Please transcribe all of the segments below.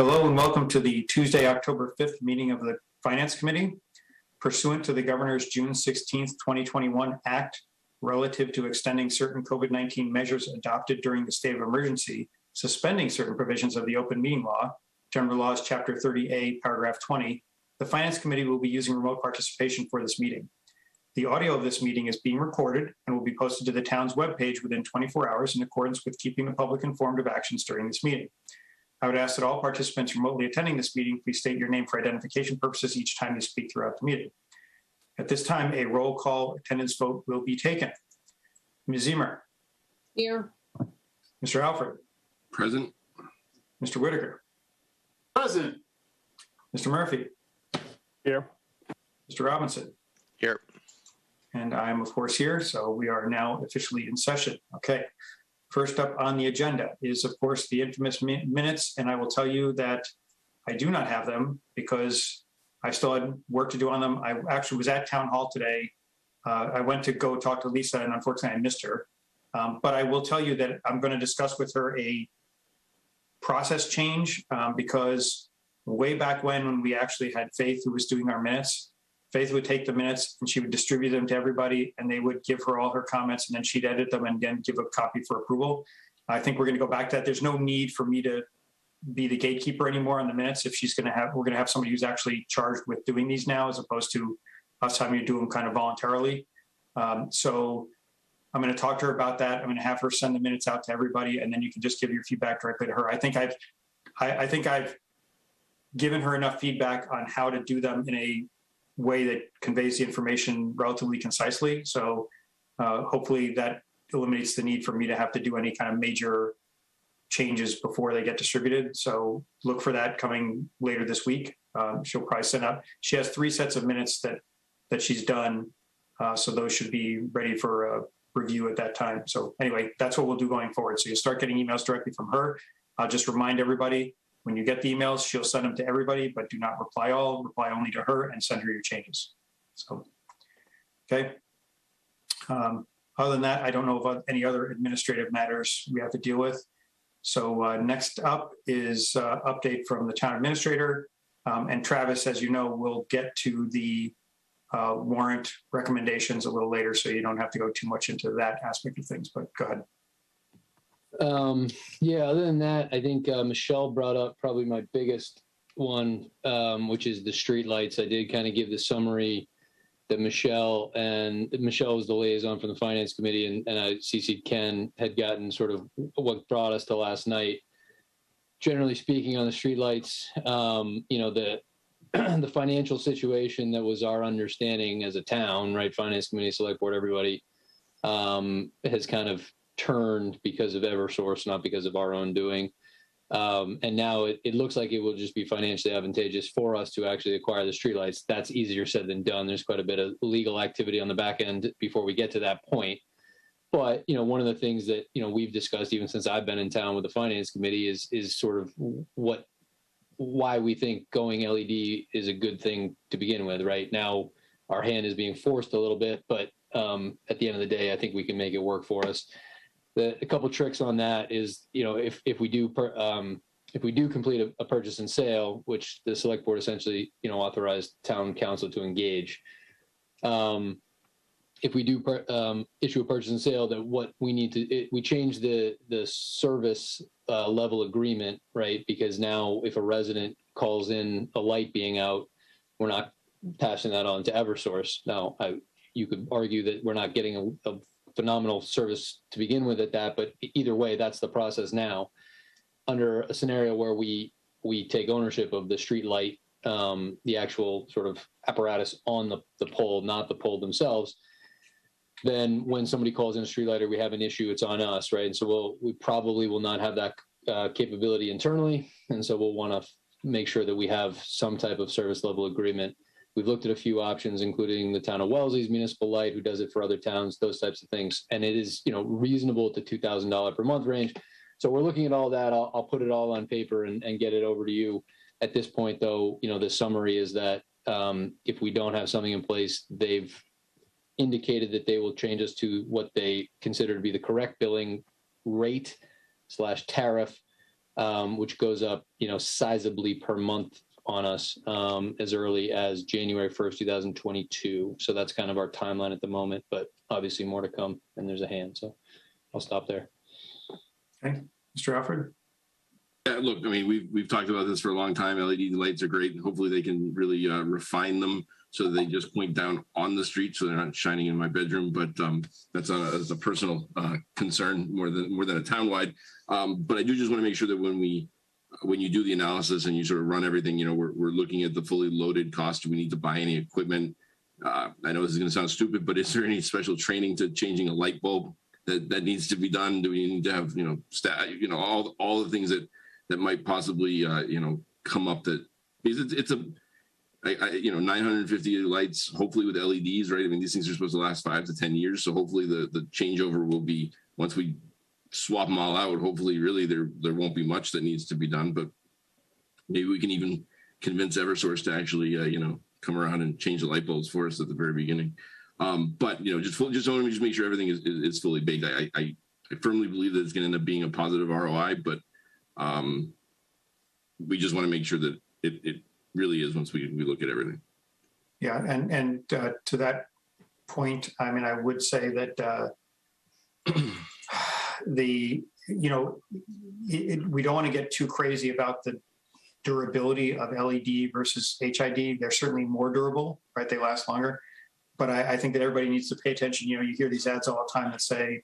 Hello and welcome to the Tuesday, October 5th meeting of the Finance Committee. Pursuant to the Governor's June 16th, 2021 Act relative to extending certain COVID-19 measures adopted during the state of emergency, suspending certain provisions of the open meeting law, General Laws, Chapter 30A, Paragraph 20, the Finance Committee will be using remote participation for this meeting. The audio of this meeting is being recorded and will be posted to the town's webpage within 24 hours in accordance with keeping the public informed of actions during this meeting. I would ask that all participants remotely attending this meeting please state your name for identification purposes each time you speak throughout the meeting. At this time, a roll call attendance vote will be taken. Ms. Zemer. Here. Mr. Alfred. Present. Mr. Whitaker. Present. Mr. Murphy. Here. Mr. Robinson. Here. And I'm, of course, here, so we are now officially in session. Okay. First up on the agenda is, of course, the infamous minutes, and I will tell you that I do not have them because I still had work to do on them. I actually was at Town Hall today. I went to go talk to Lisa, and unfortunately I missed her. But I will tell you that I'm going to discuss with her a process change because way back when we actually had Faith who was doing our minutes, Faith would take the minutes and she would distribute them to everybody and they would give her all her comments and then she'd edit them and then give a copy for approval. I think we're going to go back to that. There's no need for me to be the gatekeeper anymore on the minutes. If we're going to have somebody who's actually charged with doing these now, as opposed to us having to do them kind of voluntarily. So I'm going to talk to her about that. I'm going to have her send the minutes out to everybody and then you can just give your feedback directly to her. I think I've given her enough feedback on how to do them in a way that conveys the information relatively concisely. So hopefully that eliminates the need for me to have to do any kind of major changes before they get distributed. So look for that coming later this week. She'll probably send out, she has 3 sets of minutes that she's done. So those should be ready for review at that time. So anyway, that's what we'll do going forward. So you'll start getting emails directly from her. I'll just remind everybody, when you get the emails, she'll send them to everybody, but do not reply all, reply only to her and send her your changes. So, okay. Other than that, I don't know of any other administrative matters we have to deal with. So next up is update from the town administrator. And Travis, as you know, will get to the warrant recommendations a little later, so you don't have to go too much into that aspect of things, but go ahead. Yeah, other than that, I think Michelle brought up probably my biggest one, which is the street lights. I did kind of give the summary that Michelle was the liaison from the Finance Committee, and I CC'd Ken, had gotten sort of what brought us to last night. Generally speaking, on the street lights, the financial situation that was our understanding as a town, right? Finance Committee, Select Board, everybody, has kind of turned because of Eversource, not because of our own doing. And now it looks like it will just be financially advantageous for us to actually acquire the streetlights. That's easier said than done. There's quite a bit of legal activity on the back end before we get to that point. But, one of the things that, we've discussed even since I've been in town with the Finance Committee is sort of why we think going LED is a good thing to begin with. Right now, our hand is being forced a little bit, but at the end of the day, I think we can make it work for us. A couple tricks on that is, if we do complete a purchase and sale, which the Select Board essentially, authorized town council to engage. If we do issue a purchase and sale, that what we need to, we change the service level agreement, right? Because now if a resident calls in a light being out, we're not passing that on to Eversource. Now, you could argue that we're not getting a phenomenal service to begin with at that, but either way, that's the process now. Under a scenario where we take ownership of the street light, the actual sort of apparatus on the pole, not the pole themselves, then when somebody calls in a street light or we have an issue, it's on us, right? And so we probably will not have that capability internally, and so we'll want to make sure that we have some type of service level agreement. We've looked at a few options, including the town of Wellesley's municipal light, who does it for other towns, those types of things. And it is, reasonable at the $2,000 per month range. So we're looking at all that. I'll put it all on paper and get it over to you. At this point, though, the summary is that if we don't have something in place, they've indicated that they will change us to what they consider to be the correct billing rate / tariff which goes up, sizably per month on us as early as January 1st, 2022. So that's kind of our timeline at the moment, but obviously more to come, and there's a hand. So I'll stop there. Okay, Mr. Alfred? Yeah, look, I mean, we've talked about this for a long time. LED lights are great. Hopefully they can really refine them so that they just point down on the street, so they're not shining in my bedroom. But that's a personal concern more than a townwide. But I do just want to make sure that when you do the analysis and you sort of run everything, we're looking at the fully loaded cost. Do we need to buy any equipment? I know this is going to sound stupid, but is there any special training to changing a light bulb that needs to be done? Do we need to have all the things that might possibly come up, that because it's 950 lights, hopefully with LEDs, right? I mean, these things are supposed to last 5 to 10 years, so hopefully the changeover will be, once we swap them all out, hopefully really there won't be much that needs to be done, but maybe we can even convince Eversource to actually come around and change the light bulbs for us at the very beginning. But just want to make sure everything is fully baked. I firmly believe that it's going to end up being a positive ROI, but we just want to make sure that it really is once we look at everything. Yeah, and to that point, I mean, I would say that we don't want to get too crazy about the durability of LED versus HID. They're certainly more durable, right? They last longer. But I think that everybody needs to pay attention. You hear these ads all the time that say,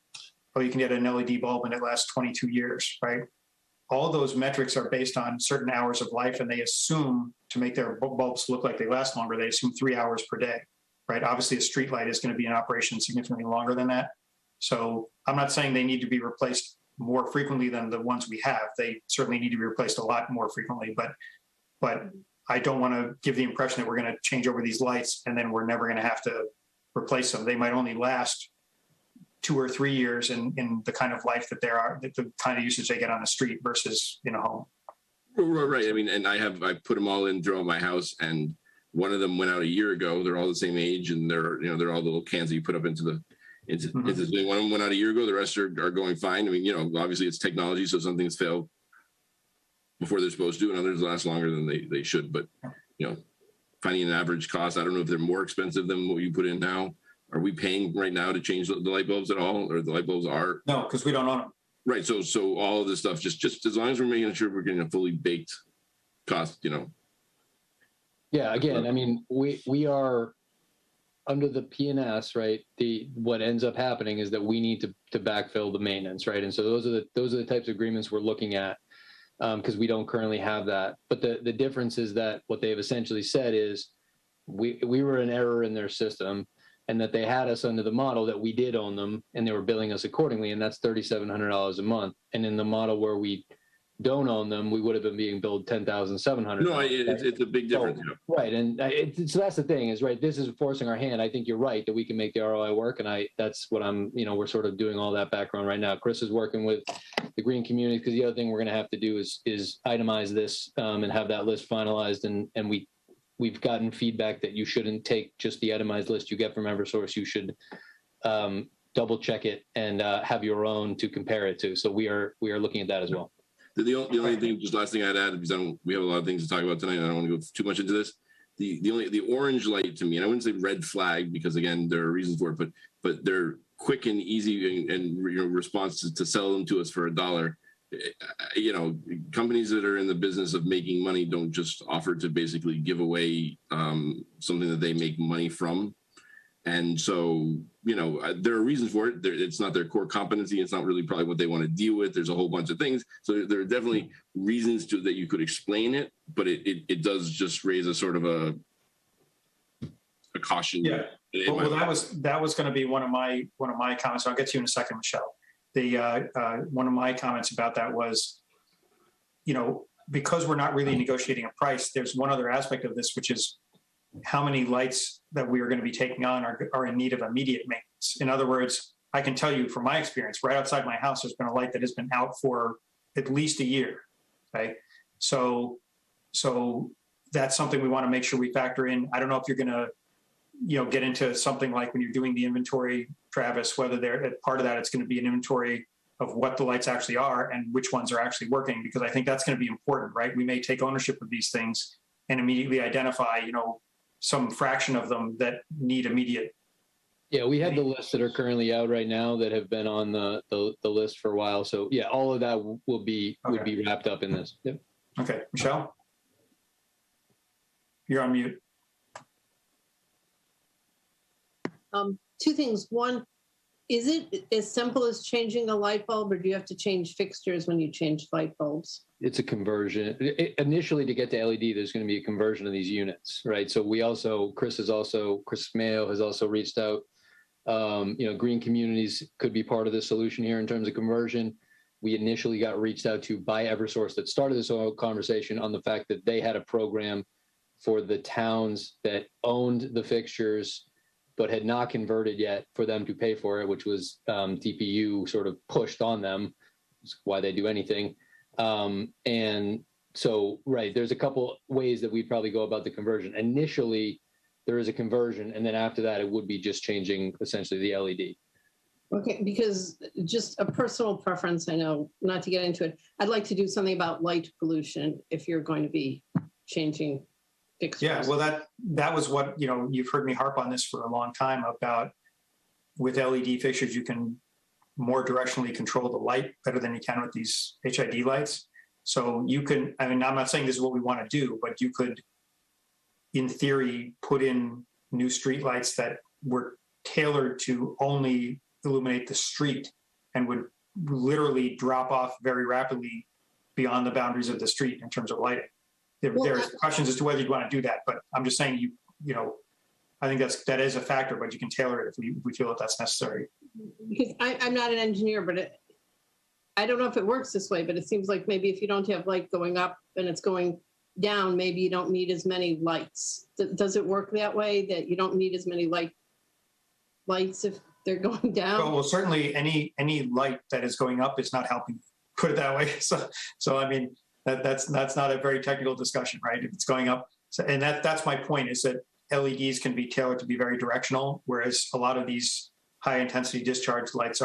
oh, you can get an LED bulb and it lasts 22 years, right? All those metrics are based on certain hours of life, and they assume, to make their bulbs look like they last longer, they assume 3 hours per day, right? Obviously, a street light is going to be in operation significantly longer than that. So I'm not saying they need to be replaced more frequently than the ones we have. They certainly need to be replaced a lot more frequently, but I don't want to give the impression that we're going to change over these lights and then we're never going to have to replace them. They might only last 2 or 3 years in the kind of life that the kind of usage they get on the street versus in a home. Right. I mean, and I put them all in throughout my house, and one of them went out a year ago. They're all the same age, and they're all little cans that you put up into the one of them went out a year ago. The rest are going fine. I mean, obviously it's technology, so some things fail before they're supposed to, and others last longer than they should. But finding an average cost, I don't know if they're more expensive than what you put in now. Are we paying right now to change the light bulbs at all, or the light bulbs are? No, because we don't own them. Right. So all of this stuff, just as long as we're making sure we're getting a fully baked cost, Yeah. Again, I mean, we are under the P&S, right? What ends up happening is that we need to backfill the maintenance, right? And so those are the types of agreements we're looking at, because we don't currently have that. But the difference is that what they've essentially said is we were an error in their system, and that they had us under the model that we did own them, and they were billing us accordingly, and that's $3,700 a month. And in the model where we don't own them, we would have been being billed $10,700. No, it's a big difference. So, right, and so that's the thing is, right, this is forcing our hand. I think you're right that we can make the ROI work, and that's what we're sort of doing all that background right now. Chris is working with the green community, because the other thing we're going to have to do is itemize this and have that list finalized, and we've gotten feedback that you shouldn't take just the itemized list you get from Eversource. You should double check it and have your own to compare it to. So we are looking at that as well. The only thing, just last thing I'd add, because we have a lot of things to talk about tonight, and I don't want to go too much into this. The orange light to me, and I wouldn't say red flag, because again, there are reasons for it, but they're quick and easy and response to sell them to us for $1. Companies that are in the business of making money don't just offer to basically give away something that they make money from. And so, there are reasons for it. It's not their core competency. It's not really probably what they want to deal with. There's a whole bunch of things. So there are definitely reasons that you could explain it, but it does just raise a sort of a caution. Yeah. Well, that was going to be one of my comments. I'll get to you in a second, Michelle. One of my comments about that was, because we're not really negotiating a price, there's one other aspect of this, which is how many lights that we are going to be taking on are in need of immediate maintenance. In other words, I can tell you from my experience, right outside my house, there's been a light that has been out for at least a year. Okay. So that's something we want to make sure we factor in. I don't know if you're going to, get into something like when you're doing the inventory, Travis, whether part of that, it's going to be an inventory of what the lights actually are and which ones are actually working, because I think that's going to be important, right? We may take ownership of these things and immediately identify, some fraction of them that need immediate. Yeah, we have the lists that are currently out right now that have been on the list for a while. So yeah, all of that would be wrapped up in this. Yep. Okay, Michelle? You're on mute. Two things. One, is it as simple as changing a light bulb, or do you have to change fixtures when you change light bulbs? It's a conversion. Initially, to get to LED, there's going to be a conversion of these units, right? So Chris Mayo has also reached out. Green communities could be part of the solution here in terms of conversion. We initially got reached out to by Eversource that started this whole conversation on the fact that they had a program for the towns that owned the fixtures but had not converted yet for them to pay for it, which was DPU sort of pushed on them. It's why they do anything. And so, right, there's a couple ways that we'd probably go about the conversion. Initially, there is a conversion, and then after that, it would be just changing essentially the LED. Okay, because just a personal preference, I know, not to get into it, I'd like to do something about light pollution if you're going to be changing fixtures. Yeah, well, that was what, you've heard me harp on this for a long time about with LED fixtures, you can more directionally control the light better than you can with these HID lights. So you can, I'm not saying this is what we want to do, but you could, in theory, put in new street lights that were tailored to only illuminate the street and would literally drop off very rapidly beyond the boundaries of the street in terms of lighting. There's questions as to whether you'd want to do that, but I'm just saying I think that is a factor, but you can tailor it if we feel that that's necessary. Because I'm not an engineer, but I don't know if it works this way, but it seems like maybe if you don't have light going up and it's going down, maybe you don't need as many lights. Does it work that way, that you don't need as many lights if they're going down? Well, certainly any light that is going up is not helping, put it that way. So I mean, that's not a very technical discussion, right? If it's going up. So, and that's my point, is that LEDs can be tailored to be very directional, whereas a lot of these high intensity discharge lights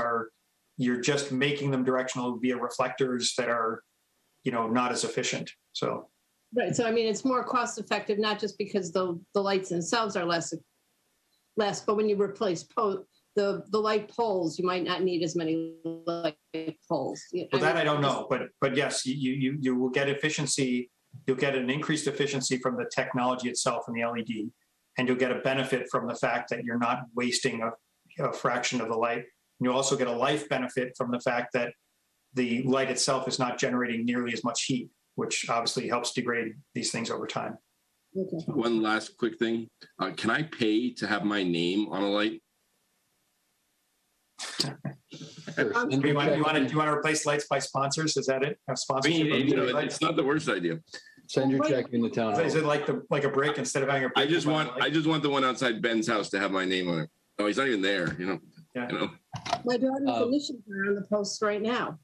you're just making them directional via reflectors that are, not as efficient. So. Right. So, I mean, it's more cost effective, not just because the lights themselves are less, but when you replace the light poles, you might not need as many light poles. Well, I don't know, but yes, you will get efficiency. You'll get an increased efficiency from the technology itself in the LED, and you'll get a benefit from the fact that you're not wasting a fraction of the light. And you'll also get a life benefit from the fact that the light itself is not generating nearly as much heat, which obviously helps degrade these things over time. Okay. One last quick thing. Can I pay to have my name on a light? Do you want to replace lights by sponsors? Is that it? Have sponsorship? It's not the worst idea. Send your check in the town hall. Is it like a break instead of having a break? I just want the one outside Ben's house to have my name on it. Oh, he's not even there. Yeah. My daughter's initials are on the posts right now.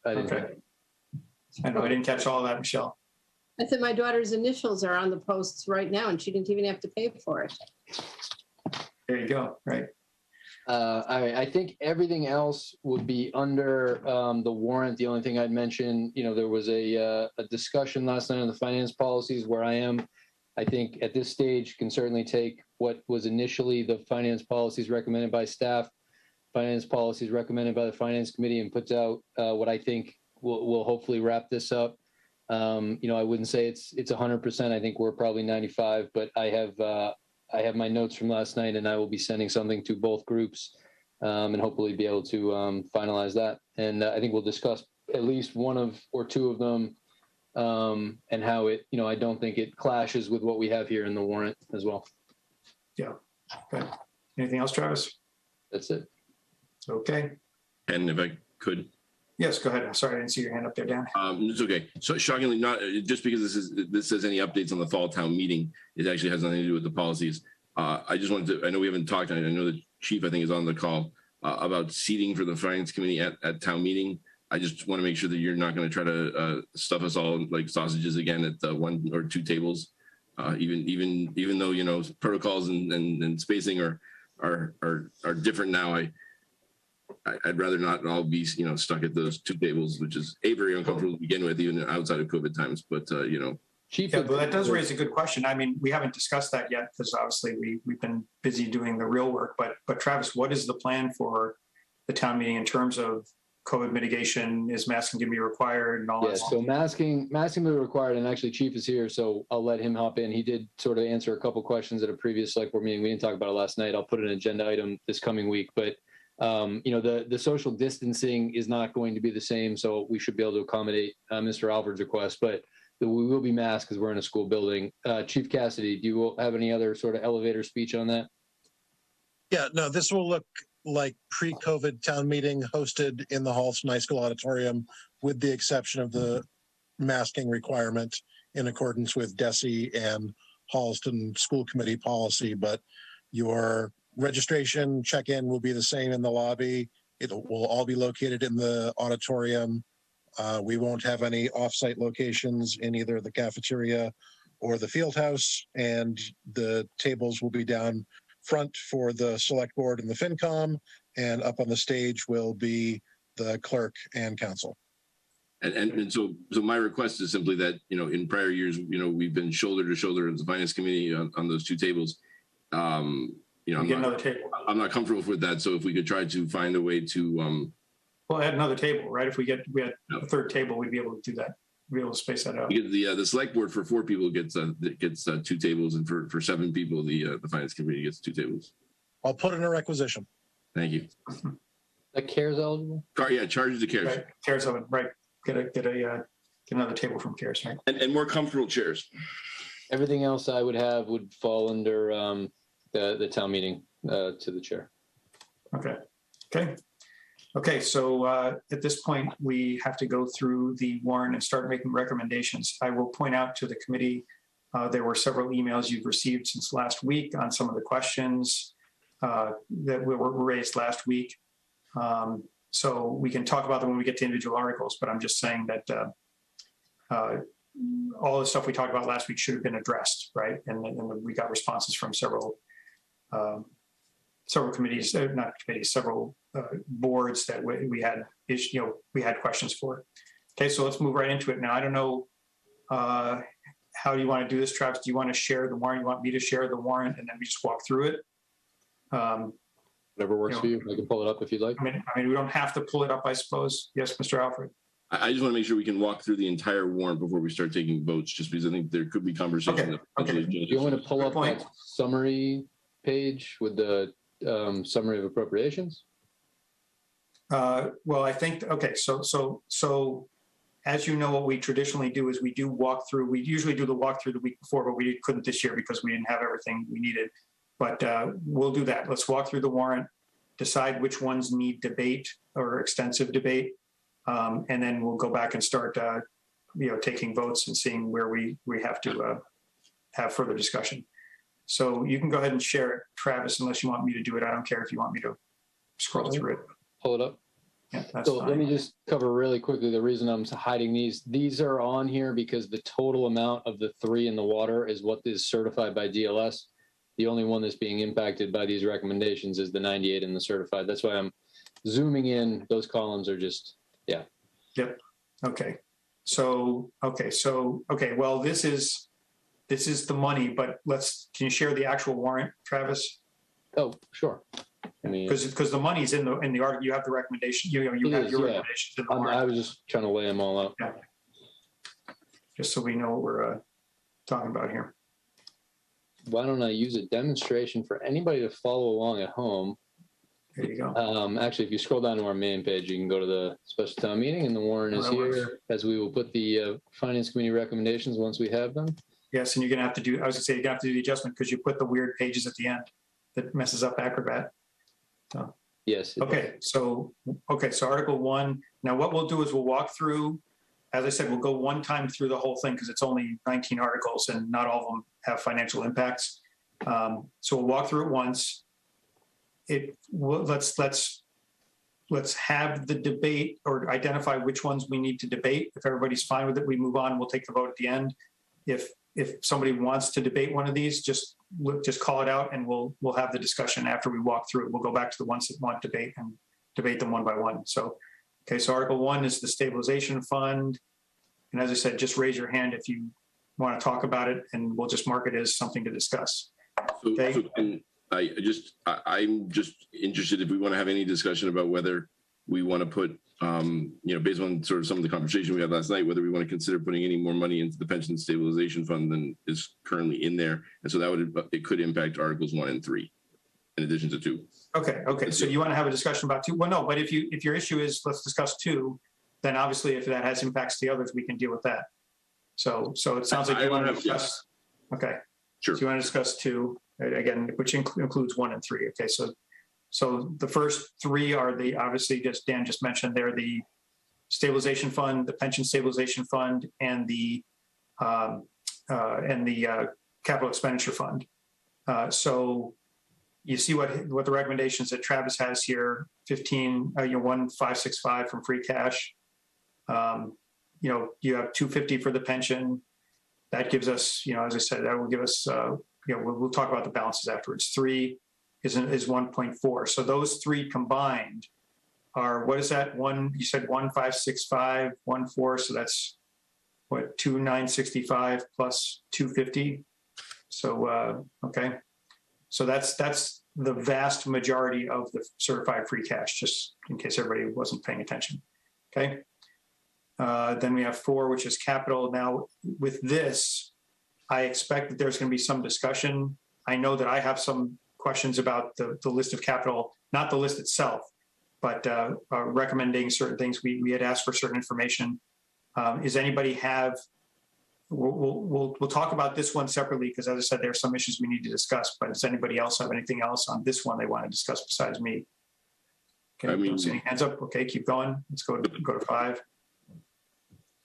Okay. I know I didn't catch all of that, Michelle. I said my daughter's initials are on the posts right now, and she didn't even have to pay for it. There you go. Right. I think everything else would be under the warrant. The only thing I'd mention, there was a discussion last night on the finance policies where I think at this stage can certainly take what was initially the finance policies recommended by staff, finance policies recommended by the finance committee, and puts out what I think will hopefully wrap this up. I wouldn't say it's 100%. I think we're probably 95, but I have my notes from last night, and I will be sending something to both groups and hopefully be able to finalize that. And I think we'll discuss at least one or two of them and how it, I don't think it clashes with what we have here in the warrant as well. Yeah. Okay. Anything else, Travis? That's it. Okay. And if I could. Yes, go ahead. I'm sorry, I didn't see your hand up there, Dan. It's okay. So shockingly, not just because this says any updates on the fall town meeting, it actually has nothing to do with the policies. I just wanted to, I know we haven't talked, I know the chief, I think, is on the call about seating for the finance committee at town meeting. I just want to make sure that you're not going to try to stuff us all like sausages again at one or two tables, even though, protocols and spacing are different now. I'd rather not all be, stuck at those two tables, which is very uncomfortable to begin with, even outside of COVID times. But, Chief, Yeah, but that does raise a good question. I mean, we haven't discussed that yet because obviously we've been busy doing the real work. But Travis, what is the plan for the town meeting in terms of COVID mitigation? Is masking going to be required and all yeah, that? so masking will be required, and actually Chief is here, so I'll let him hop in. He did sort of answer a couple questions at a previous select board meeting. We didn't talk about it last night. I'll put an agenda item this coming week, but the social distancing is not going to be the same, so we should be able to accommodate Mr. Alford's request, but we will be masked because we're in a school building. Chief Cassidy, do you have any other sort of elevator speech on that? Yeah, no, this will look like pre-COVID town meeting hosted in the Holliston High School auditorium, with the exception of the masking requirement in accordance with DESE and Holliston School Committee policy. But your registration check-in will be the same in the lobby. It will all be located in the auditorium. We won't have any off-site locations in either the cafeteria or the field house, and the tables will be down front for the select board and the FinCom, and up on the stage will be the clerk and council. And so my request is simply that, in prior years, we've been shoulder to shoulder as the finance committee on those two tables. I'm another table. I'm not comfortable with that. So if we could try to find a way to, We'll add another table, right? If we had a third table, we'd be able to do that. We'd be able to space that out. the select board for 4 people gets two tables, and for 7 people, the finance committee gets 2 tables. I'll put in a requisition. Thank you. That CARES eligible? Charges to CARES. Right. CARES of it, right? Get another table from CARES, right? And more comfortable chairs. Everything else I would have would fall under the town meeting to the chair. Okay, so at this point, we have to go through the warrant and start making recommendations. I will point out to the committee, there were several emails you've received since last week on some of the questions that were raised last week. So we can talk about them when we get to individual articles, but I'm just saying that all the stuff we talked about last week should have been addressed, right? And we got responses from several committees, not committees, several boards that we had we had questions for. Okay, so let's move right into it now. I don't know, how do you want to do this, Travis? Do you want to share the warrant? You want me to share the warrant and then we just walk through it? Whatever works for you. I can pull it up if you'd like. I mean, we don't have to pull it up, I suppose. Yes, Mr. Alfred. I just want to make sure we can walk through the entire warrant before we start taking votes, just because I think there could be conversation. Okay. Do you want to pull up that summary page with the summary of appropriations? Well, I think, okay, so as you know, what we traditionally do is we do walk through. We usually do the walkthrough the week before, but we couldn't this year because we didn't have everything we needed. But we'll do that. Let's walk through the warrant, decide which ones need debate or extensive debate, and then we'll go back and start, taking votes and seeing where we have to have further discussion. So you can go ahead and share it, Travis, unless you want me to do it. I don't care if you want me to scroll through it. Pull it up. Yeah, that's So fine. let me just cover really quickly the reason I'm hiding these are on here because the total amount of the 3 in the water is what is certified by DLS. The only one that's being impacted by these recommendations is the 98 in the certified. That's why I'm zooming in. Those columns are just, yeah. Yep. Okay. Well, this is the money, but can you share the actual warrant, Travis? Oh, sure. I mean, Because the money's in the article. You have the recommendation. You have your recommendations in the I warrant. was just trying to lay them all out. Yeah. Just so we know what we're talking about here. Why don't I use a demonstration for anybody to follow along at home? There you go. Actually, if you scroll down to our main page, you can go to the special town meeting and the warrant is that works. here as we will put the finance committee recommendations once we have them. Yes, and you're gonna have to do. I was gonna say you're gonna have to do the adjustment because you put the weird pages at the end that messes up Acrobat. So. Yes. Okay, so Article 1. Now what we'll do is we'll walk through. As I said, we'll go one time through the whole thing because it's only 19 articles and not all of them have financial impacts. So we'll walk through it once. Let's have the debate or identify which ones we need to debate. If everybody's fine with it, we move on. We'll take the vote at the end. If somebody wants to debate one of these, just call it out and we'll have the discussion after we walk through it. We'll go back to the ones that want debate debate them one by one. So, okay, so Article 1 is the stabilization fund. And as I said, just raise your hand if you want to talk about it, and we'll just mark it as something to discuss. So, Okay. so I'm just interested if we want to have any discussion about whether we want to put, based on sort of some of the conversation we had last night, whether we want to consider putting any more money into the pension stabilization fund than is currently in there. And so it could impact Articles 1 and 3 in addition to 2. Okay. So you want to have a discussion about 2? Well, no, but if your issue is let's discuss 2, then obviously if that has impacts to the others, we can deal with that. So it sounds like you want to discuss. Okay. Sure. So you want to discuss 2 again, which includes 1 and 3. Okay. So the first 3 are obviously Dan just mentioned, they're the stabilization fund, the pension stabilization fund, and the capital expenditure fund. So you see what the recommendations that Travis has here: 1,565 from free cash. You have 250 for the pension. That gives us, as I said, that will give us. We'll talk about the balances afterwards. 3 is 1.4. So those 3 combined are, what is that? You said 1,565, 1.4. So that's what, 2,965 plus 250. So okay. So that's the vast majority of the certified free cash, just in case everybody wasn't paying attention. Okay. Then we have 4, which is capital. Now with this, I expect that there's going to be some discussion. I know that I have some questions about the list of capital, not the list itself, but recommending certain things. We had asked for certain information. Does anybody have? We'll talk about this one separately because, as I said, there are some issues we need to discuss. But does anybody else have anything else on this one they want to discuss besides me? Okay, don't see any hands up. Okay, keep going. Let's go to 5.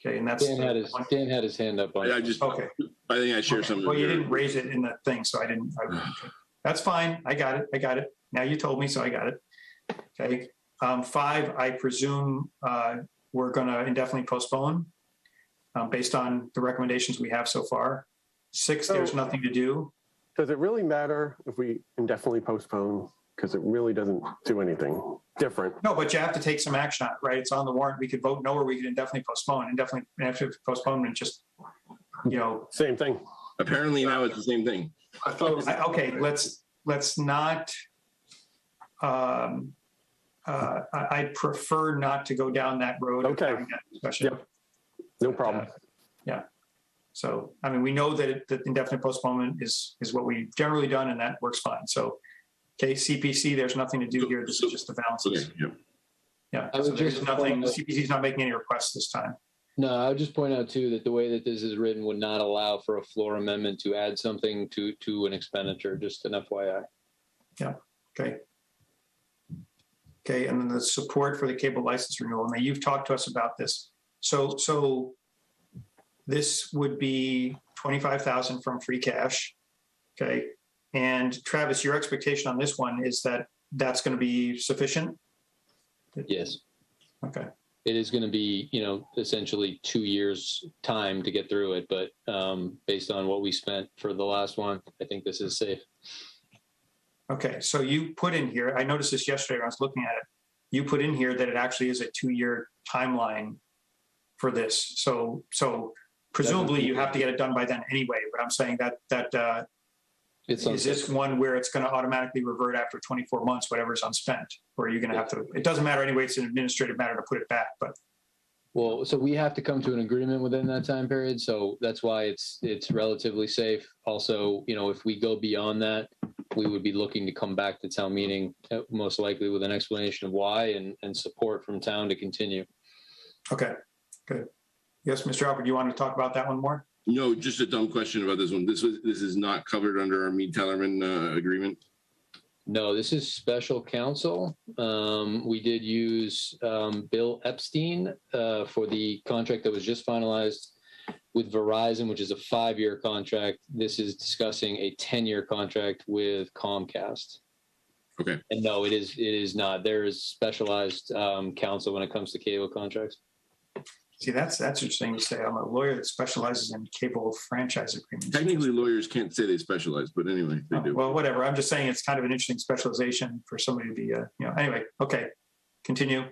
Okay, and that's Dan had his hand up on. I it. okay. I think I share some. Well, you didn't raise it in the thing, so I didn't. That's fine. I got it. Now you told me, so I got it. Okay. 5, I presume we're going to indefinitely postpone based on the recommendations we have so far. 6, there's nothing to do. Does it really matter if we indefinitely postpone? Because it really doesn't do anything different. No, but you have to take some action on it, right? It's on the warrant. We could vote no, or we could indefinitely postpone. Indefinitely postponement, just, Same thing. Apparently now it's the same thing. I thought it was. okay, let's not. I prefer not to go down that road. Okay. Of having that discussion. Yep. No problem. Yeah. So, I mean, we know that that indefinite postponement is what we've generally done, and that works fine. So, okay, CPC, there's nothing to do here. This is just the balances. Okay, yeah. Yeah. I would So there's just nothing. point out- CPC is not making any requests this time. No, I would just point out too that the way that this is written would not allow for a floor amendment to add something to an expenditure. Just an FYI. Okay. Okay, and then the support for the cable license renewal. Now, you've talked to us about this. So this would be 25,000 from free cash. Okay. And Travis, your expectation on this one is that that's going to be sufficient? Yes, Okay. it is going to be, essentially 2 years time to get through it. But based on what we spent for the last one, I think this is safe. Okay. So you put in here, I noticed this yesterday when I was looking at it, you put in here that it actually is a 2-year timeline for this. So presumably you have to get it done by then anyway, but I'm saying that It's is this one where it's going to automatically revert after 24 months, whatever is unspent, or are you going to have to, it doesn't matter anyway, it's an administrative matter to put it back, but Well, so we have to come to an agreement within that time period. So that's why it's relatively safe. Also, if we go beyond that, we would be looking to come back to town meeting, most likely with an explanation of why and support from town to continue. okay, good. Yes, Mr. Alford, you want to talk about that one more? No, just a dumb question about this one. This is not covered under our Mead-Tellerman agreement. No, this is special counsel. We did use Bill Epstein for the contract that was just finalized with Verizon, which is a 5-year contract. This is discussing a 10-year contract with Comcast. Okay. And no, it is not. There is specialized counsel when it comes to cable contracts. See, that's interesting to say. I'm a lawyer that specializes in cable franchise agreements. Technically, lawyers can't say they specialize, but anyway, they do. Well, whatever. I'm just saying it's kind of an interesting specialization for somebody to be, anyway, okay. continue.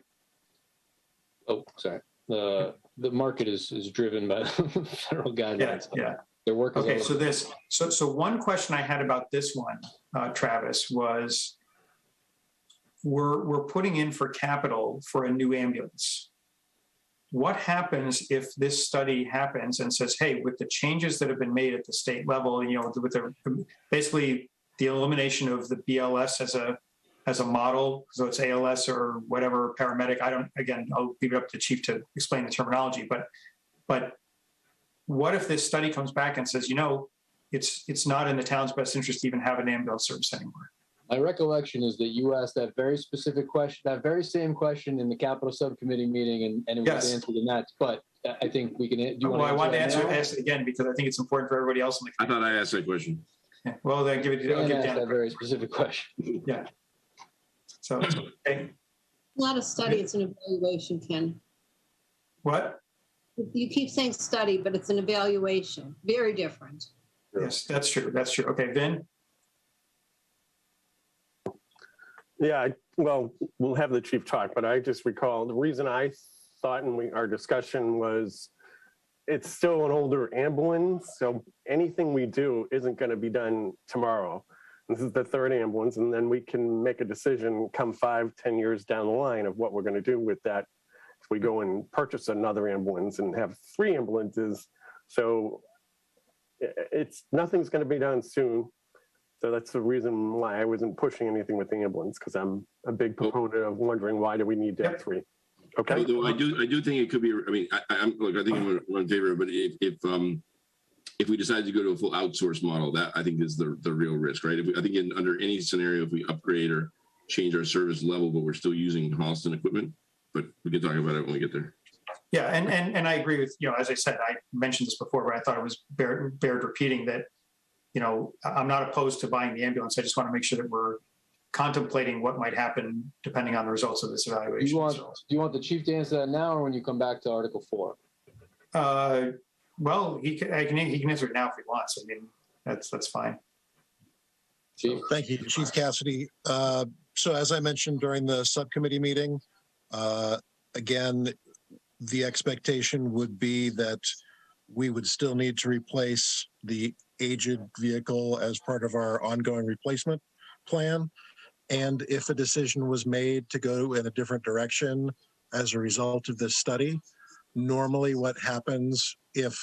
Oh, sorry. The market is driven by federal Yeah, guidelines. yeah. Their work is Okay, all- so one question I had about this one, Travis, was we're putting in for capital for a new ambulance. What happens if this study happens and says, hey, with the changes that have been made at the state level, with the basically the elimination of the BLS as a model, so it's ALS or whatever paramedic. I'll leave it up to the chief to explain the terminology, but what if this study comes back and says, it's not in the town's best interest to even have an ambulance service anymore? My recollection is that you asked that very specific question, that very same question in the capital subcommittee meeting, and it was answered in that. But I think we can. Do you want I wanted to now? ask it again because I think it's important for everybody else in the I thought I asked that question. Yeah. Well, then give it. Dan I'll give asked Dan. that very specific question. Yeah. So, okay. Not a study, it's an evaluation, Ken. What? You keep saying study, but it's an evaluation. Very different. Yes, that's true. That's true. Okay, Vin. Yeah, well, we'll have the chief talk, but I just recall the reason I thought in our discussion was it's still an older ambulance, so anything we do isn't going to be done tomorrow. This is the third ambulance, and then we can make a decision come 5-10 years down the line of what we're going to do with that. If we go and purchase another ambulance and have 3 ambulances, so nothing's going to be done soon. So that's the reason why I wasn't pushing anything with the ambulance, because I'm a big proponent of wondering why do we need to have 3. Okay. Although I do think it could be. I mean, I think I'm in favor. But if we decide to go to a full outsource model, that I think is the real risk, right? I think under any scenario, if we upgrade or change our service level, but we're still using Holliston equipment, but we can talk about it when we get there. Yeah, and I agree with, as I said, I mentioned this before, but I thought it was bared repeating that, I'm not opposed to buying the ambulance. I just want to make sure that we're contemplating what might happen depending on the results of this evaluation. Do you want the chief to answer that now or when you come back to Article 4? Well, he can answer it now if he wants. I mean, that's fine. Chief? Thank you, Chief Cassidy. So as I mentioned during the subcommittee meeting, again, the expectation would be that we would still need to replace the aged vehicle as part of our ongoing replacement plan. And if a decision was made to go in a different direction as a result of this study, normally what happens if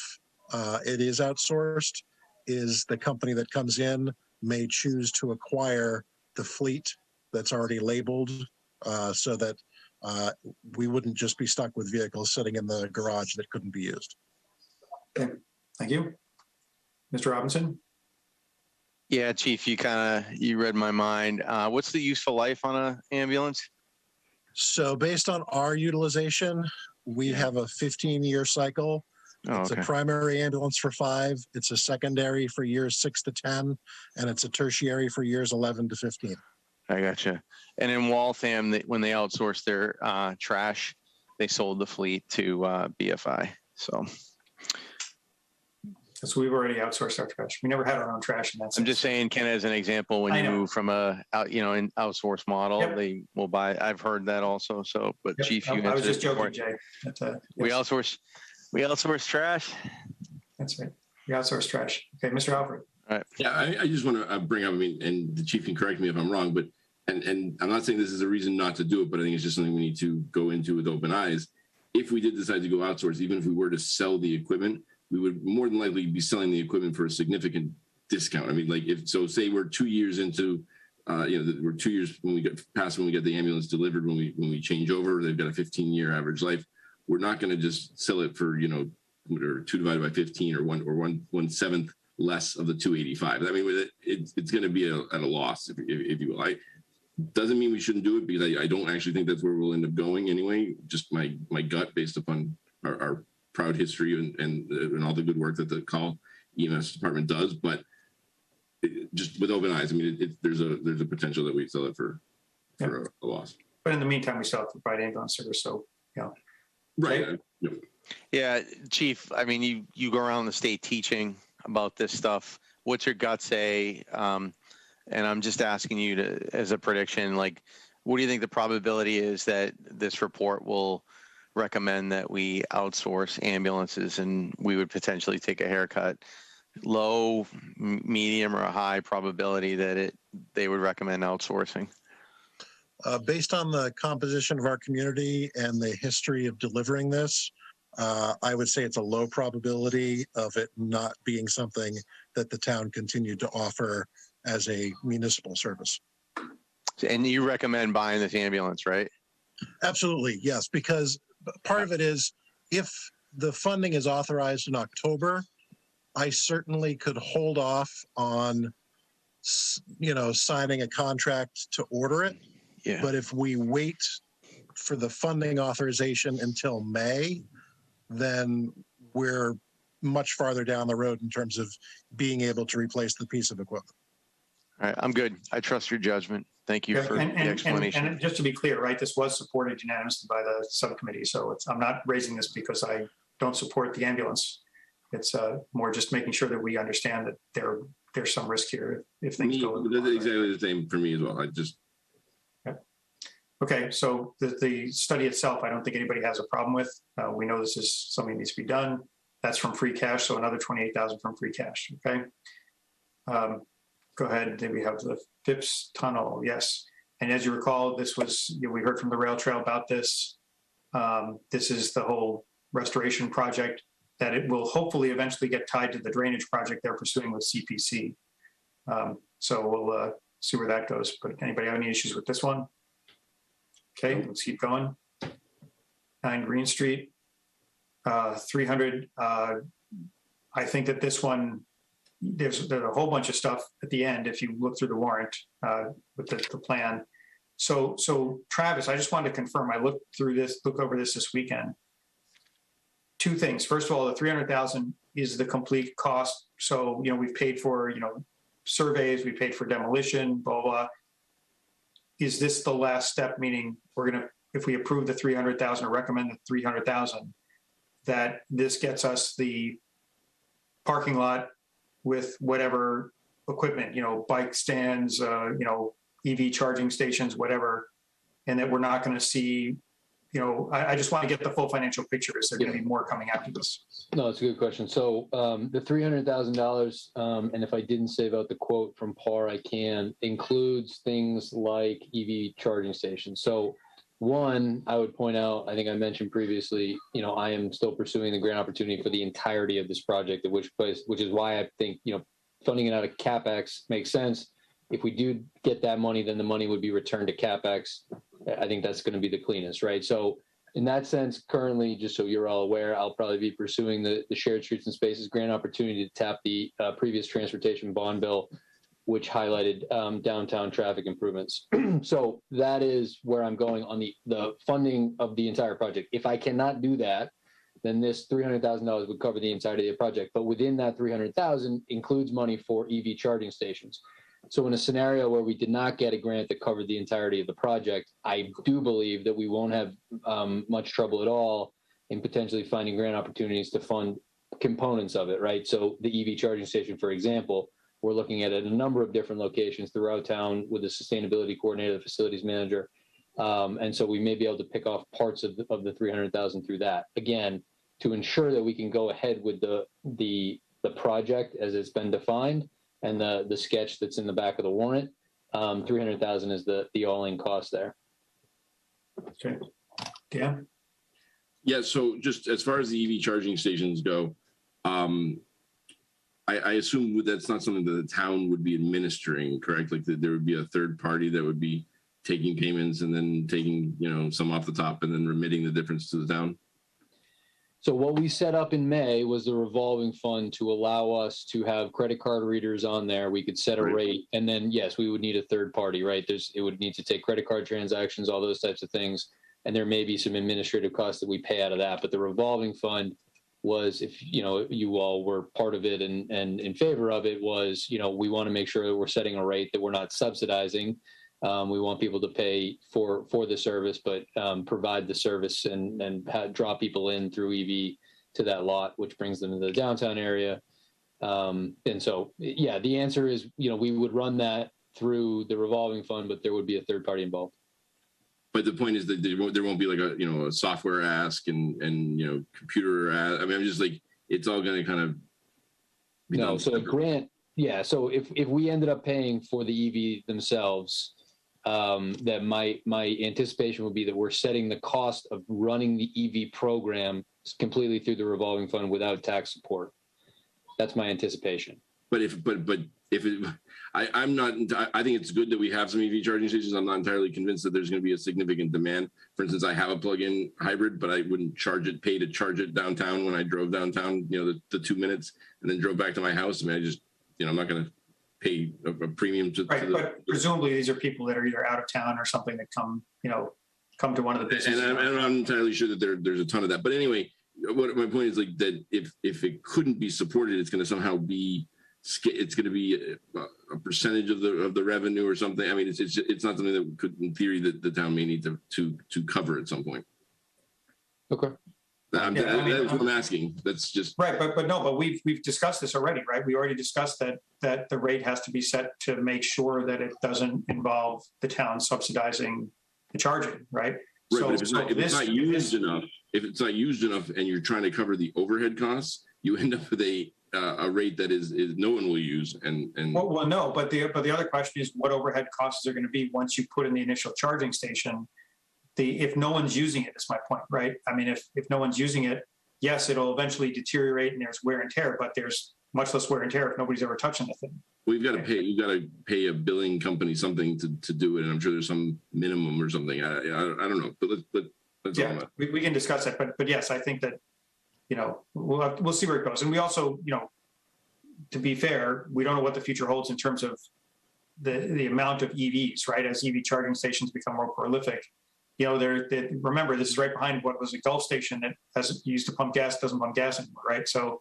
it is outsourced is the company that comes in may choose to acquire the fleet that's already labeled so that we wouldn't just be stuck with vehicles sitting in the garage that couldn't be used. Okay, thank you. Mr. Robinson? Yeah, Chief, you read my mind. What's the useful life on an ambulance? So based on our utilization, we have a 15-year cycle. It's a primary ambulance for 5. It's a secondary for years 6 to 10, and it's a tertiary for years 11 to 15. I gotcha. And in Waltham, when they outsourced their trash, they sold the fleet to BFI. So we've already outsourced our trash. We never had our own trash in that sense. I'm just saying, Ken, as an example, when you move from an outsource model, they will buy. I've heard that also. So, but Chief, you I was just joking, before. Jay. But, yes. We outsource trash. That's right. We outsource trash. Okay, Mr. Alfred. All right. Yeah, I just want to bring up. I mean, and the chief can correct me if I'm wrong, but and I'm not saying this is a reason not to do it, but I think it's just something we need to go into with open eyes. If we did decide to go outsource, even if we were to sell the equipment, we would more than likely be selling the equipment for a significant discount. I mean, like say we're 2 years into, we're 2 years when we get the ambulance delivered, when we change over, they've got a 15-year average life. We're not going to just sell it for, or 2 divided by 15 or 1/7 less of the 285. I mean, it's going to be at a loss, if you will. Doesn't mean we shouldn't do it, because I don't actually think that's where we'll end up going anyway. Just my gut based upon our proud history and all the good work that the call EMS department does. But just with open eyes, I mean, there's a potential that we sell it for a loss. But in the meantime, we still have to provide ambulance service. So, Right. Yeah, Chief, I mean, you go around the state teaching about this stuff. What's your gut say? And I'm just asking you as a prediction, like, what do you think the probability is that this report will recommend that we outsource ambulances and we would potentially take a haircut? Low, medium, or a high probability that they would recommend outsourcing? Based on the composition of our community and the history of delivering this, I would say it's a low probability of it not being something that the town continued to offer as a municipal service. And you recommend buying this ambulance, right? Absolutely, yes, because part of it is if the funding is authorized in October, I certainly could hold off on, signing a contract to order it. Yeah. But if we wait for the funding authorization until May, then we're much farther down the road in terms of being able to replace the piece of equipment. All right, I'm good. I trust your judgment. Thank you for the explanation. And just to be clear, right, this was supported unanimously by the subcommittee. So I'm not raising this because I don't support the ambulance. It's more just making sure that we understand that there's some risk here if things go. That's exactly the same for me as well. Okay, so the study itself, I don't think anybody has a problem with. We know this is something that needs to be done. That's from free cash, so another $28,000 from free cash. Okay. Go ahead. Then we have the Fips Tunnel. Yes, and as you recall, this was we heard from the rail trail about this. This is the whole restoration project that it will hopefully eventually get tied to the drainage project they're pursuing with CPC. So we'll see where that goes. But anybody have any issues with this one? Okay, let's keep going. 9 Green Street, 300. I think that this one, there's a whole bunch of stuff at the end if you look through the warrant with the plan. So Travis, I just wanted to confirm. I looked over this weekend. 2 things. First of all, the 300,000 is the complete cost. So we've paid for surveys, we paid for demolition, blah blah. Is this the last step? Meaning if we approve the 300,000 or recommend the 300,000, that this gets us the parking lot with whatever equipment, bike stands, EV charging stations, whatever, and that we're not going to see, I just want to get the full financial picture. Is there going to be more coming after this? No, it's a good question. So the $300,000, and if I didn't save out the quote from PAR, I can, includes things like EV charging stations. So one, I would point out, I think I mentioned previously, I am still pursuing the grant opportunity for the entirety of this project, which is why I think, funding it out of CapEx makes sense. If we do get that money, then the money would be returned to CapEx. I think that's going to be the cleanest, right? So in that sense, currently, just so you're all aware, I'll probably be pursuing the Shared Streets and Spaces grant opportunity to tap the previous transportation bond bill, which highlighted downtown traffic improvements. So that is where I'm going on the funding of the entire project. If I cannot do that, then this $300,000 would cover the entirety of the project. But within that $300,000 includes money for EV charging stations. So in a scenario where we did not get a grant that covered the entirety of the project, I do believe that we won't have much trouble at all in potentially finding grant opportunities to fund components of it, right? So the EV charging station, for example, we're looking at a number of different locations throughout town with the sustainability coordinator, the facilities manager. And so we may be able to pick off parts of the 300,000 through that. Again, to ensure that we can go ahead with the project as it's been defined and the sketch that's in the back of the warrant, 300,000 is the all-in cost there. Okay. Yeah. Yeah. So just as far as the EV charging stations go, I assume that's not something that the town would be administering, correct? Like there would be a third party that would be taking payments and then taking, some off the top and then remitting the difference to the town? So what we set up in May was the revolving fund to allow us to have credit card readers on there. We could set a rate, and then yes, we would need a third party, right? it would need to take credit card transactions, all those types of things. And there may be some administrative costs that we pay out of that. But the revolving fund was, if you all were part of it and in favor of it, was, we want to make sure that we're setting a rate that we're not subsidizing. We want people to pay for the service, but provide the service and draw people in through EV to that lot, which brings them to the downtown area. And so, yeah, the answer is, we would run that through the revolving fund, but there would be a third party involved. But the point is that there won't be like a software ask and computer ask. I mean, I'm just like, it's all going to kind of be No, done so a separately. grant, yeah. So if we ended up paying for the EV themselves, that my anticipation would be that we're setting the cost of running the EV program completely through the revolving fund without tax support. That's my anticipation. But if I'm not, I think it's good that we have some EV charging stations. I'm not entirely convinced that there's going to be a significant demand. For instance, I have a plug-in hybrid, but I wouldn't pay to charge it downtown when I drove downtown, the 2 minutes and then drove back to my house. I mean, I just, I'm not going to pay a premium to. Right, but presumably these are people that are either out of town or something that come to one of the businesses. And I'm not entirely sure that there's a ton of that. But anyway, what my point is like that if it couldn't be supported, it's going to somehow be. It's going to be a percentage of the revenue or something. I mean, it's not something that could, in theory, that the town may need to cover at some point. Okay. That's what I'm asking. That's just right. But we've discussed this already, right? We already discussed that the rate has to be set to make sure that it doesn't involve the town subsidizing the charging, right? Right. But if it's not used enough, and you're trying to cover the overhead costs, you end up with a rate that is no one will use. And well, no, but the other question is what overhead costs are going to be once you put in the initial charging station. If no one's using it, is my point, right? I mean, if no one's using it, yes, it'll eventually deteriorate and there's wear and tear, but there's much less wear and tear if nobody's ever touching the thing. Well, you've got to pay a billing company something to do it, and I'm sure there's some minimum or something. I don't know, but that's yeah, we can discuss that, but yes, I think that we'll see where it goes, and we also to be fair, we don't know what the future holds in terms of the amount of EVs, right? As EV charging stations become more prolific. Remember, this is right behind what was a Gulf station that used to pump gas, doesn't pump gas anymore, right? So,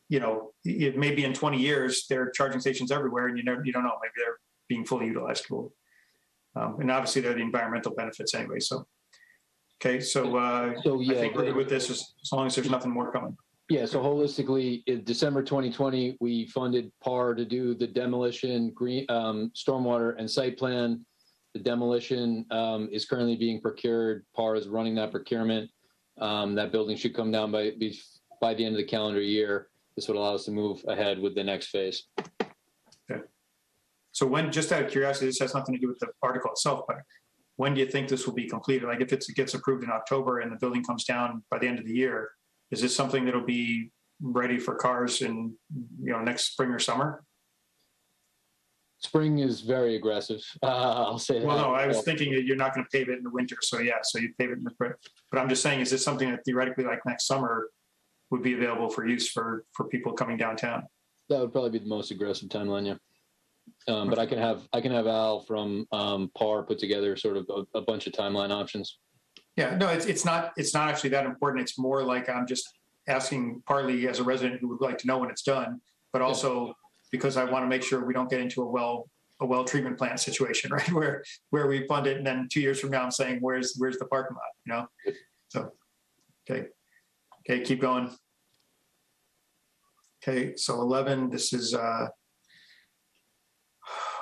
it may be in 20 years, there are charging stations everywhere and you don't know, maybe they're being fully utilized. And obviously there are the environmental benefits anyway. So, okay. So I think we're good with this as long as there's nothing more coming. Yeah. So holistically, in December 2020, we funded PAR to do the demolition, stormwater and site plan. The demolition is currently being procured. PAR is running that procurement. That building should come down by the end of the calendar year. This would allow us to move ahead with the next phase. Okay. So just out of curiosity, this has nothing to do with the article itself, but when do you think this will be completed? Like if it gets approved in October and the building comes down by the end of the year, is this something that'll be ready for cars in next spring or summer? Spring is very aggressive. I'll say that. Well, no, I was thinking that you're not going to pave it in the winter. So yeah, so you pave it in the spring. But I'm just saying, is this something that theoretically like next summer would be available for use for people coming downtown? That would probably be the most aggressive timeline, yeah. But I can have Al from PAR put together sort of a bunch of timeline options. Yeah, no, it's not actually that important. It's more like I'm just asking partly as a resident who would like to know when it's done, but also because I want to make sure we don't get into a well treatment plant situation, right? Where we fund it and then 2 years from now I'm saying where's the parking lot, So okay, keep going. Okay, so 11. This is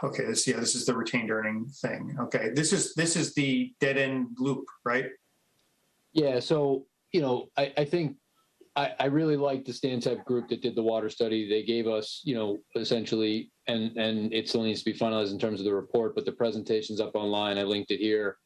okay. This is the retained earning thing. Okay, this is the dead end loop, right? Yeah. So I think I really liked the Stantec group that did the water study. They gave us essentially, and it still needs to be finalized in terms of the report, but the presentation's up online. I linked it here.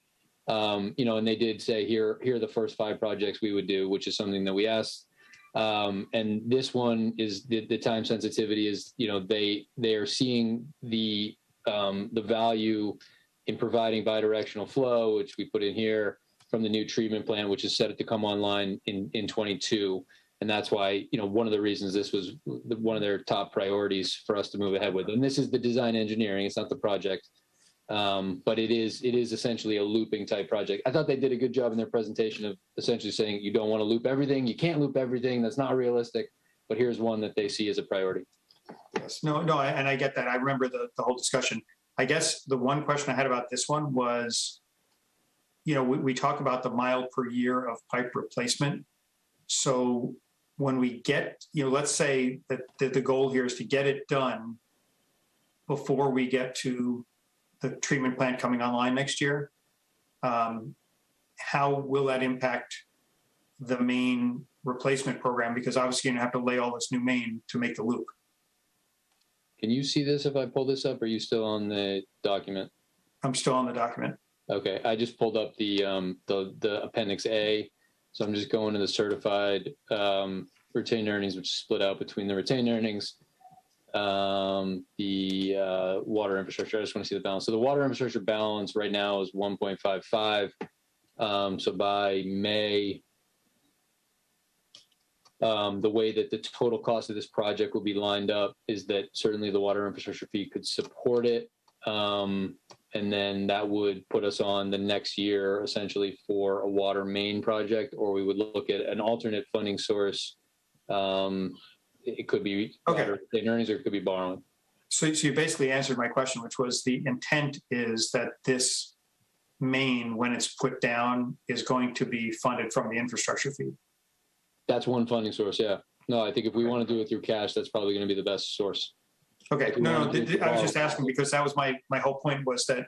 And they did say here are the first 5 projects we would do, which is something that we asked. And this one is the time sensitivity is, they are seeing the value in providing bidirectional flow, which we put in here from the new treatment plant, which is set to come online in 22. And that's why, one of the reasons this was one of their top priorities for us to move ahead with. And this is the design engineering. It's not the project. But it is essentially a looping type project. I thought they did a good job in their presentation of essentially saying you don't want to loop everything. You can't loop everything. That's not realistic. But here's one that they see as a priority. Yes. No, and I get that. I remember the whole discussion. I guess the one question I had about this one was, we talk about the mile per year of pipe replacement. So when we get, let's say that the goal here is to get it done before we get to the treatment plant coming online next year. how will that impact the main replacement program? Because obviously you're gonna have to lay all this new main to make the loop. Can you see this if I pull this up? Or are you still on the document? I'm still on the document. Okay, I just pulled up the Appendix A. So I'm just going to the certified retained earnings, which is split out between the retained earnings, the water infrastructure. I just want to see the balance. So the water infrastructure balance right now is 1.55. So by May, the way that the total cost of this project will be lined up is that certainly the water infrastructure fee could support it. And then that would put us on the next year essentially for a water main project, or we would look at an alternate funding source. It could be water earnings or it could be borrowing. So you basically answered my question, which was the intent is that this main, when it's put down, is going to be funded from the infrastructure fee. That's one funding source, yeah. No, I think if we want to do it through cash, that's probably going to be the best source. Okay, no, I was just asking because that was my whole point was that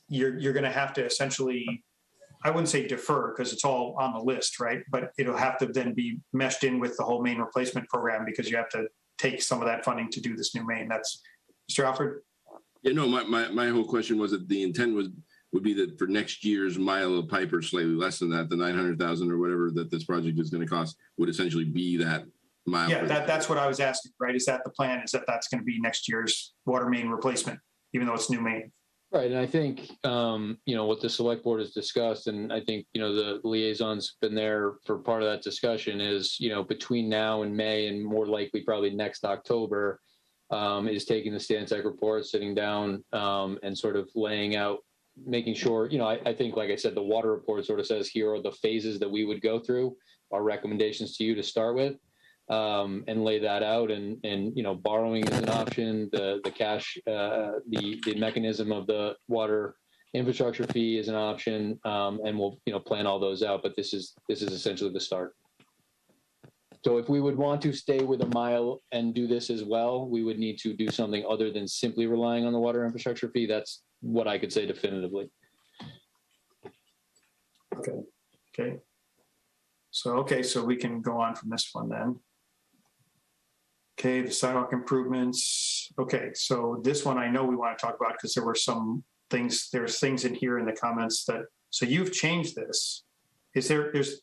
you're going to have to essentially, I wouldn't say defer because it's all on the list, right? But it'll have to then be meshed in with the whole main replacement program because you have to take some of that funding to do this new main. That's Mr. Alfred? Yeah, no, my whole question was that the intent would be that for next year's mile of pipe or slightly less than that, the 900,000 or whatever that this project is going to cost would essentially be that mile. Yeah, that's what I was asking, right? Is that the plan? Is that's going to be next year's water main replacement, even though it's new main? Right, and I think, what the select board has discussed, and I think, the liaison's been there for part of that discussion is, between now and May and more likely probably next October, is taking the Stantec report, sitting down and sort of laying out, making sure, I think, like I said, the water report sort of says here are the phases that we would go through, our recommendations to you to start with. And lay that out and borrowing is an option, the cash, the mechanism of the water infrastructure fee is an option, and we'll plan all those out, but this is essentially the start. So if we would want to stay with a mile and do this as well, we would need to do something other than simply relying on the water infrastructure fee. That's what I could say definitively. Okay. So we can go on from this one then. Okay, the sidewalk improvements. Okay, so this one I know we want to talk about because there were some things, there's things in here in the comments that, so you've changed this. There's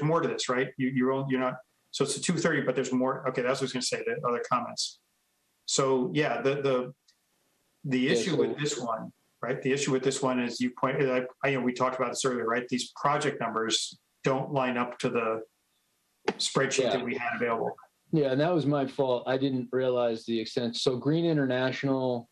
more to this, right? You're not, so it's a 230, but there's more. Okay, that's what I was going to say, the other comments. So yeah, the issue with this one, right? The issue with this one is you pointed, we talked about this earlier, right? These project numbers don't line up to the spreadsheet that we had available. Yeah, and that was my fault. I didn't realize the extent. So Green International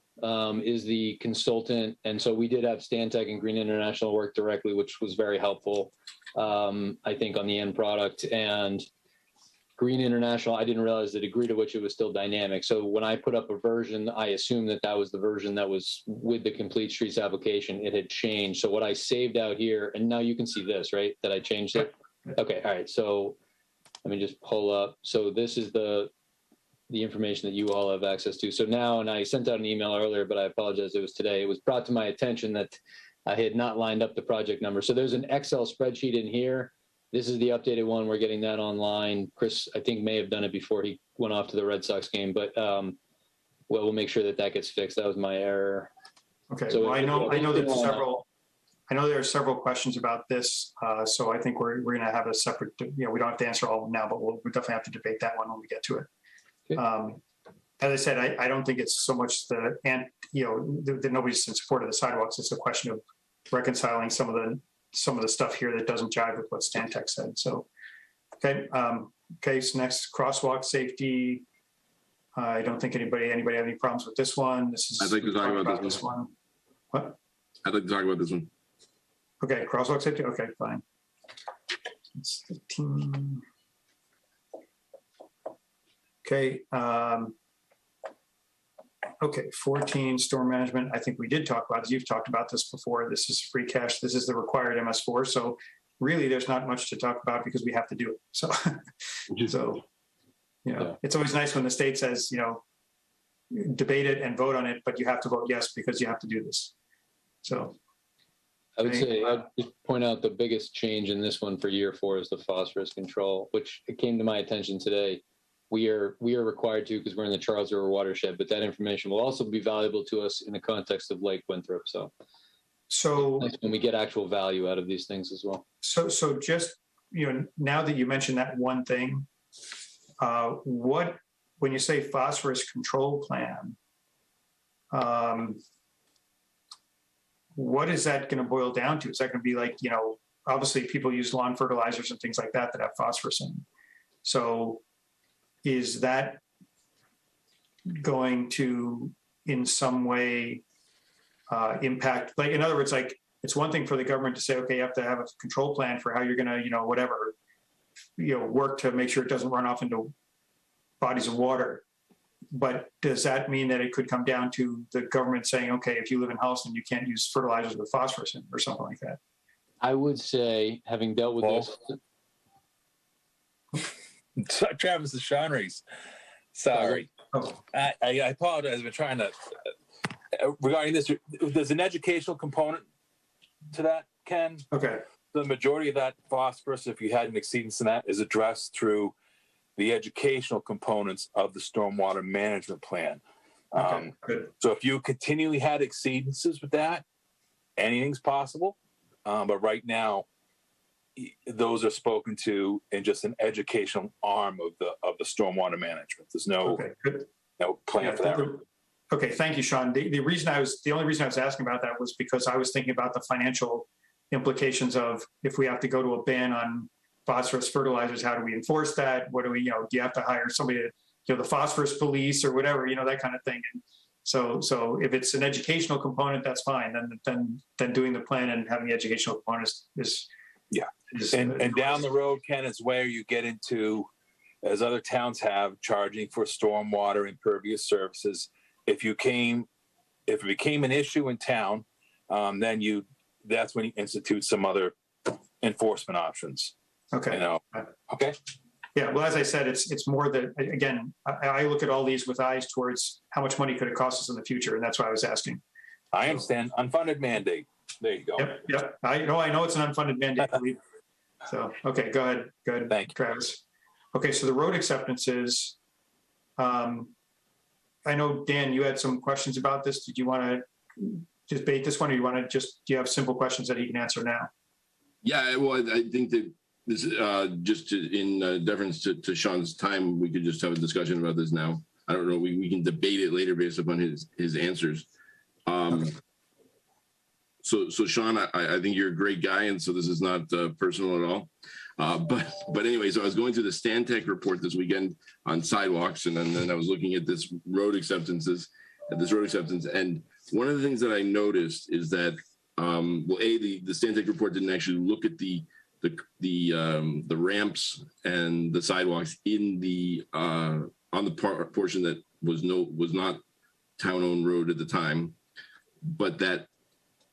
is the consultant. And so we did have Stantec and Green International work directly, which was very helpful, I think, on the end product. And Green International, I didn't realize the degree to which it was still dynamic. So when I put up a version, I assumed that was the version that was with the Complete Streets application. It had changed. So what I saved out here, and now you can see this, right, that I changed it? Okay, all right. So let me just pull up. So this is the information that you all have access to. So now, and I sent out an email earlier, but I apologize, it was today. It was brought to my attention that I had not lined up the project number. So there's an Excel spreadsheet in here. This is the updated one. We're getting that online. Chris, I think, may have done it before he went off to the Red Sox game, but we'll make sure that gets fixed. That was my error. Okay, so well, I know there's several. I know there are several questions about this, so I think we're going to have a separate, we don't have to answer all of them now, but we'll definitely have to debate that one when we get to it. Okay. As I said, I don't think it's so much that nobody's in support of the sidewalks. It's a question of reconciling some of the stuff here that doesn't jive with what Stantec said. So, okay. So next, crosswalk safety. I don't think anybody have any problems with this one. I'd like to talk about this one. What? I'd like to talk about this one. Okay, crosswalk safety. Okay, fine. It's 15. Okay. Okay, 14, storm management. I think we did talk about this. You've talked about this before. This is free cash. This is the required MS4. So really, there's not much to talk about because we have to do it. So, It's always nice when the state says, debate it and vote on it, but you have to vote yes because you have to do this. So, I would Okay. say, I'd just point out the biggest change in this one for year 4 is the phosphorus control, which it came to my attention today. We are required to because we're in the Charles River watershed, but that information will also be valuable to us in the context of Lake Winthrop. So that's when we get actual value out of these things as well. So just, now that you mentioned that one thing, when you say phosphorus control plan, what is that going to boil down to? Is that going to be like, obviously people use lawn fertilizers and things like that have phosphorus in them. So is that going to in some way impact, like, in other words, like, it's one thing for the government to say, okay, you have to have a control plan for how you're going to, work to make sure it doesn't run off into bodies of water. But does that mean that it could come down to the government saying, okay, if you live in Holliston, you can't use fertilizers with phosphorus in or something like that? I would say, having dealt with this. Travis is Sean Reese. Sorry. Oh. I apologize. I've been trying to, regarding this, there's an educational component to that, Ken. Okay. The majority of that phosphorus, if you had an exceedance in that, is addressed through the educational components of the stormwater management plan. Okay, good. So if you continually had exceedances with that, anything's possible. But right now, those are spoken to in just an educational arm of the stormwater management. There's no plan for that. Okay, thank you, Sean. The only reason I was asking about that was because I was thinking about the financial implications of if we have to go to a ban on phosphorus fertilizers, how do we enforce that? What do we, do you have to hire somebody to, the phosphorus police or whatever, that kind of thing. And so if it's an educational component, that's fine. Then doing the plan and having the educational component is and down the road, Ken, is where you get into, as other towns have, charging for stormwater impervious services. If it became an issue in town, that's when you institute some other enforcement options. Okay. Okay. Yeah. Well, as I said, it's more that, again, I look at all these with eyes towards how much money could it cost us in the future. And that's why I was asking. I understand. Unfunded mandate. There you go. Yep. I know it's an unfunded mandate. So, okay, go ahead. Good. Thank you, Travis. Okay. So the road acceptances, I know, Dan, you had some questions about this. Did you want to debate this one, or do you have simple questions that he can answer now? Yeah, well, I think that this in deference to Sean's time, we could just have a discussion about this now. I don't know. We can debate it later based upon his answers. Okay. So Sean, I think you're a great guy, and so this is not personal at all. But anyway, so I was going through the Stantec report this weekend on sidewalks, and then I was looking at this road acceptance, and one of the things that I noticed is that the Stantec report didn't actually look at the ramps and the sidewalks in the on the portion that was not town-owned road at the time, but that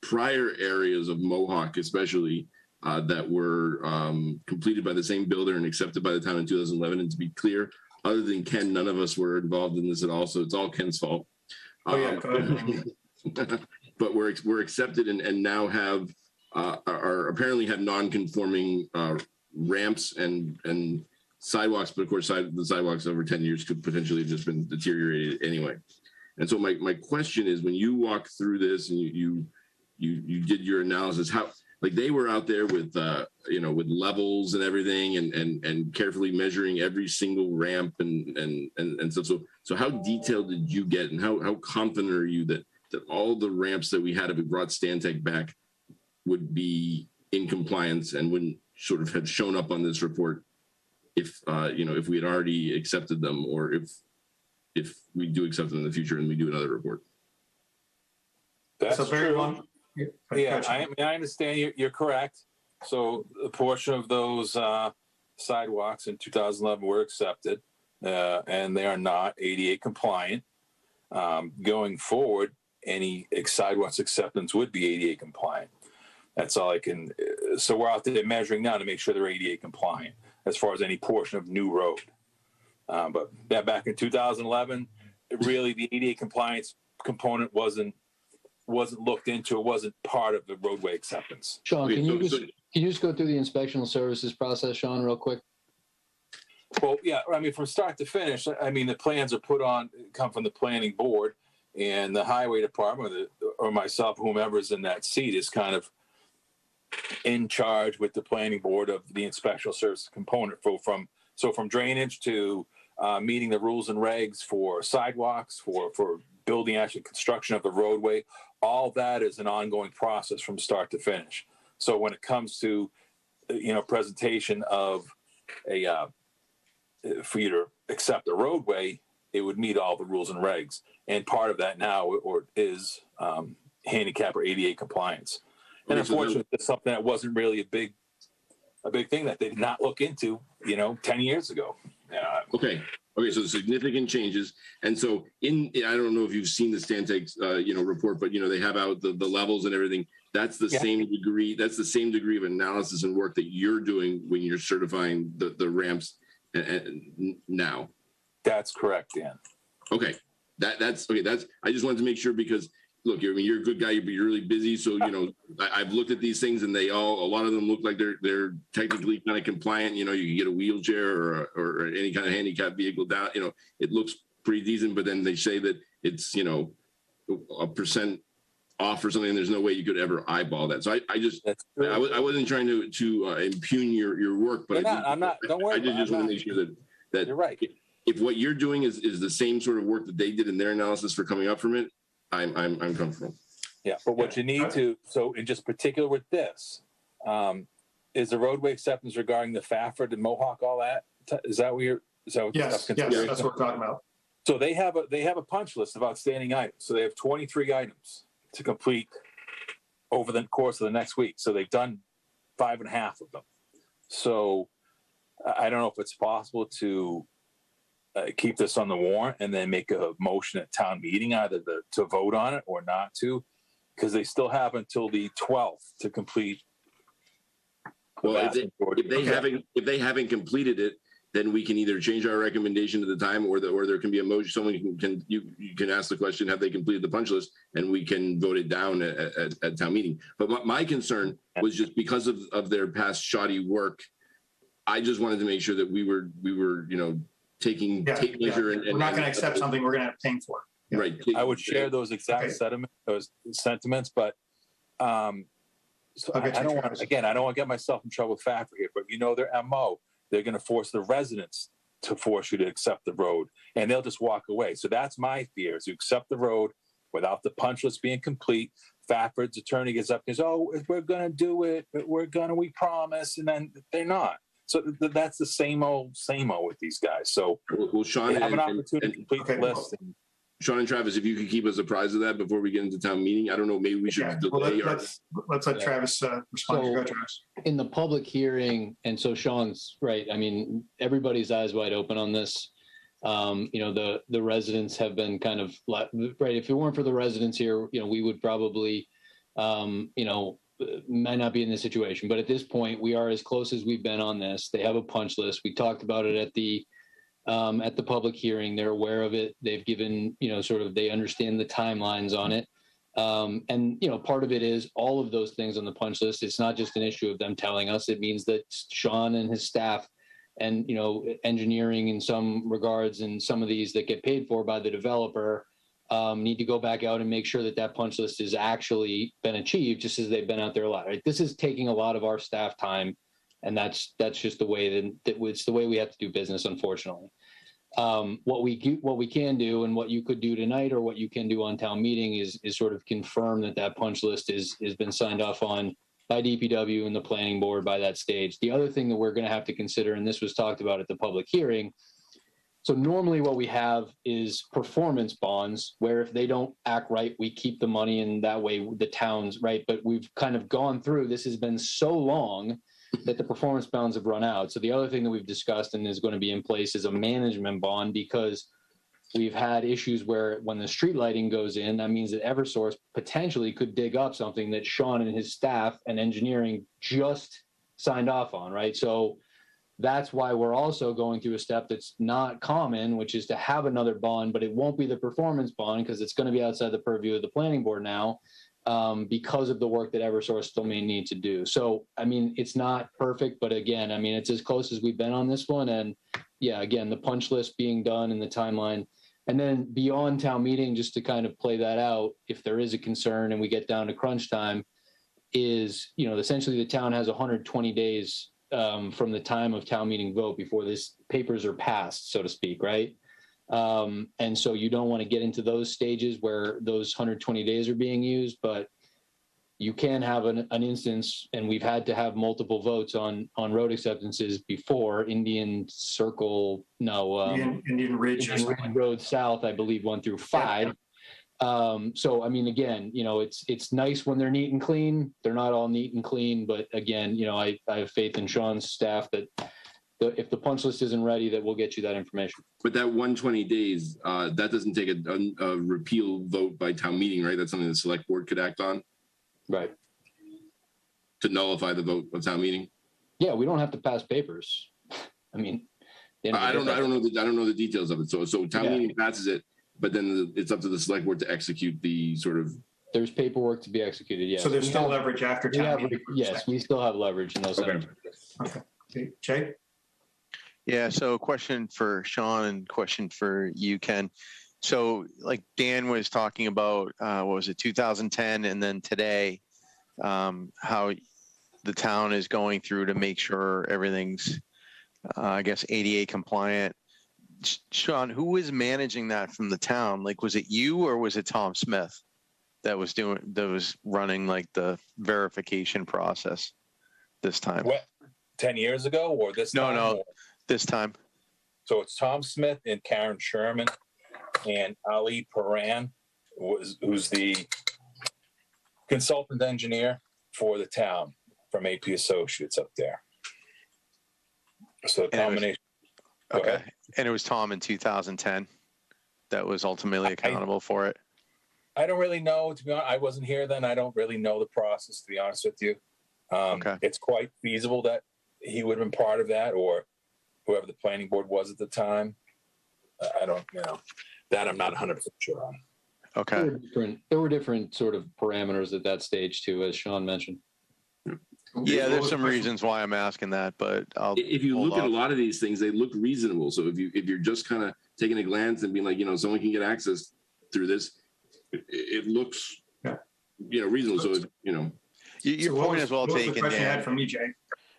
prior areas of Mohawk, especially that were completed by the same builder and accepted by the town in 2011. And to be clear, other than Ken, none of us were involved in this at all, so it's all Ken's fault. Oh yeah, go ahead. But we're accepted and now have are apparently have non-conforming ramps and sidewalks, but of course the sidewalks over 10 years could potentially have just been deteriorated anyway. And so my question is, when you walk through this and you did your analysis, how, like, they were out there with with levels and everything and carefully measuring every single ramp and stuff. So how detailed did you get, and how confident are you that all the ramps that we had, if we brought Stantec back, would be in compliance and wouldn't sort of have shown up on this report if if we had already accepted them, or if we do accept them in the future and we do another report? That's so very true. long. Yeah, I understand. You're correct. So a portion of those sidewalks in 2011 were accepted, and they are not ADA compliant. Going forward, any sidewalks acceptance would be ADA compliant. That's all I can. So we're out there measuring now to make sure they're ADA compliant as far as any portion of new road. But that back in 2011, really the ADA compliance component wasn't wasn't looked into. It wasn't part of the roadway acceptance. Sean, Okay, can you so- just go through the inspectional services process, Sean, real quick? Well, yeah, I mean, from start to finish, I mean, the plans are come from the planning board, and the highway department or myself, whomever's in that seat, is kind of in charge with the planning board of the inspectional service component from drainage to meeting the rules and regs for sidewalks, for building actual construction of the roadway. All that is an ongoing process from start to finish. So when it comes to, presentation of for you to accept a roadway, it would meet all the rules and regs. And part of that now is handicap or ADA compliance. And unfortunately, it's something that wasn't really a big thing that they did not look into, 10 years ago. Okay, so significant changes. And so I don't know if you've seen the Stantec's, report, but, they have out the levels and everything. That's the same degree. That's the same degree of analysis and work that you're doing when you're certifying the ramps now. That's correct, Dan. Okay, that's okay. I just wanted to make sure because look, you're a good guy, but you're really busy. So I've looked at these things, and a lot of them look like they're technically kind of compliant. You can get a wheelchair or any kind of handicap vehicle down. It looks pretty decent, but then they say that it's a percent off or something. And there's no way you could ever eyeball that. So I wasn't trying to impugn your work, but I'm not. Don't worry. I just want to make sure that you're right. If what you're doing is the same sort of work that they did in their analysis for coming up from it, I'm comfortable. Yeah, but what you need to, so in just particular with this, is the roadway acceptance regarding the Fafford and Mohawk, all that? Is that what Yes, that's what we're talking about. So they have a punch list of outstanding items. So they have 23 items to complete over the course of the next week. So they've done 5.5 of them. So I don't know if it's possible to keep this on the warrant and then make a motion at town meeting either to vote on it or not to, because they still have until the 12th to complete. Well, if they haven't completed it, then we can either change our recommendation at the time, or there can be a motion. Someone you can ask the question: have they completed the punch list? And we can vote it down at town meeting. But my concern was just because of their past shoddy work. I just wanted to make sure that we were taking measure. And we're not going to accept something we're going to have to pay for. Yeah. Right. I would share those exact sentiments, but so I don't want to get myself in trouble with Fafford here, but their MO, they're going to force the residents to force you to accept the road, and they'll just walk away. So that's my fear, is to accept the road without the punch list being complete. Fafford's attorney gets up and says, "Oh, we're going to do it. We promise," and then they're not. So that's the same old with these guys. So well, Sean, have an opportunity to complete the list. Sean and Travis, if you could keep us apprised of that before we get into town meeting, I don't know, maybe we should delay. Let's let Travis respond. So, go, Travis. In the public hearing, and so Sean's right. I mean, everybody's eyes wide open on this. The residents have been kind of right. If it weren't for the residents here, we would probably, might not be in this situation. But at this point, we are as close as we've been on this. They have a punch list. We talked about it at the public hearing. They're aware of it. They've given, they understand the timelines on it. And part of it is all of those things on the punch list. It's not just an issue of them telling us. It means that Sean and his staff and, engineering in some regards, and some of these that get paid for by the developer, need to go back out and make sure that punch list has actually been achieved, just as they've been out there a lot. Right? This is taking a lot of our staff time. And that's just the way it's the way we have to do business, unfortunately. What we can do, and what you could do tonight, or what you can do on town meeting, is sort of confirm that punch list has been signed off on by DPW and the planning board by that stage. The other thing that we're going to have to consider, and this was talked about at the public hearing. So normally what we have is performance bonds, where if they don't act right, we keep the money, and that way the town's right. But we've kind of gone through, this has been so long that the performance bonds have run out. So the other thing that we've discussed and is going to be in place is a management bond, because we've had issues where when the street lighting goes in, that means that Eversource potentially could dig up something that Sean and his staff and engineering just signed off on, right? So that's why we're also going through a step that's not common, which is to have another bond, but it won't be the performance bond because it's going to be outside the purview of the planning board now, because of the work that Eversource still may need to do. So, I mean, it's not perfect, but again, I mean, it's as close as we've been on this one. And yeah, again, the punch list being done and the timeline. And then beyond town meeting, just to kind of play that out, if there is a concern and we get down to crunch time, is, you know, essentially the town has 120 days from the time of town meeting vote before this papers are passed, so to speak, right? And so you don't want to get into those stages where those 120 days are being used, but you can have an instance, and we've had to have multiple votes on road acceptances before. Indian Circle, Indian Ridge Road South, I believe 1 through 5. Yeah. So, I mean, again, you know, it's nice when they're neat and clean. They're not all neat and clean, but again, you know, I have faith in Sean's staff that if the punch list isn't ready, that we'll get you that information. But that 120 days, that doesn't take a repeal vote by town meeting, right? That's something the select board could act on. Right. To nullify the vote of town meeting. Yeah, we don't have to pass papers. I mean, I don't know the details of it. So town meeting passes it, but then it's up to the select board to execute the sort of. There's paperwork to be executed. Yeah. So there's still leverage after town meeting. Yes, we still have leverage in those. Okay. Jay. Yeah. So, question for Sean and question for you, Ken. So, like Dan was talking about, what was it, 2010, and then today, how the town is going through to make sure everything's, I guess, ADA compliant. Sean, who was managing that from the town? Like, was it you or was it Tom Smith that was running like the verification process this time? What, 10 years ago or this time? No, this time. So it's Tom Smith and Karen Sherman and Ali Paran, who's the consultant engineer for the town from AP Associates up there. So the combination. Okay. And it was Tom in 2010 that was ultimately accountable for it. I don't really know, to be honest. I wasn't here then. I don't really know the process, to be honest with you. Okay. It's quite feasible that he would have been part of that, or whoever the planning board was at the time. I don't, that I'm not 100% sure on. Okay. There were different sort of parameters at that stage too, as Sean mentioned. Yeah, there's some reasons why I'm asking that, but if you look at a lot of these things, they look reasonable. So if you're just kind of taking a glance and being like, someone can get access through this, it looks, reasonable. So your point is well taken, Dan. You had Dan. from me, Jay.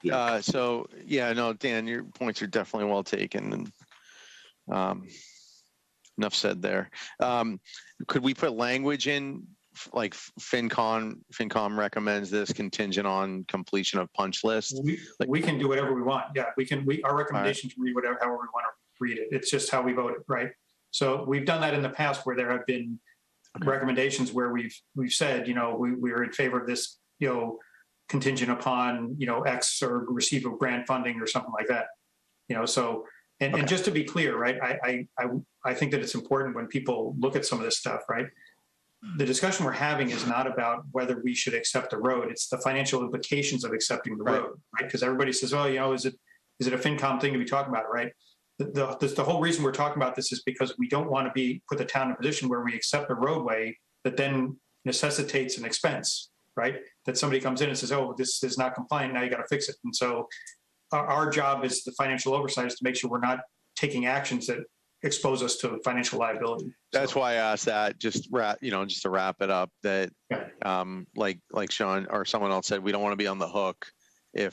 Dan, your points are definitely well taken, and enough said there. Could we put language in? Like FinCom recommends this contingent on completion of punch list. We can do whatever we want. Yeah, our recommendation can read however we want to read it. It's just how we voted, right? So we've done that in the past where there have been recommendations where we've said, we're in favor of this, contingent upon, X or receive of grant funding or something like that. And just to be clear, right? I think that it's important when people look at some of this stuff, right? The discussion we're having is not about whether we should accept the road. It's the financial implications of accepting the road, right? Because everybody says, oh, is it a FinCom thing to be talking about, right? The whole reason we're talking about this is because we don't want to put the town in a position where we accept a roadway that then necessitates an expense, right? That somebody comes in and says, oh, this is not compliant, now you got to fix it. And so our job as the financial oversight is to make sure we're not taking actions that expose us to financial liability. That's why I asked that, just to wrap it up, that like Sean or someone else said, we don't want to be on the hook I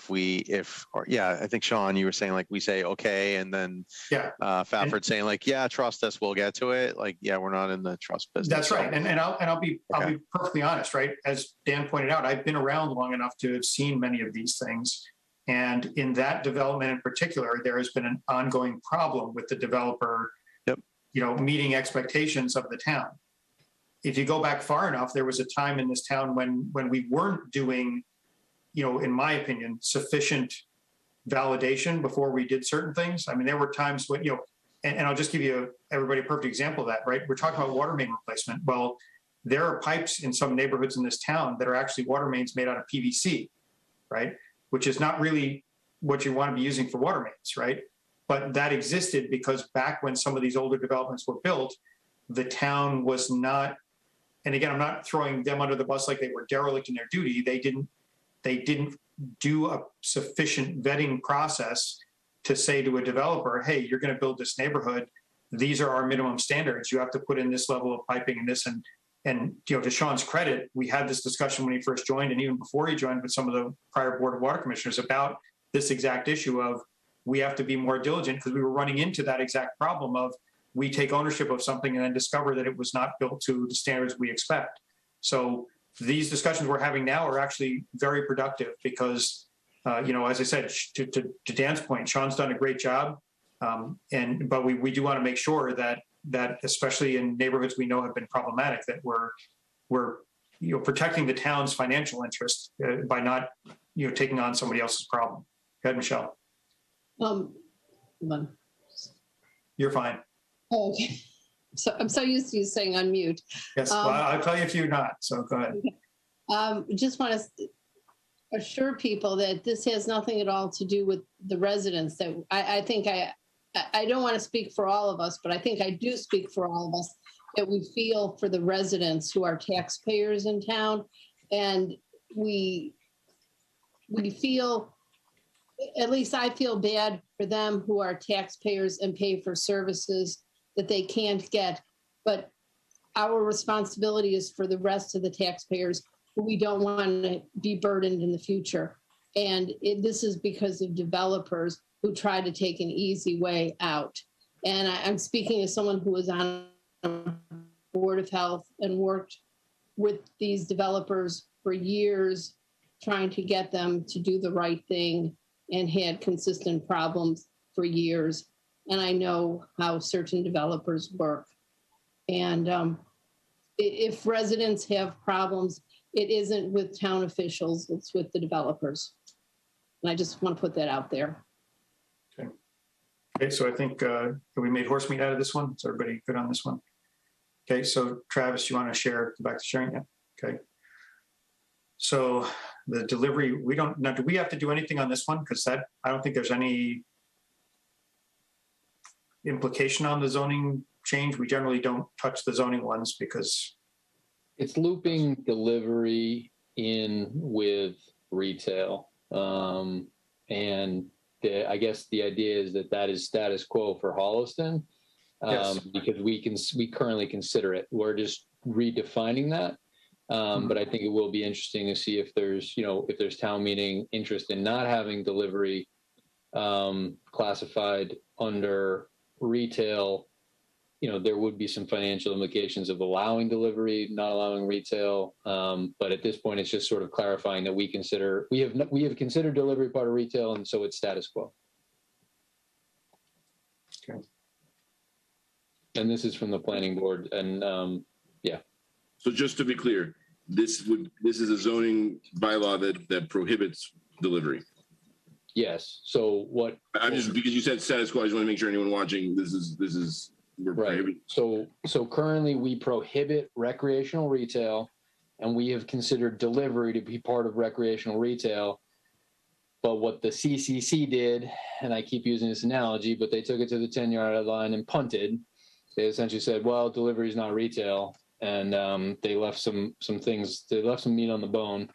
think Sean, you were saying like we say okay, and then Fafford saying like, trust us, we'll get to it. Like, we're not in the trust business. That's right. And I'll be perfectly honest, right? As Dan pointed out, I've been around long enough to have seen many of these things. And in that development in particular, there has been an ongoing problem with the developer meeting expectations of the town. If you go back far enough, there was a time in this town when we weren't doing, in my opinion, sufficient validation before we did certain things. I mean, there were times when, and I'll just give everybody a perfect example of that, right? We're talking about water main replacement. Well, there are pipes in some neighborhoods in this town that are actually water mains made out of PVC, right? Which is not really what you want to be using for water mains, right? But that existed because back when some of these older developments were built, the town was not, and again, I'm not throwing them under the bus like they were derelict in their duty. They didn't do a sufficient vetting process to say to a developer, hey, you're going to build this neighborhood. These are our minimum standards. You have to put in this level of piping and this. And to Sean's credit, we had this discussion when he first joined and even before he joined with some of the prior Board of Water Commissioners about this exact issue of we have to be more diligent because we were running into that exact problem of we take ownership of something and then discover that it was not built to the standards we expect. So these discussions we're having now are actually very productive because, as I said, to Dan's point, Sean's done a great job. But we do want to make sure that especially in neighborhoods we know have been problematic, that we're protecting the town's financial interest by not taking on somebody else's problem. Go ahead, Michelle. Hold on. You're fine. Oh, okay. So I'm so used to you saying unmute. Yes, well, I'll tell you if you're not. So go ahead. Just want to assure people that this has nothing at all to do with the residents. That I think I don't want to speak for all of us, but I think I do speak for all of us, that we feel for the residents who are taxpayers in town. And we feel, at least I feel bad for them who are taxpayers and pay for services that they can't get. But our responsibility is for the rest of the taxpayers who we don't want to be burdened in the future. And this is because of developers who try to take an easy way out. And I'm speaking as someone who was on a Board of Health and worked with these developers for years, trying to get them to do the right thing, and had consistent problems for years. And I know how certain developers work. And if residents have problems, it isn't with town officials, it's with the developers. And I just want to put that out there. Okay, so I think we made horse meat out of this one. Is everybody good on this one? Okay, so Travis, you want to share, go back to sharing? Yeah, okay. So the delivery, do we have to do anything on this one? Because I don't think there's any implication on the zoning change. We generally don't touch the zoning ones because it's looping delivery in with retail. And I guess the idea is that is status quo for Holliston, yes. Because we currently consider it. We're just redefining that. But I think it will be interesting to see if there's town meeting interest in not having delivery classified under retail. There would be some financial implications of allowing delivery, not allowing retail. But at this point, it's just sort of clarifying that we have considered delivery part of retail, and so it's status quo. Okay. And this is from the planning board, and yeah. So just to be clear, this is a zoning bylaw that prohibits delivery. Yes. So what? I'm just, because you said status quo, I just want to make sure anyone watching this is. Right. So currently we prohibit recreational retail, and we have considered delivery to be part of recreational retail. But what the CCC did, and I keep using this analogy, but they took it to the 10-yard line and punted. They essentially said, well, delivery is not retail. And they left some things, they left some meat on the bone.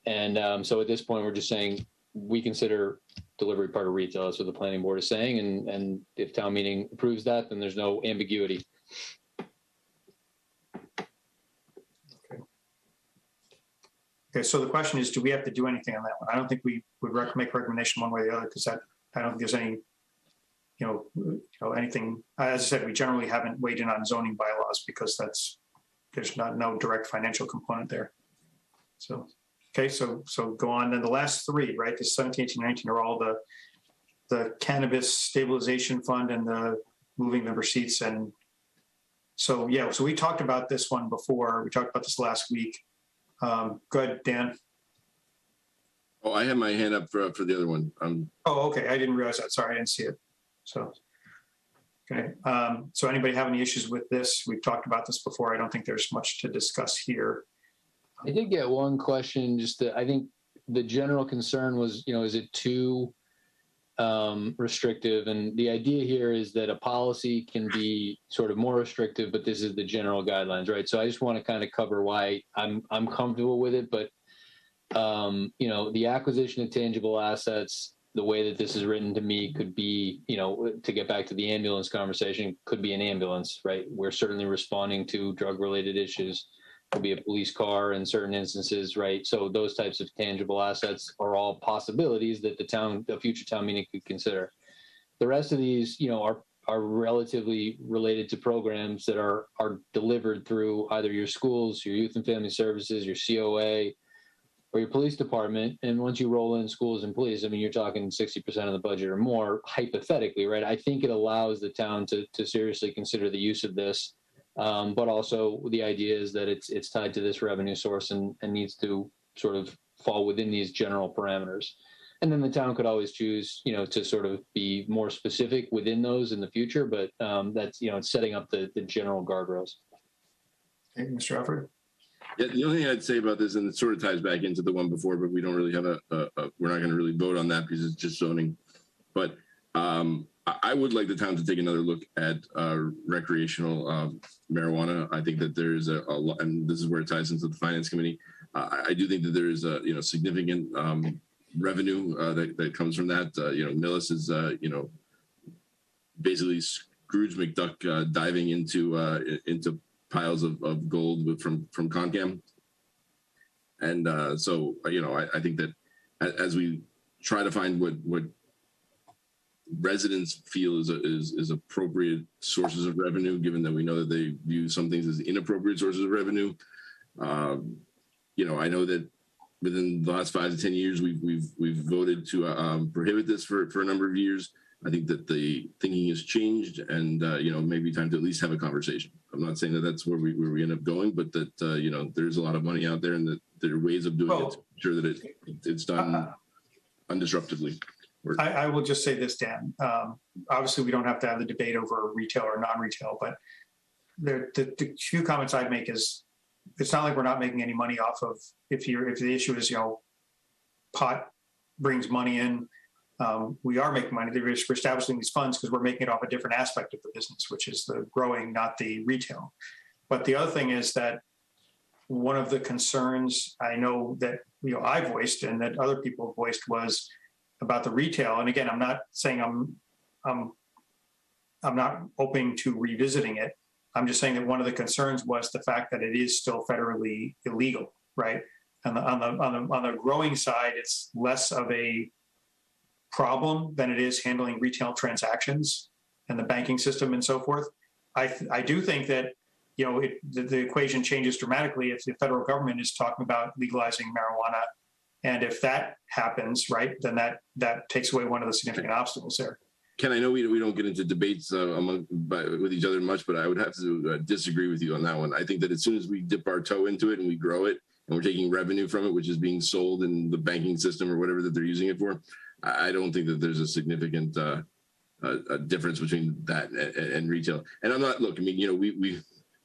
And so at this point, we're just saying we consider delivery part of retail. That's what the planning board is saying. And if town meeting approves that, then there's no ambiguity. Okay, so the question is, do we have to do anything on that one? I don't think we would make a recommendation one way or the other, because I don't think there's any, anything. As I said, we generally haven't weighed in on zoning bylaws because there's no direct financial component there. So, okay, so go on. Then the last three, right? The 17, 18, 19 are all the cannabis stabilization fund and the moving the receipts. And so, yeah, so we talked about this one before. We talked about this last week. Go ahead, Dan. Oh, I have my hand up for the other one. Oh, okay. I didn't realize that. Sorry, I didn't see it. So, okay. So anybody have any issues with this? We've talked about this before. I don't think there's much to discuss here. I did get one question. I think the general concern was, is it too restrictive. And the idea here is that a policy can be sort of more restrictive, but this is the general guidelines, right? So I just want to kind of cover why I'm comfortable with it. But, the acquisition of tangible assets, the way that this is written to me could be, to get back to the ambulance conversation, could be an ambulance, right? We're certainly responding to drug-related issues. Could be a police car in certain instances, right? So those types of tangible assets are all possibilities that the future town meeting could consider. The rest of these, are relatively related to programs that are delivered through either your schools, your youth and family services, your COA, or your police department. And once you roll in schools and police, I mean, you're talking 60% of the budget or more, hypothetically, right? I think it allows the town to seriously consider the use of this. But also the idea is that it's tied to this revenue source and needs to sort of fall within these general parameters. And then the town could always choose, to sort of be more specific within those in the future. But that's, it's setting up the general guardrails. Okay, Mr. Alfred? Yeah, the only thing I'd say about this, and it sort of ties back into the one before, but we don't really have we're not going to really vote on that because it's just zoning. But I would like the town to take another look at recreational marijuana. I think that there's a lot, and this is where it ties into the finance committee. I do think that there is a significant revenue that comes from that. Millis is basically Scrooge McDuck diving into piles of gold from Concam. And so, I think that as we try to find what residents feel is appropriate sources of revenue, given that we know that they view some things as inappropriate sources of revenue. I know that within the last 5 to 10 years, we've voted to prohibit this for a number of years. I think that the thinking has changed, and maybe time to at least have a conversation. I'm not saying that that's where we end up going, but that there's a lot of money out there, and that there are ways of doing it to ensure that it's done undisruptively. I will just say this, Dan. Obviously, we don't have to have the debate over retail or non-retail, but the few comments I'd make is it's not like we're not making any money off of if the issue is pot brings money in. We are making money. We're establishing these funds because we're making it off a different aspect of the business, which is the growing, not the retail. But the other thing is that one of the concerns I know that I voiced and that other people voiced was about the retail. And again, I'm not saying I'm not open to revisiting it. I'm just saying that one of the concerns was the fact that it is still federally illegal, right? And on the growing side, it's less of a problem than it is handling retail transactions and the banking system and so forth. I do think that the equation changes dramatically if the federal government is talking about legalizing marijuana, and if that happens, right, then that takes away one of the significant obstacles there. Ken, I know we don't get into debates with each other much, but I would have to disagree with you on that one. I think that as soon as we dip our toe into it and we grow it and we're taking revenue from it, which is being sold in the banking system or whatever that they're using it for, I don't think that there's a significant a difference between that and retail. And I'm not, look, I mean,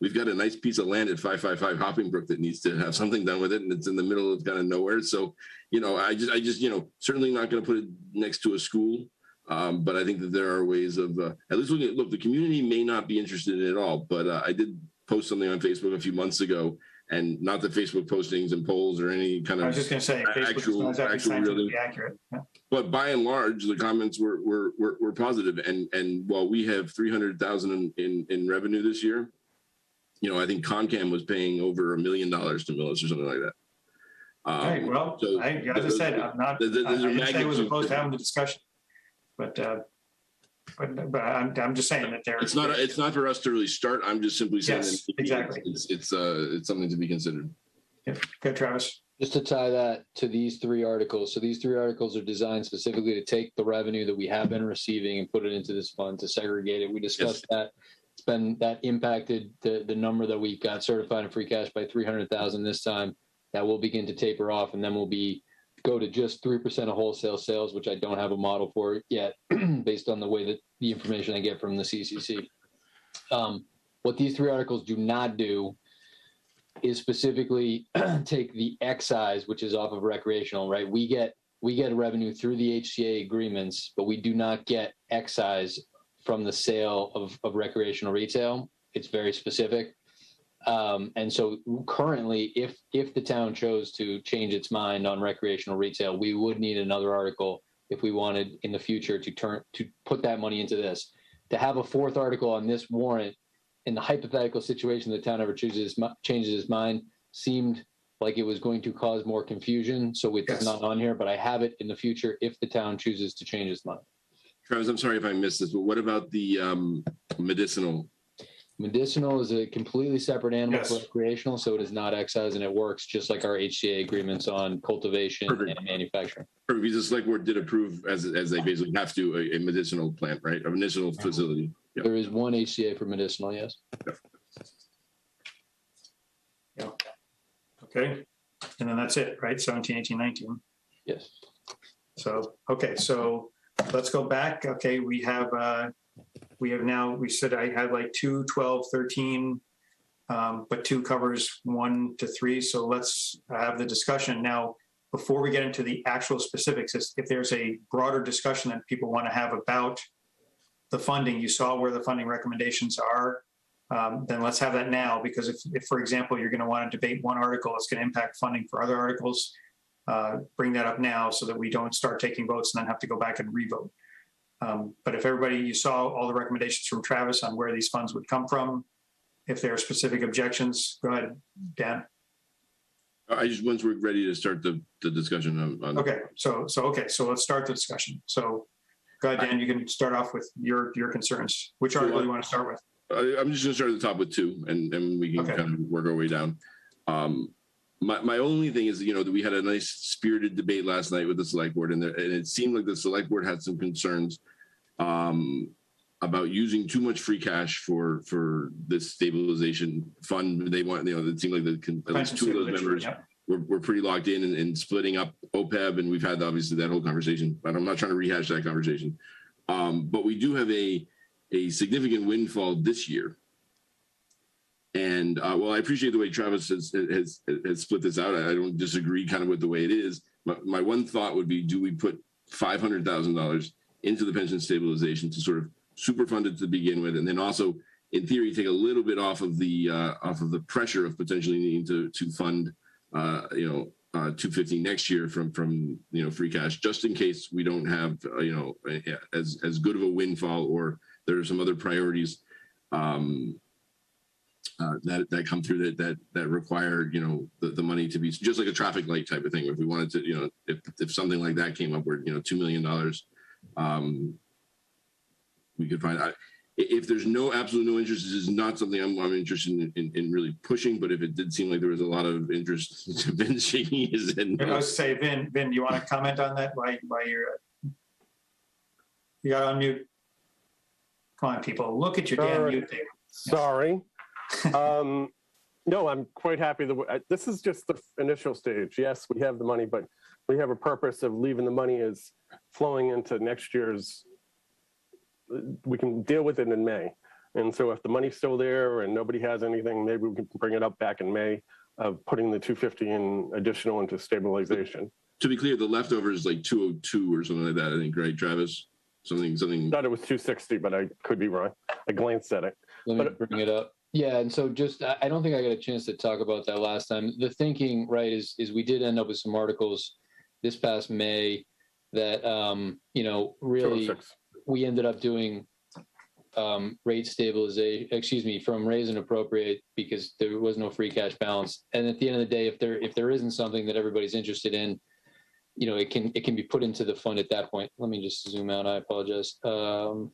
we've got a nice piece of land at 555 Hoppingbrook that needs to have something done with it, and it's in the middle of kind of nowhere. So, I just certainly not going to put it next to a school. But I think that there are ways of at least looking at, the community may not be interested in it at all, but I did post something on Facebook a few months ago, and not that Facebook postings and polls or any kind of, I was just going to say, Facebook is not exactly scientifically accurate. Yeah. But by and large, the comments were positive. And while we have 300,000 in revenue this year, I think Concam was paying over $1 million to Millis or something like that. Right. Well, so as I said, I'm not. I didn't say I was opposed to having the discussion, but I'm just saying that there. It's not for us to really start. I'm just simply saying yes, that exactly. It's something to be considered. Yeah. Go, Travis. Just to tie that to these 3 articles. So these 3 articles are designed specifically to take the revenue that we have been receiving and put it into this fund to segregate it. We discussed that. It's been that impacted the number that we've got certified in free cash by 300,000 this time. That will begin to taper off, and then we'll go to just 3% of wholesale sales, which I don't have a model for yet, based on the way that the information I get from the CCC. What these 3 articles do not do is specifically take the excise, which is off of recreational, right? We get we get revenue through the HCA agreements, but we do not get excise from the sale of recreational retail. It's very specific. And so currently, if the town chose to change its mind on recreational retail, we would need another article if we wanted in the future to put that money into this. To have a fourth article on this warrant in the hypothetical situation the town ever changes its mind seemed like it was going to cause more confusion. So it's not on here, but I have it in the future if the town chooses to change its mind. Travis, I'm sorry if I missed this, but what about the medicinal? Medicinal is a completely separate animal for recreational, so it is not excise, and it works just like our HCA agreements on cultivation and manufacturing. Perfect, because the select board did approve, as they basically have to, a medicinal plant, right? A medicinal facility. Yep. There is one HCA for medicinal, yes. Yeah. Okay. And then that's it, right? 17, 18, 19. Yes. So, okay. So let's go back. Okay. We have now, we said I had like 2, 12, 13, but 2 covers 1 to 3. So let's have the discussion now. Before we get into the actual specifics, if there's a broader discussion that people want to have about the funding, you saw where the funding recommendations are, then let's have that now, because if for example, you're going to want to debate one article that's going to impact funding for other articles, bring that up now so that we don't start taking votes and then have to go back and revote. But if everybody, you saw all the recommendations from Travis on where these funds would come from, if there are specific objections, go ahead, Dan. I just, once we're ready to start the discussion on. Okay, so let's start the discussion. So go ahead, Dan, you can start off with your concerns. Which article do you want to start with? I'm just going to start at the top with 2, and we can kind of work our way down. My only thing is, that we had a nice spirited debate last night with the select board, and it seemed like the select board had some concerns about using too much free cash for this stabilization fund. They want, it seemed like at least 2 of those members were pretty locked in and splitting up OPEB, and we've had obviously that whole conversation, but I'm not trying to rehash that conversation. But we do have a significant windfall this year. And well, I appreciate the way Travis has split this out. I don't disagree kind of with the way it is. But my one thought would be, do we put $500,000 into the pension stabilization to sort of super fund it to begin with, and then also, in theory, take a little bit off of the pressure of potentially needing to fund, 250 next year from free cash, just in case we don't have as good of a windfall, or there are some other priorities that come through that require the money to be just like a traffic light type of thing. If we wanted to, if something like that came up where $2 million, we could find. If there's absolutely no interest, this is not something I'm interested in really pushing. But if it did seem like there was a lot of interest, Vin's shaking his head. I was say, Vin, do you want to comment on that? Why you got on mute? Come on, people, look at your damn mute thing. Sorry. No, I'm quite happy. This is just the initial stage. Yes, we have the money, but we have a purpose of leaving the money as flowing into next year's. We can deal with it in May. And so if the money's still there and nobody has anything, maybe we can bring it up back in May of putting the 250 in additional into stabilization. To be clear, the leftover is like 202 or something like that, I think, right, Travis? Something. I thought it was 260, but I could be wrong. I glanced at it. Let me bring it up. Yeah, and so I don't think I got a chance to talk about that last time. The thinking, right, is we did end up with some articles this past May that, really we ended up doing rate stabilization, from raise and appropriate, because there was no free cash balance. And at the end of the day, if there isn't something that everybody's interested in, it can be put into the fund at that point. Let me just zoom out. I apologize. So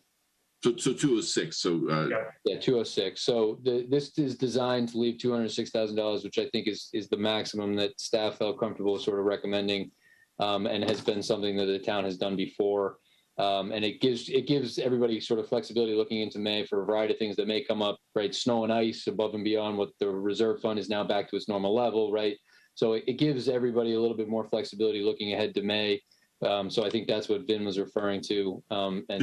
206. So yeah, 206. So this is designed to leave $206,000, which I think is the maximum that staff felt comfortable sort of recommending, and has been something that the town has done before. And it gives everybody sort of flexibility looking into May for a variety of things that may come up, right? Snow and ice above and beyond what the reserve fund is now back to its normal level, right? So it gives everybody a little bit more flexibility looking ahead to May. So I think that's what Vin was referring to.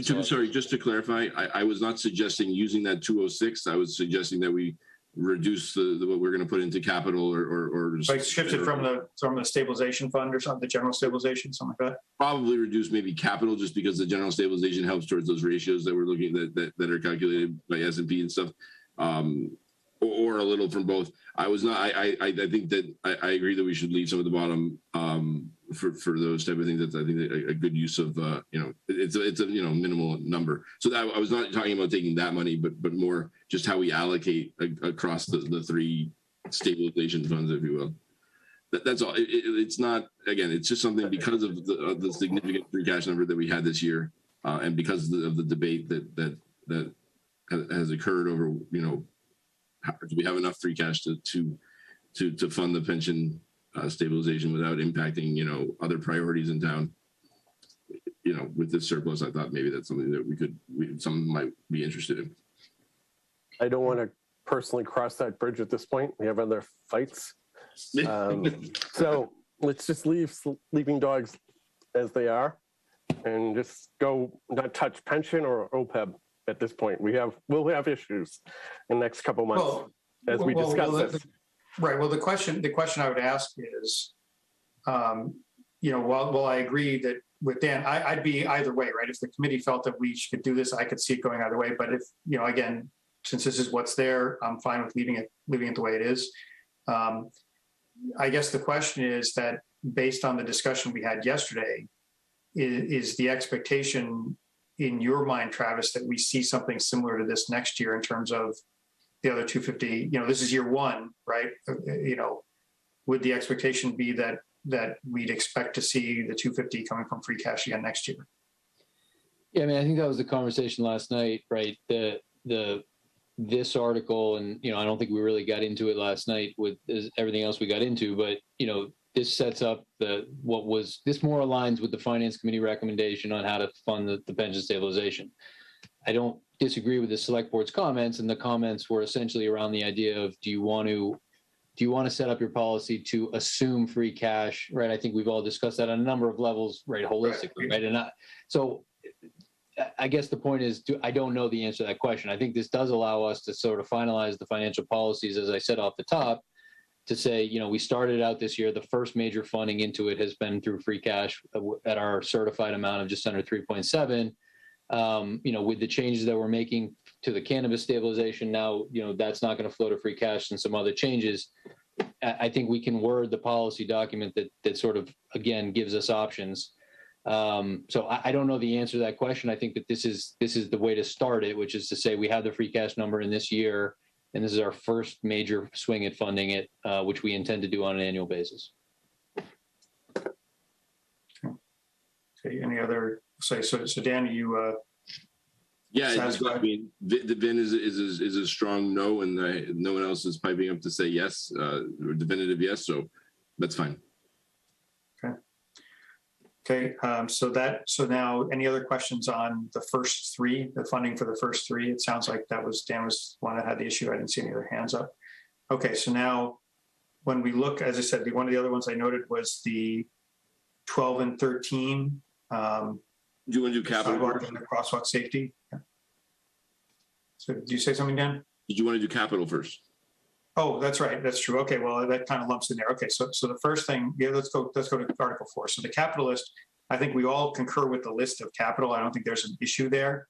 Sorry, just to clarify, I was not suggesting using that 206. I was suggesting that we reduce what we're going to put into capital or Like shift it from the stabilization fund or something, the general stabilization, something like that. probably reduce maybe capital just because the general stabilization helps towards those ratios that we're looking that are calculated by S&P and stuff. Or a little from both. I think that I agree that we should leave some at the bottom for those type of things. That's I think a good use of it's a minimal number. So that I was not talking about taking that money, but more just how we allocate across the three stabilization funds, if you will. That's all. It's not, again, it's just something because of the significant free cash number that we had this year, and because of the debate that has occurred over do we have enough free cash to fund the pension stabilization without impacting other priorities in town. With this surplus, I thought maybe that's something that someone might be interested in. I don't want to personally cross that bridge at this point. We have other fights. So let's just leave sleeping dogs as they are and just go not touch pension or OPEB at this point. We'll have issues in the next couple months as we discuss this. Right. Well, the question I would ask is, while I agree that with Dan, I'd be either way, right? If the committee felt that we should do this, I could see it going either way. But if, again, since this is what's there, I'm fine with leaving it the way it is. I guess the question is that based on the discussion we had yesterday, is the expectation in your mind, Travis, that we see something similar to this next year in terms of the other 250? This is year one, right? Would the expectation be that we'd expect to see the 250 coming from free cash again next year? Yeah, I mean, I think that was the conversation last night, right? This article, and I don't think we really got into it last night with everything else we got into, but this sets up this more aligns with the finance committee recommendation on how to fund the pension stabilization. I don't disagree with the select board's comments, and the comments were essentially around the idea of do you want to set up your policy to assume free cash, right? I think we've all discussed that on a number of levels, right, holistically, right? And so I guess the point is, I don't know the answer to that question. I think this does allow us to sort of finalize the financial policies, as I said off the top, to say, we started out this year, the first major funding into it has been through free cash at our certified amount of just under 3.7. With the changes that we're making to the cannabis stabilization now, that's not going to flow to free cash and some other changes. I think we can word the policy document that sort of, again, gives us options. So I don't know the answer to that question. I think that this is the way to start it, which is to say we have the free cash number in this year, and this is our first major swing at funding it, which we intend to do on an annual basis. Okay. Any other say? So Dan, you? Yeah, I mean, the VIN is a strong no, and no one else is piping up to say yes, or definitive yes. So that's fine. Okay. So now, any other questions on the first three, the funding for the first three? It sounds like Dan was one that had the issue. I didn't see any other hands up. Okay. So now, when we look, as I said, one of the other ones I noted was the 12 and 13. Do you want to do capital? Sidewalk and the crosswalk safety. Yeah. So, do you say something, Dan? Did you want to do capital first? Oh, that's right. That's true. Okay, well, that kind of lumps in there. Okay, so the first thing, let's go to Article 4. So the capital list, I think we all concur with the list of capital. I don't think there's an issue there.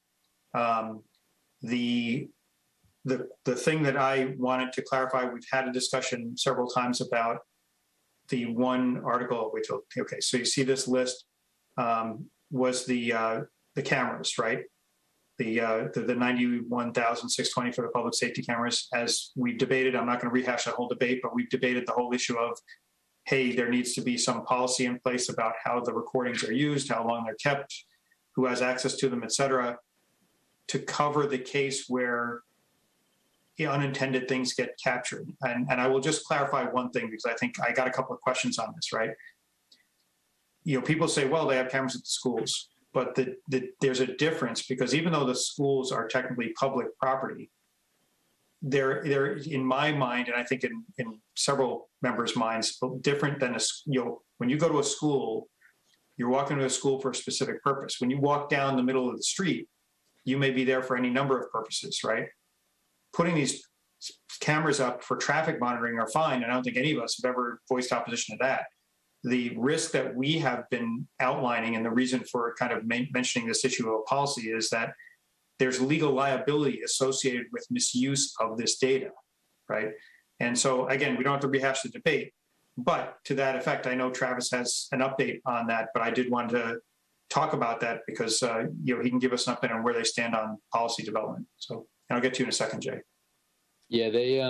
The thing that I wanted to clarify, we've had a discussion several times about the one article. Okay, so you see this list was the cameras, right? The 91,620 for the public safety cameras. As we debated, I'm not going to rehash that whole debate, but we've debated the whole issue of, hey, there needs to be some policy in place about how the recordings are used, how long they're kept, who has access to them, et cetera, to cover the case where unintended things get captured. And I will just clarify one thing, because I think I got a couple of questions on this, right? People say, well, they have cameras at the schools. But there's a difference, because even though the schools are technically public property, they're in my mind, and I think in several members' minds, different than when you go to a school, you're walking to a school for a specific purpose. When you walk down the middle of the street, you may be there for any number of purposes, right? Putting these cameras up for traffic monitoring are fine, and I don't think any of us have ever voiced opposition to that. The risk that we have been outlining, and the reason for kind of mentioning this issue of a policy, is that there's legal liability associated with misuse of this data, right? And so, again, we don't have to rehash the debate, but to that effect, I know Travis has an update on that, but I did want to talk about that because, he can give us an update on where they stand on policy development. So, and I'll get to you in a second, Jay. Yeah, they,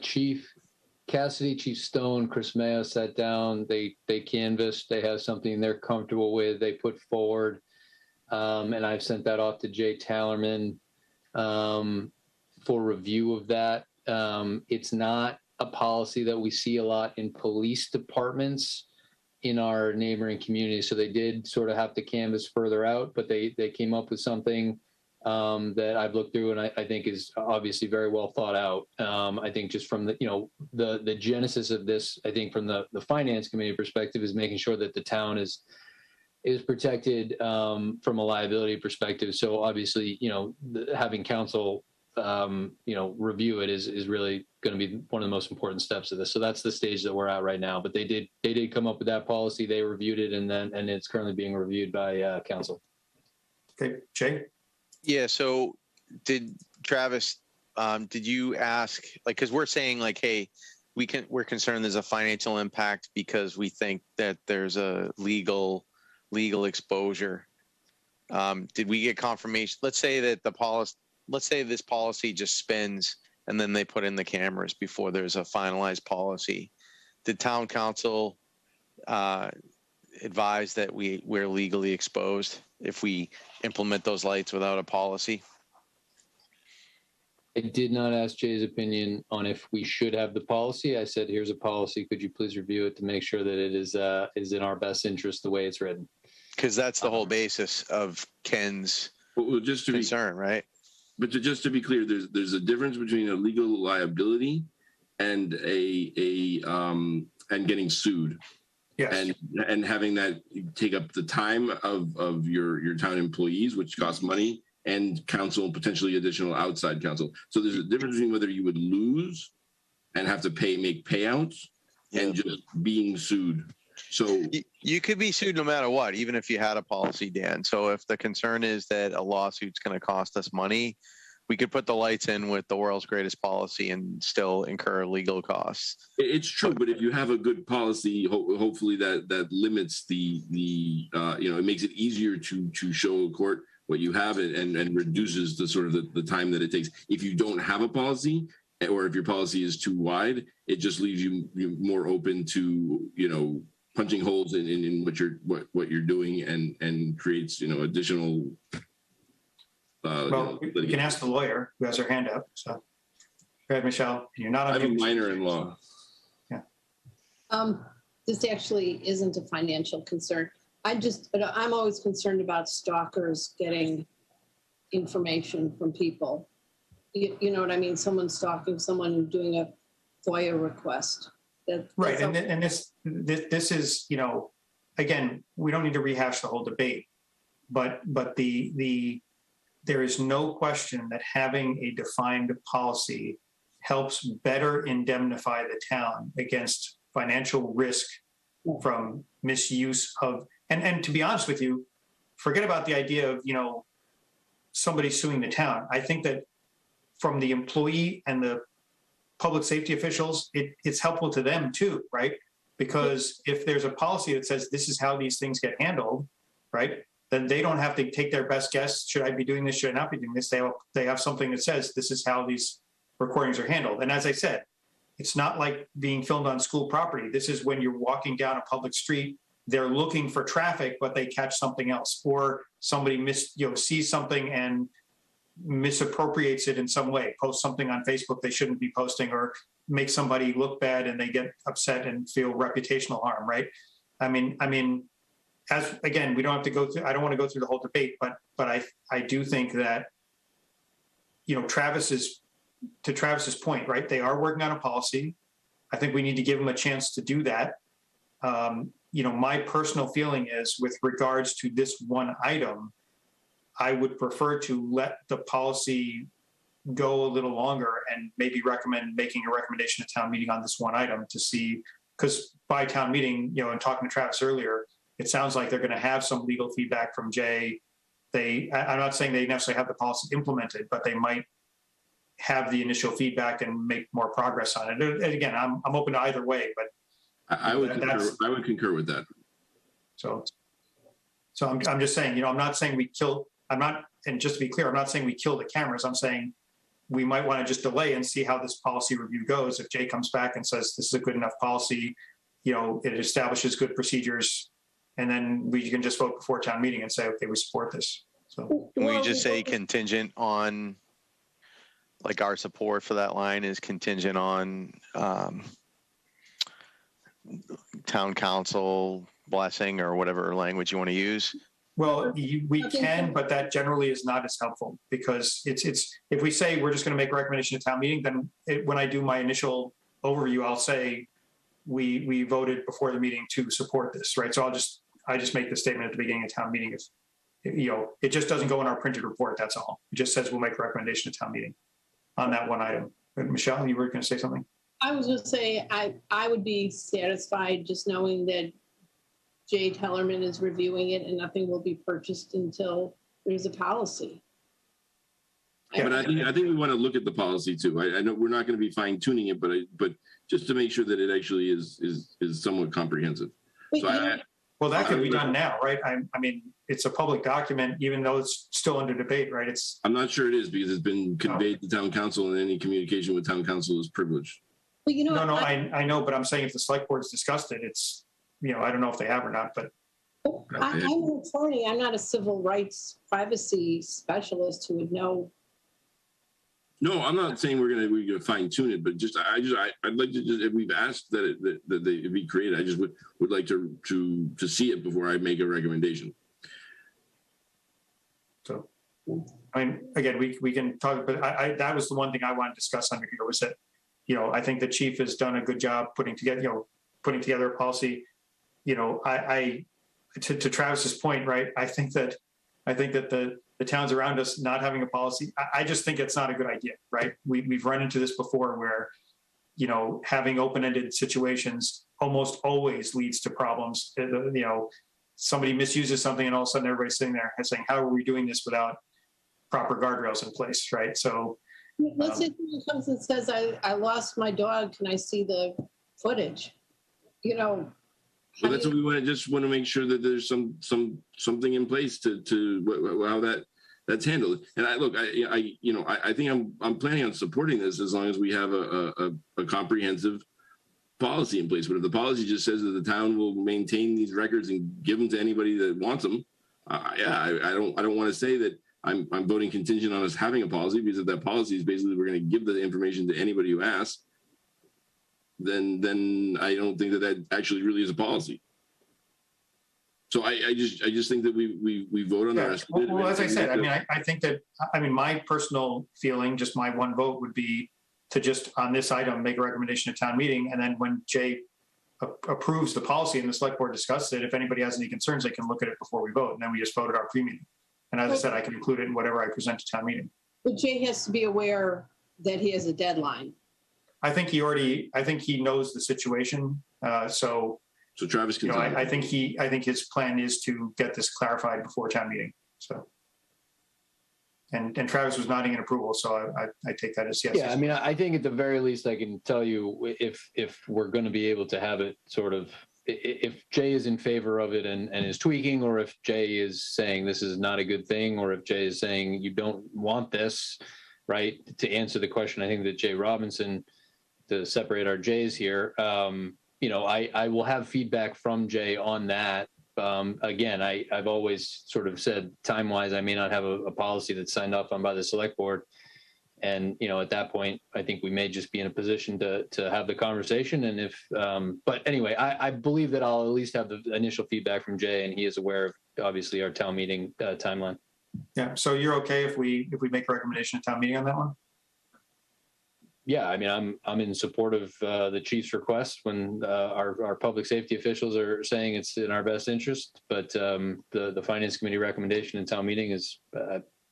Chief Cassidy, Chief Stone, Chris Mayo sat down, they canvassed, they have something they're comfortable with, they put forward. And I've sent that off to Jay Tallerman for review of that. It's not a policy that we see a lot in police departments in our neighboring communities. So they did sort of have to canvas further out, but they came up with something that I've looked through and I think is obviously very well thought out. I think just from the genesis of this, I think from the finance committee perspective is making sure that the town is protected from a liability perspective. So obviously, having council, review it is really going to be one of the most important steps of this. So that's the stage that we're at right now. But they did come up with that policy. They reviewed it, and it's currently being reviewed by council. Okay, Jay. Yeah. So did Travis, did you ask, because we're saying hey, we're concerned there's a financial impact because we think that there's a legal exposure. Did we get confirmation? Let's say that this policy just spins and then they put in the cameras before there's a finalized policy. Did town council advise that we're legally exposed if we implement those lights without a policy? I did not ask Jay's opinion on if we should have the policy. I said, here's a policy. Could you please review it to make sure that it is in our best interest the way it's written? Because that's the whole basis of Ken's concern, right? But just to be clear, there's a difference between a legal liability and and getting sued. Yes. And having that take up the time of your town employees, which costs money, and counsel, potentially additional outside counsel. So there's a difference between whether you would lose and have to make payouts and just being sued. So you could be sued no matter what, even if you had a policy, Dan. So if the concern is that a lawsuit's going to cost us money, we could put the lights in with the world's greatest policy and still incur legal costs. It's true, but if you have a good policy, hopefully that limits it makes it easier to show a court what you have and reduces the sort of the time that it takes. If you don't have a policy, or if your policy is too wide, it just leaves you more open to punching holes in what you're doing and creates additional. Well, you can ask the lawyer who has her hand up. So, go ahead, Michelle. You're not. I'm a minor in law. Yeah. This actually isn't a financial concern. I'm always concerned about stalkers getting information from people. You know what I mean? Someone stalking someone doing a FOIA request. Right, and this is again, we don't need to rehash the whole debate, but there is no question that having a defined policy helps better indemnify the town against financial risk from misuse of, and to be honest with you, forget about the idea of, somebody suing the town. I think that from the employee and the public safety officials, it's helpful to them too, right? Because if there's a policy that says this is how these things get handled, right? Then they don't have to take their best guess. Should I be doing this? Should I not be doing this? They have something that says this is how these recordings are handled. And as I said, it's not like being filmed on school property. This is when you're walking down a public street, they're looking for traffic, but they catch something else, or somebody sees something and misappropriates it in some way, post something on Facebook they shouldn't be posting, or make somebody look bad and they get upset and feel reputational harm, right? I mean, as again, we don't have to go through, I don't want to go through the whole debate, but I do think that, Travis's point, right? They are working on a policy. I think we need to give them a chance to do that. My personal feeling is, with regards to this one item, I would prefer to let the policy go a little longer and maybe recommend making a recommendation to town meeting on this one item to see, because by town meeting, and talking to Travis earlier, it sounds like they're going to have some legal feedback from Jay. I'm not saying they necessarily have the policy implemented, but they might have the initial feedback and make more progress on it. And again, I'm open to either way, but I would concur with that. So I'm just saying, I'm not saying and just to be clear, I'm not saying we kill the cameras. I'm saying we might want to just delay and see how this policy review goes. If Jay comes back and says this is a good enough policy, it establishes good procedures, and then we can just vote before town meeting and say, okay, we support this. So Can we just say contingent on, like, our support for that line is contingent on town council blessing or whatever language you want to use? well, we can, but that generally is not as helpful, because it's if we say we're just going to make a recommendation to town meeting, then when I do my initial overview, I'll say we voted before the meeting to support this, right? So I just make the statement at the beginning of town meeting. It just doesn't go in our printed report. That's all. It just says we'll make a recommendation to town meeting on that one item. But Michelle, you were going to say something? I was just saying, I would be satisfied just knowing that Jay Tellerman is reviewing it and nothing will be purchased until there's a policy. But I think we want to look at the policy too. I know we're not going to be fine tuning it, but just to make sure that it actually is somewhat comprehensive. So well, that could be done now, right? I mean, it's a public document, even though it's still under debate, right? I'm not sure it is, because it's been conveyed to town council, and any communication with town council is privileged. Well, I know, but I'm saying if the select board's discussed it, it's, I don't know if they have or not, but. I'm an attorney. I'm not a civil rights privacy specialist who would know. No, I'm not saying we're gonna fine tune it, but I'd like to just, if we've asked that it be created, I just would like to see it before I make a recommendation. So, I mean, again, we can talk, but that was the one thing I wanted to discuss under here was that, I think the chief has done a good job putting together a policy. To Travis's point, right? I think that the towns around us not having a policy, I just think it's not a good idea, right? We've run into this before where, having open-ended situations almost always leads to problems. Somebody misuses something and all of a sudden everybody's sitting there and saying, how are we doing this without proper guardrails in place, right? So let's say someone comes and says, I lost my dog. Can I see the footage? Well, that's what we want to make sure that there's something in place to how that's handled. And I think I'm planning on supporting this as long as we have a comprehensive policy in place. But if the policy just says that the town will maintain these records and give them to anybody that wants them, I don't want to say that I'm voting contingent on us having a policy, because if that policy is basically we're going to give the information to anybody who asks, then I don't think that actually really is a policy. So I just think that we vote on the rest of it. Well, as I said, I think that my personal feeling, just my one vote, would be to just on this item make a recommendation at town meeting, and then when Jay approves the policy and the select board discusses it, if anybody has any concerns, they can look at it before we vote, and then we just vote at our pre-meeting. And as I said, I can include it in whatever I present to town meeting. But Jay has to be aware that he has a deadline. I think he knows the situation. So Travis can. I think his plan is to get this clarified before town meeting. So, and Travis was nodding in approval, so I take that as yes. Yeah, I think at the very least I can tell you if we're going to be able to have it sort of, if Jay is in favor of it and is tweaking, or if Jay is saying this is not a good thing, or if Jay is saying you don't want this, right? To answer the question, I think that Jay Robinson, to separate our J's here, I will have feedback from Jay on that. Again, I've always sort of said time-wise, I may not have a policy that's signed off on by the select board. And, at that point, I think we may just be in a position to have the conversation. And but anyway, I believe that I'll at least have the initial feedback from Jay, and he is aware of, obviously, our town meeting timeline. Yeah. So you're okay if we make a recommendation at town meeting on that one? Yeah, I'm in support of the chief's request when our public safety officials are saying it's in our best interest. But the finance committee recommendation in town meeting is,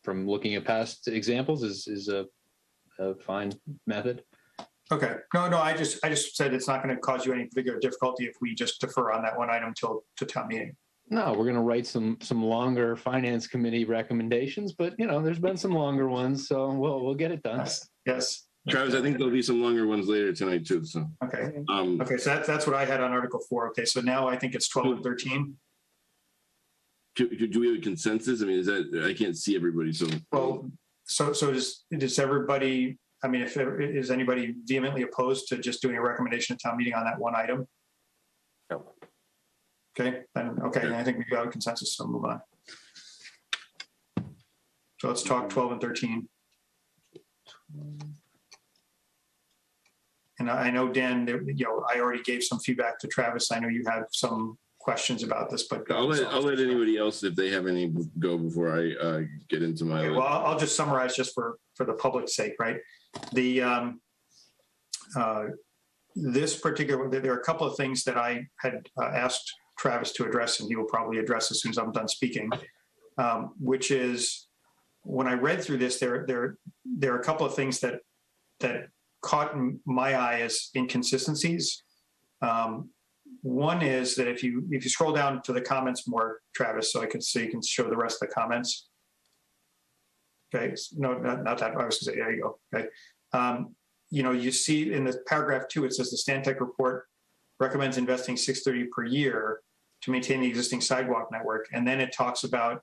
from looking at past examples, is a fine method. Okay. No, I just said it's not going to cause you any particular difficulty if we just defer on that one item till to town meeting. No, we're going to write some longer finance committee recommendations, but there's been some longer ones, so we'll get it done. Yes. Travis, I think there'll be some longer ones later tonight too. So Okay. Okay. So that's what I had on Article 4. Okay. So now I think it's 12 and 13. do we have a consensus? I mean, is that I can't see everybody, so Well, so does everybody? I mean, is anybody vehemently opposed to just doing a recommendation at town meeting on that one item? No. Okay. Then I think we got a consensus. So move on. So let's talk 12 and 13. And I know, Dan, I already gave some feedback to Travis. I know you had some questions about this, but I'll let anybody else, if they have any, go before I get into my. Okay, well, I'll just summarize just for the public's sake, right? This particular, there are a couple of things that I had asked Travis to address, and he will probably address as soon as I'm done speaking, which is when I read through this, there are a couple of things that caught my eye as inconsistencies. One is that if you scroll down to the comments more, Travis, so you can show the rest of the comments. Okay, no, not that. I was going to say, there you go. Okay, you see in the paragraph 2, it says the Stantec report recommends investing $630 per year to maintain the existing sidewalk network, and then it talks about,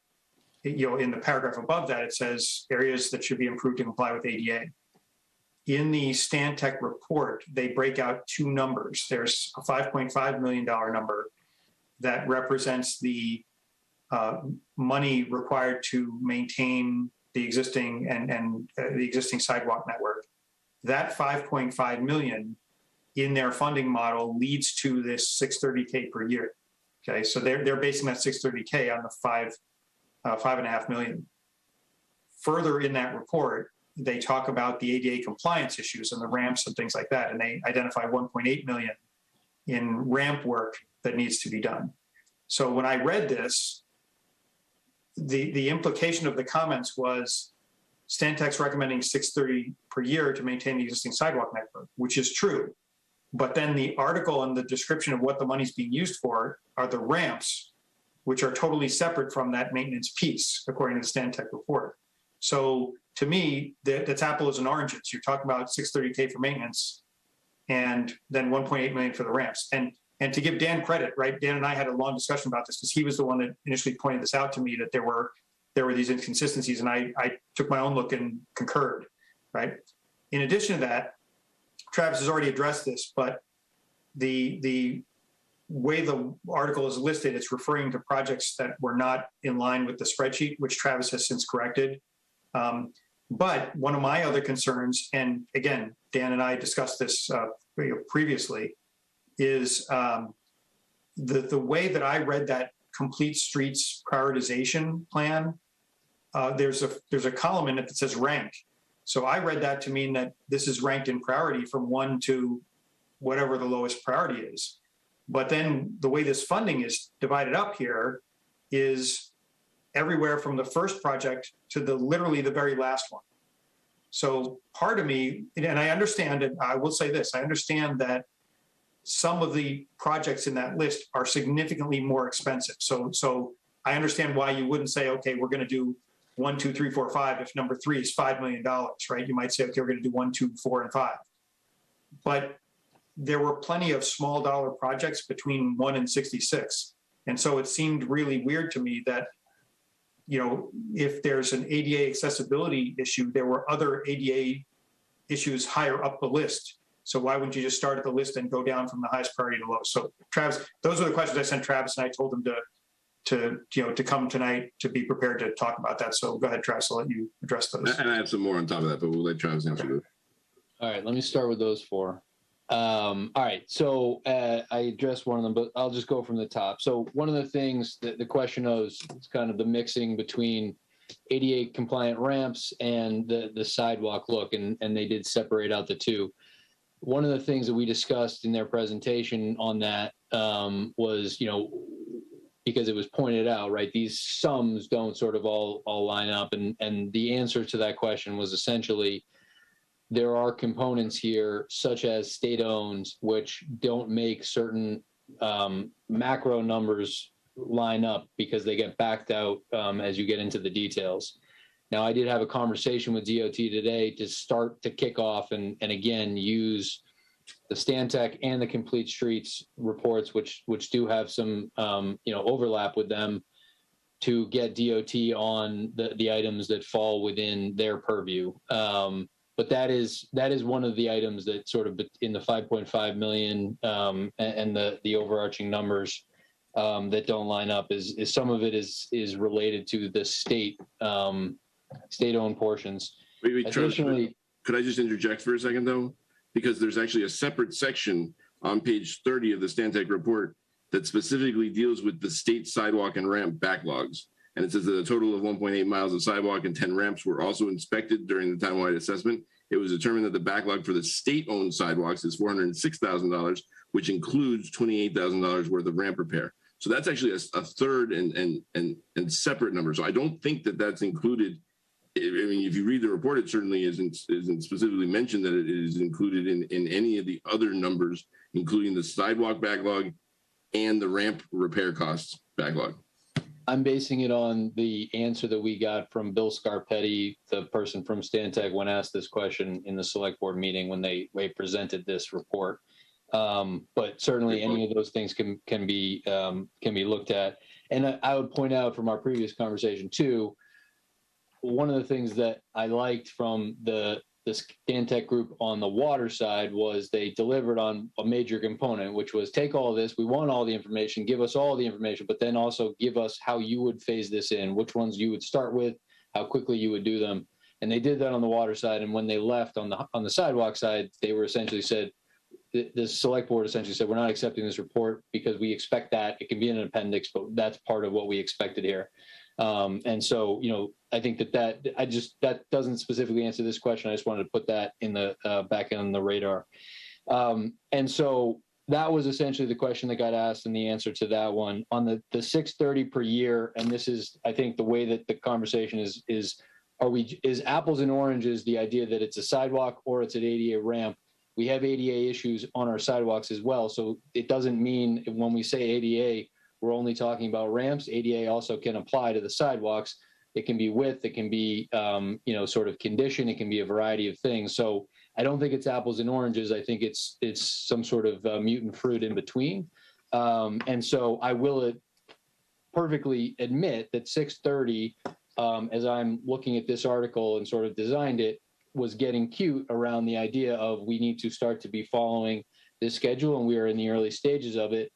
in the paragraph above that, it says areas that should be improved to comply with ADA. In the Stantec report, they break out 2 numbers. There's a $5.5 million number that represents the money required to maintain the existing and the existing sidewalk network. That 5.5 million in their funding model leads to this $630K per year. Okay, so they're basing that $630K on the 5.5 million. Further in that report, they talk about the ADA compliance issues and the ramps and things like that, and they identify 1.8 million in ramp work that needs to be done. So when I read this, the implication of the comments was Stantec's recommending $630 per year to maintain the existing sidewalk network, which is true. But then the article and the description of what the money's being used for are the ramps, which are totally separate from that maintenance piece, according to the Stantec report. So to me, that's apples and oranges. You're talking about $630K for maintenance and then 1.8 million for the ramps. And to give Dan credit, right? Dan and I had a long discussion about this because he was the one that initially pointed this out to me, that there were these inconsistencies, and I took my own look and concurred, right? In addition to that, Travis has already addressed this, but the way the article is listed, it's referring to projects that were not in line with the spreadsheet, which Travis has since corrected. But one of my other concerns, and again, Dan and I discussed this previously, is the way that I read that complete streets prioritization plan. There's a column in it that says rank. So I read that to mean that this is ranked in priority from 1 to whatever the lowest priority is. But then the way this funding is divided up here is everywhere from the first project to literally the very last one. So part of me, and I understand it, I will say this, I understand that some of the projects in that list are significantly more expensive. So I understand why you wouldn't say, okay, we're going to do 1, 2, 3, 4, 5. If number 3 is $5 million, right? You might say, okay, we're going to do 1, 2, 4, and 5. But there were plenty of small dollar projects between 1 and 66. And so it seemed really weird to me that, if there's an ADA accessibility issue, there were other ADA issues higher up the list. So why wouldn't you just start at the list and go down from the highest priority to lowest? So Travis, those are the questions I sent Travis, and I told him to come tonight to be prepared to talk about that. So go ahead, Travis, I'll let you address those. And I have some more on top of that, but we'll let Travis answer those. All right, let me start with those 4. All right, so I addressed one of them, but I'll just go from the top. So one of the things that the question is kind of the mixing between ADA compliant ramps and the sidewalk look, and they did separate out the 2. One of the things that we discussed in their presentation on that was, because it was pointed out, right, these sums don't sort of all line up. And the answer to that question was essentially, there are components here, such as state-owned, which don't make certain macro numbers line up because they get backed out as you get into the details. Now, I did have a conversation with DOT today to start to kick off and again use the Stantec and the Complete Streets reports, which do have some overlap with them, to get DOT on the items that fall within their purview. But that is one of the items that sort of in the 5.5 million and the overarching numbers that don't line up is some of it is related to the state-owned portions. Wait, Charles, could I just interject for a second though? Because there's actually a separate section on page 30 of the Stantec report that specifically deals with the state sidewalk and ramp backlogs. And it says that a total of 1.8 miles of sidewalk and 10 ramps were also inspected during the townwide assessment. It was determined that the backlog for the state-owned sidewalks is $406,000, which includes $28,000 worth of ramp repair. So that's actually a third and separate number. So I don't think that that's included. I mean, if you read the report, it certainly isn't specifically mentioned that it is included in any of the other numbers, including the sidewalk backlog and the ramp repair costs backlog. I'm basing it on the answer that we got from Bill Scarpetti, the person from Stantec, when asked this question in the select board meeting when they presented this report. But certainly any of those things can be looked at. And I would point out from our previous conversation too, one of the things that I liked from the Stantec group on the water side was they delivered on a major component, which was take all this, we want all the information, give us all the information, but then also give us how you would phase this in, which ones you would start with, how quickly you would do them. And they did that on the water side. And when they left on the sidewalk side, they were essentially said, the select board essentially said, we're not accepting this report because we expect that. It can be in an appendix, but that's part of what we expected here. And so, I think that doesn't specifically answer this question. I just wanted to put that in the back on the radar. And so that was essentially the question that got asked, and the answer to that one on the 630 per year. And this is, I think, the way that the conversation is apples and oranges, the idea that it's a sidewalk or it's an ADA ramp. We have ADA issues on our sidewalks as well. So it doesn't mean when we say ADA, we're only talking about ramps. ADA also can apply to the sidewalks. It can be width, it can be, sort of condition. It can be a variety of things. So I don't think it's apples and oranges. I think it's some sort of mutant fruit in between. And so I will perfectly admit that 630, as I'm looking at this article and sort of designed it, was getting cute around the idea of we need to start to be following this schedule, and we are in the early stages of it.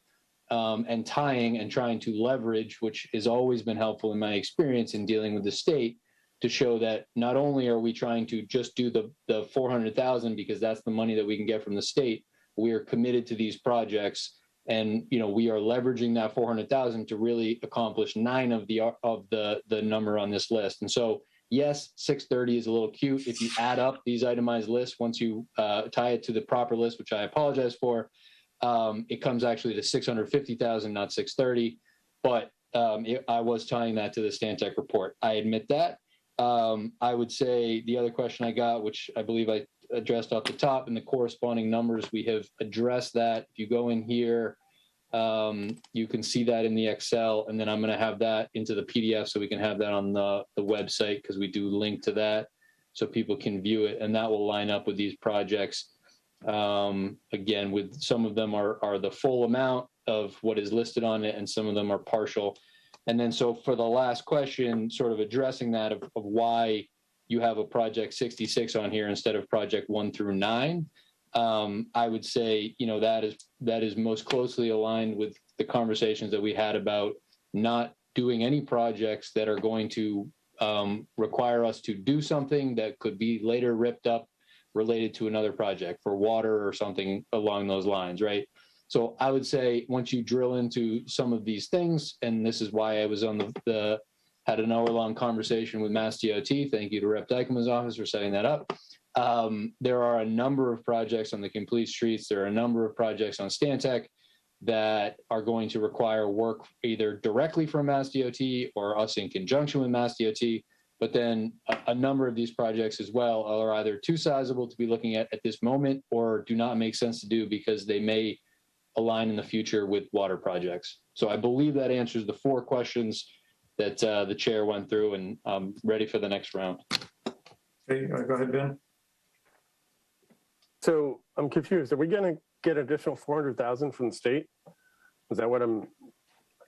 And tying and trying to leverage, which has always been helpful in my experience in dealing with the state, to show that not only are we trying to just do the 400,000 because that's the money that we can get from the state, we are committed to these projects, and we are leveraging that 400,000 to really accomplish 9 of the number on this list. And so, yes, 630 is a little cute. If you add up these itemized lists, once you tie it to the proper list, which I apologize for. It comes actually to 650,000, not 630, but I was tying that to the Stantec report. I admit that. I would say the other question I got, which I believe I addressed off the top, and the corresponding numbers, we have addressed that. If you go in here, you can see that in the Excel, and then I'm going to have that into the PDF so we can have that on the website, because we do link to that so people can view it, and that will line up with these projects. Again, with some of them are the full amount of what is listed on it, and some of them are partial. And then so for the last question, sort of addressing that of why you have a project 66 on here instead of project 1 through 9, I would say, that is most closely aligned with the conversations that we had about not doing any projects that are going to require us to do something that could be later ripped up related to another project for water or something along those lines, right? So I would say once you drill into some of these things, and this is why I was on had an hour-long conversation with Mass DOT. Thank you to Rep. Dykema's office for setting that up. There are a number of projects on the Complete Streets. There are a number of projects on Stantec that are going to require work either directly from Mass DOT or us in conjunction with Mass DOT. But then a number of these projects as well are either too sizable to be looking at this moment or do not make sense to do because they may align in the future with water projects. So I believe that answers the 4 questions that the chair went through, and I'm ready for the next round. Okay, go ahead, Ben. So I'm confused. Are we going to get additional 400,000 from the state? Is that what I'm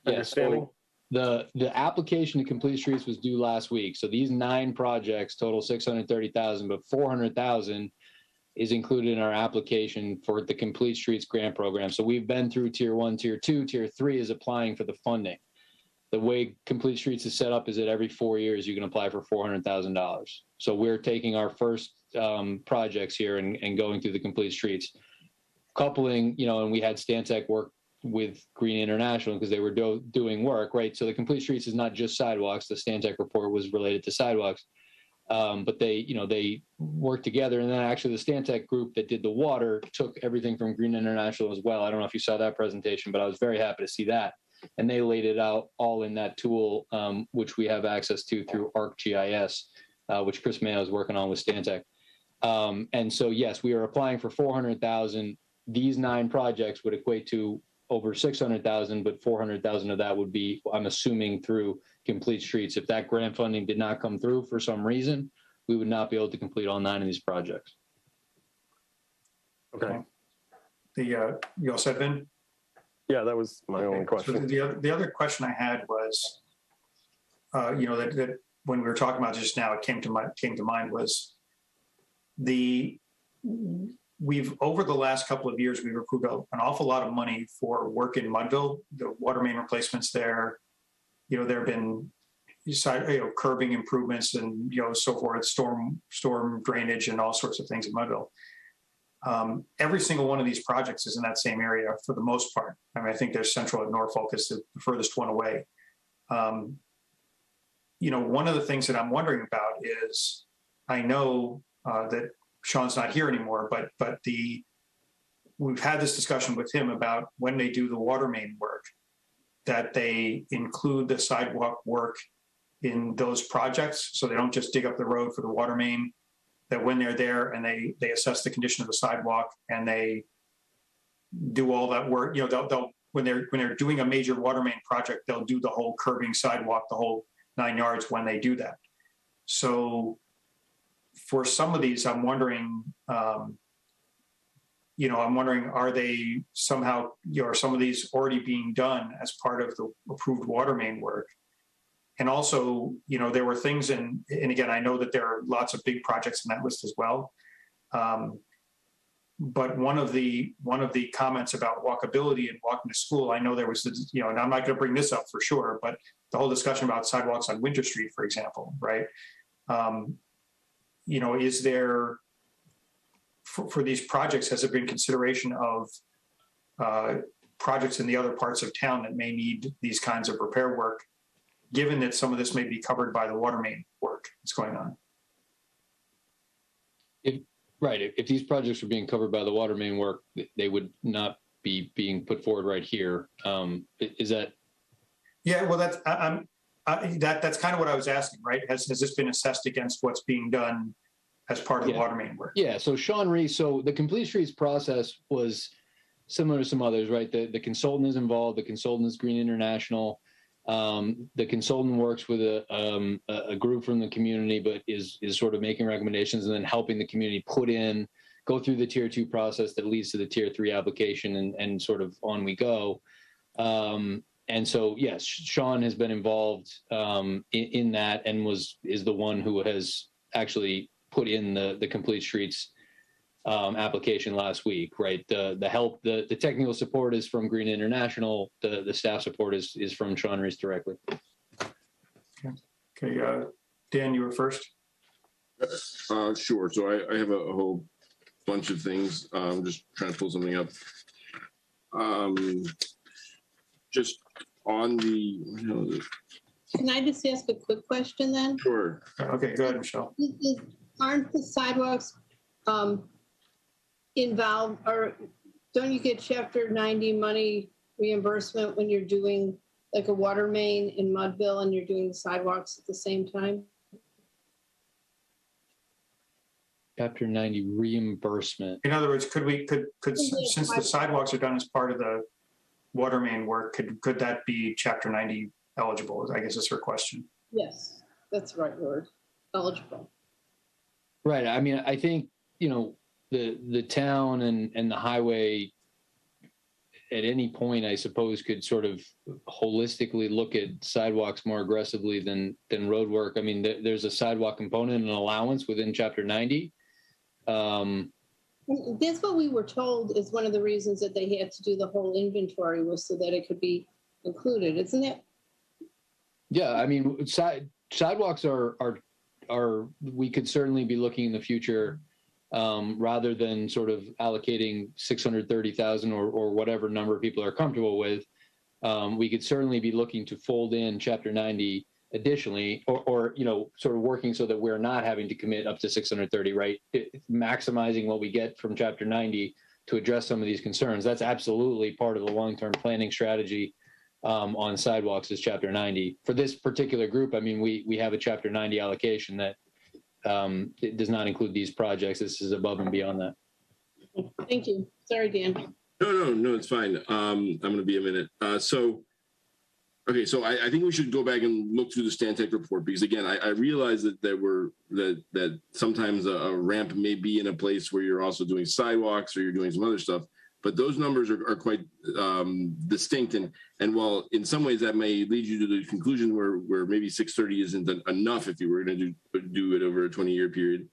understanding? So the application to complete streets was due last week. So these 9 projects total 630,000, but 400,000 is included in our application for the Complete Streets grant program. So we've been through tier 1, tier 2, tier 3 is applying for the funding. The way Complete Streets is set up is that every 4 years you can apply for $400,000. So we're taking our first projects here and going through the Complete Streets, coupling, and we had Stantec work with Green International because they were doing work, right? So the Complete Streets is not just sidewalks. The Stantec report was related to sidewalks, but they worked together. And then actually the Stantec group that did the water took everything from Green International as well. I don't know if you saw that presentation, but I was very happy to see that. And they laid it out all in that tool, which we have access to through ArcGIS, which Chris Mayo is working on with Stantec. And so, yes, we are applying for 400,000. These 9 projects would equate to over 600,000, but 400,000 of that would be, I'm assuming, through Complete Streets. If that grant funding did not come through for some reason, we would not be able to complete all 9 of these projects. Okay. You all set, Ben? Yeah, that was my only So question. the other question I had was, that when we were talking about just now, it came to mind was we've over the last couple of years, we've approved an awful lot of money for work in Mudville, the water main replacements there. There have been curbing improvements and so forth, storm drainage and all sorts of things in Mudville. Every single one of these projects is in that same area for the most part. I mean, I think there's Central at Norfolk is the furthest one away. One of the things that I'm wondering about is, I know that Sean's not here anymore, but we've had this discussion with him about when they do the water main work, that they include the sidewalk work in those projects, so they don't just dig up the road for the water main. That when they're there and they assess the condition of the sidewalk and they do all that work, they'll when they're doing a major water main project, they'll do the whole curbing sidewalk, the whole 9 yards when they do that. So for some of these, I'm wondering, are they somehow, are some of these already being done as part of the approved water main work? And also, there were things and again, I know that there are lots of big projects in that list as well. But one of the comments about walkability and walking to school, I know there was, and I'm not going to bring this up for sure, but the whole discussion about sidewalks on Winter Street, for example, right? Is there, for these projects, has there been consideration of projects in the other parts of town that may need these kinds of repair work, given that some of this may be covered by the water main work that's going on? If these projects are being covered by the water main work, they would not be being put forward right here. Is that? Yeah, well, that's kind of what I was asking, right? Has this been assessed against what's being done as part of the water main work? Yeah. So Sean Reese, so the Complete Streets process was similar to some others, right? The consultant is involved. The consultant is Green International. The consultant works with a group from the community, but is sort of making recommendations and then helping the community go through the tier 2 process that leads to the tier 3 application and sort of on we go. And so, yes, Sean has been involved in that and is the one who has actually put in the Complete Streets application last week, right? The technical support is from Green International. The staff support is from Sean Reese directly. Okay. Dan, you were first. Sure. So I have a whole bunch of things. I'm just trying to pull something up. Just on the. Can I just ask a quick question then? Sure. Okay, go ahead, Michelle. Aren't the sidewalks involved, or don't you get Chapter 90 money reimbursement when you're doing like a water main in Mudville and you're doing the sidewalks at the same time? Chapter 90 reimbursement. In other words, since the sidewalks are done as part of the water main work, could that be Chapter 90 eligible? I guess is her question. Yes, that's the right word, eligible. Right. I mean, I think, the town and the highway at any point, I suppose, could sort of holistically look at sidewalks more aggressively than road work. I mean, there's a sidewalk component and allowance within Chapter 90. That's what we were told is one of the reasons that they had to do the whole inventory was so that it could be included, isn't it? Yeah, I mean, sidewalks are we could certainly be looking in the future, rather than sort of allocating 630,000 or whatever number people are comfortable with. We could certainly be looking to fold in Chapter 90 additionally, or sort of working so that we're not having to commit up to 630, right? Maximizing what we get from Chapter 90 to address some of these concerns. That's absolutely part of the long-term planning strategy on sidewalks is Chapter 90. For this particular group, I mean, we have a Chapter 90 allocation that it does not include these projects. This is above and beyond that. Thank you. Sorry, Dan. No, it's fine. I'm going to be a minute. So I think we should go back and look through the Stantec report because again, I realize that that sometimes a ramp may be in a place where you're also doing sidewalks or you're doing some other stuff, but those numbers are quite distinct. And while in some ways that may lead you to the conclusion where maybe 630 isn't enough if you were going to do it over a 20-year period,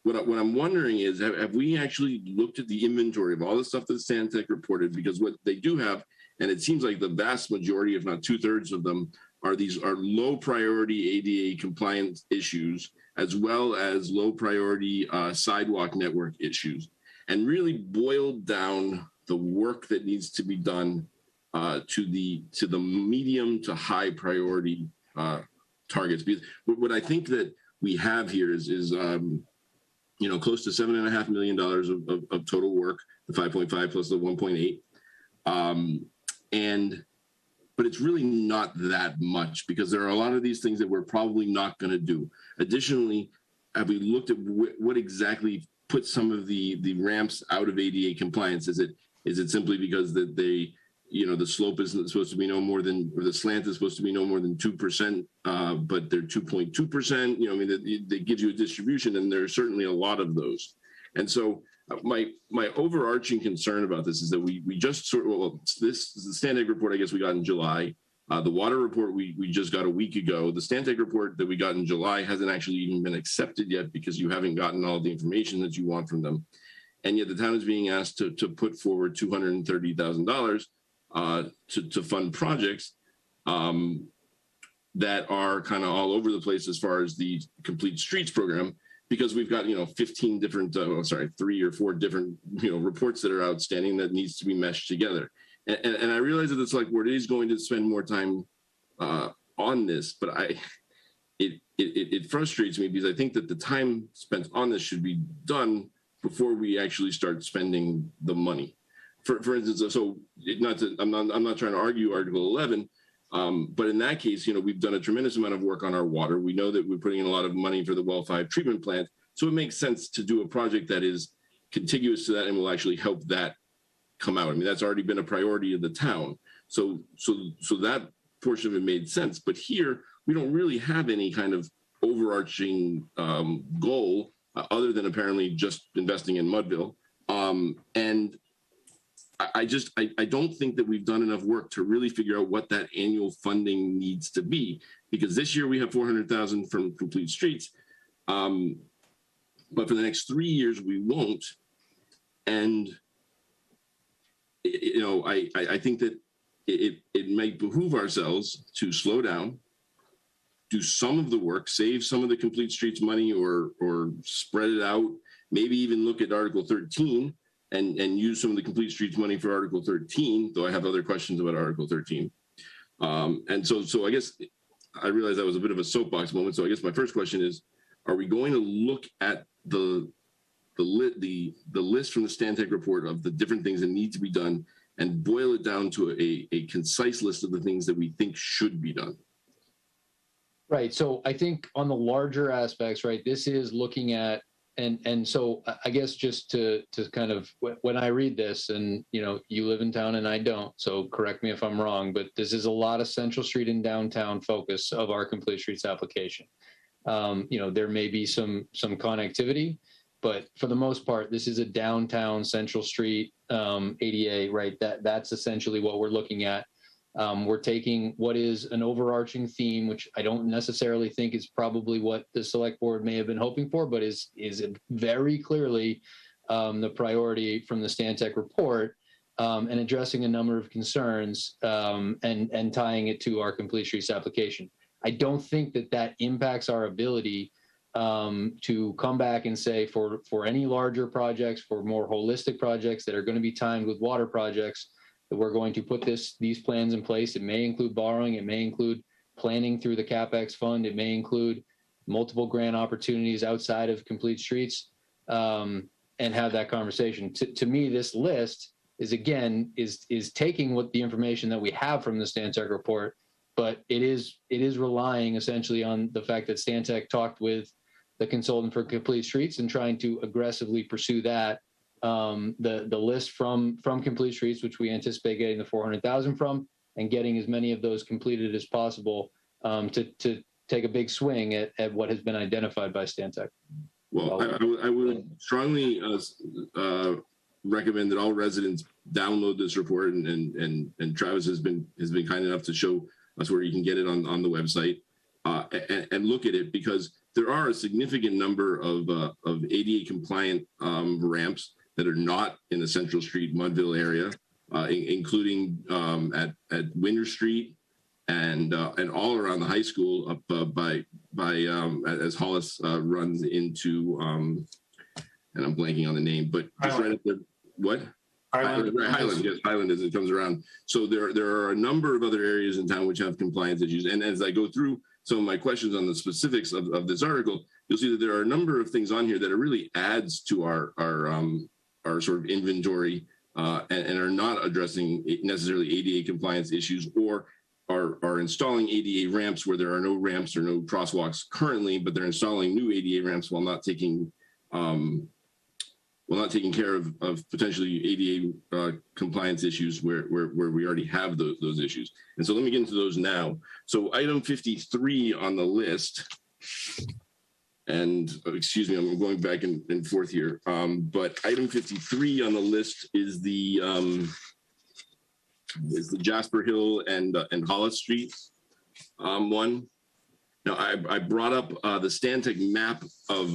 what I'm wondering is, have we actually looked at the inventory of all the stuff that Stantec reported? Because what they do have, and it seems like the vast majority, if not 2/3 of them, are low priority ADA compliance issues, as well as low priority sidewalk network issues, and really boiled down the work that needs to be done to the medium to high priority targets. Because what I think that we have here is close to $7.5 million of total work, the 5.5 plus the 1.8. But it's really not that much because there are a lot of these things that we're probably not going to do. Additionally, have we looked at what exactly puts some of the ramps out of ADA compliance? Is it simply because that they, the slope isn't supposed to be no more than, or the slant is supposed to be no more than 2%, but they're 2.2%, that gives you a distribution, and there are certainly a lot of those. And so my overarching concern about this is that we just this is the Stantec report, I guess we got in July. The water report we just got a week ago. The Stantec report that we got in July hasn't actually even been accepted yet because you haven't gotten all the information that you want from them. And yet the town is being asked to put forward $230,000 to fund projects that are kind of all over the place as far as the Complete Streets program, because we've got 15 different 3 or 4 different reports that are outstanding that needs to be meshed together. And I realize that it's like we're going to spend more time on this, but it frustrates me because I think that the time spent on this should be done before we actually start spending the money. For instance, I'm not trying to argue Article 11, but in that case, we've done a tremendous amount of work on our water. We know that we're putting in a lot of money for the Well 5 treatment plant, so it makes sense to do a project that is contiguous to that and will actually help that come out. I mean, that's already been a priority of the town, so that portion of it made sense. But here, we don't really have any kind of overarching goal other than apparently just investing in Mudville, and I don't think that we've done enough work to really figure out what that annual funding needs to be, because this year we have $400,000 from Complete Streets, but for the next 3 years we won't. And I think that it might behoove ourselves to slow down, do some of the work, save some of the Complete Streets money, or spread it out. Maybe even look at Article 13. And use some of the Complete Streets money for Article 13, though I have other questions about Article 13. And so I guess I realize that was a bit of a soapbox moment. So I guess my first question is, are we going to look at the list from the Stantec report of the different things that need to be done and boil it down to a concise list of the things that we think should be done? Right. So I think on the larger aspects, right, this is looking at And so I guess just to kind of, when I read this, and you live in town and I don't, so correct me if I'm wrong, but this is a lot of Central Street and downtown focus of our Complete Streets application. There may be some connectivity, but for the most part, this is a downtown Central Street ADA, right? That's essentially what we're looking at. We're taking what is an overarching theme, which I don't necessarily think is probably what the select board may have been hoping for, but is very clearly the priority from the Stantec report, and addressing a number of concerns, and tying it to our Complete Streets application. I don't think that impacts our ability to come back and say for any larger projects, for more holistic projects that are going to be timed with water projects, that we're going to put these plans in place. It may include borrowing, it may include planning through the CapEx fund, it may include multiple grant opportunities outside of Complete Streets, and have that conversation. To me, this list is taking what the information that we have from the Stantec report, but it is relying essentially on the fact that Stantec talked with the consultant for Complete Streets and trying to aggressively pursue that. The list from Complete Streets, which we anticipate getting the 400,000 from, and getting as many of those completed as possible, to take a big swing at what has been identified by Stantec. Well, I would strongly recommend that all residents download this report, and Travis has been kind enough to show us where you can get it on the website, and look at it, because there are a significant number of ADA compliant ramps that are not in the Central Street Mudville area, including at Winter Street and all around the high school up by as Hollis runs into, and I'm blanking on the name, but just right up there. What? Highland, yes, Highland as it comes around. So there are a number of other areas in town which have compliance issues. And as I go through some of my questions on the specifics of this article, you'll see that there are a number of things on here that are really adds to our sort of inventory, and are not addressing necessarily ADA compliance issues, or are installing ADA ramps where there are no ramps or no crosswalks currently, but they're installing new ADA ramps while not taking care of potentially ADA compliance issues where we already have those issues. And so let me get into those now. So item 53 on the list, and excuse me, I'm going back and forth here. But item 53 on the list is the Jasper Hill and Hollis Street one. Now I brought up the Stantec map of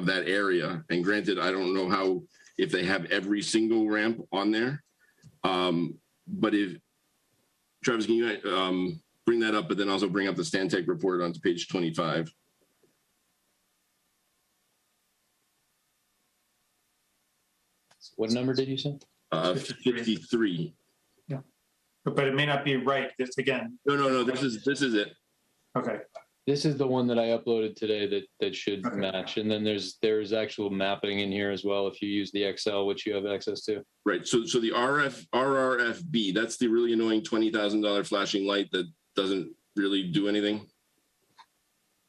that area, and granted, I don't know if they have every single ramp on there, but if Travis, can you bring that up, but then also bring up the Stantec report onto page 25. What number did you say? 53. Yeah, but it may not be right. This again. No. This is it. Okay. This is the one that I uploaded today that should match. And then there's actual mapping in here as well if you use the Excel, which you have access to. Right. So the RRFB, that's the really annoying $20,000 flashing light that doesn't really do anything.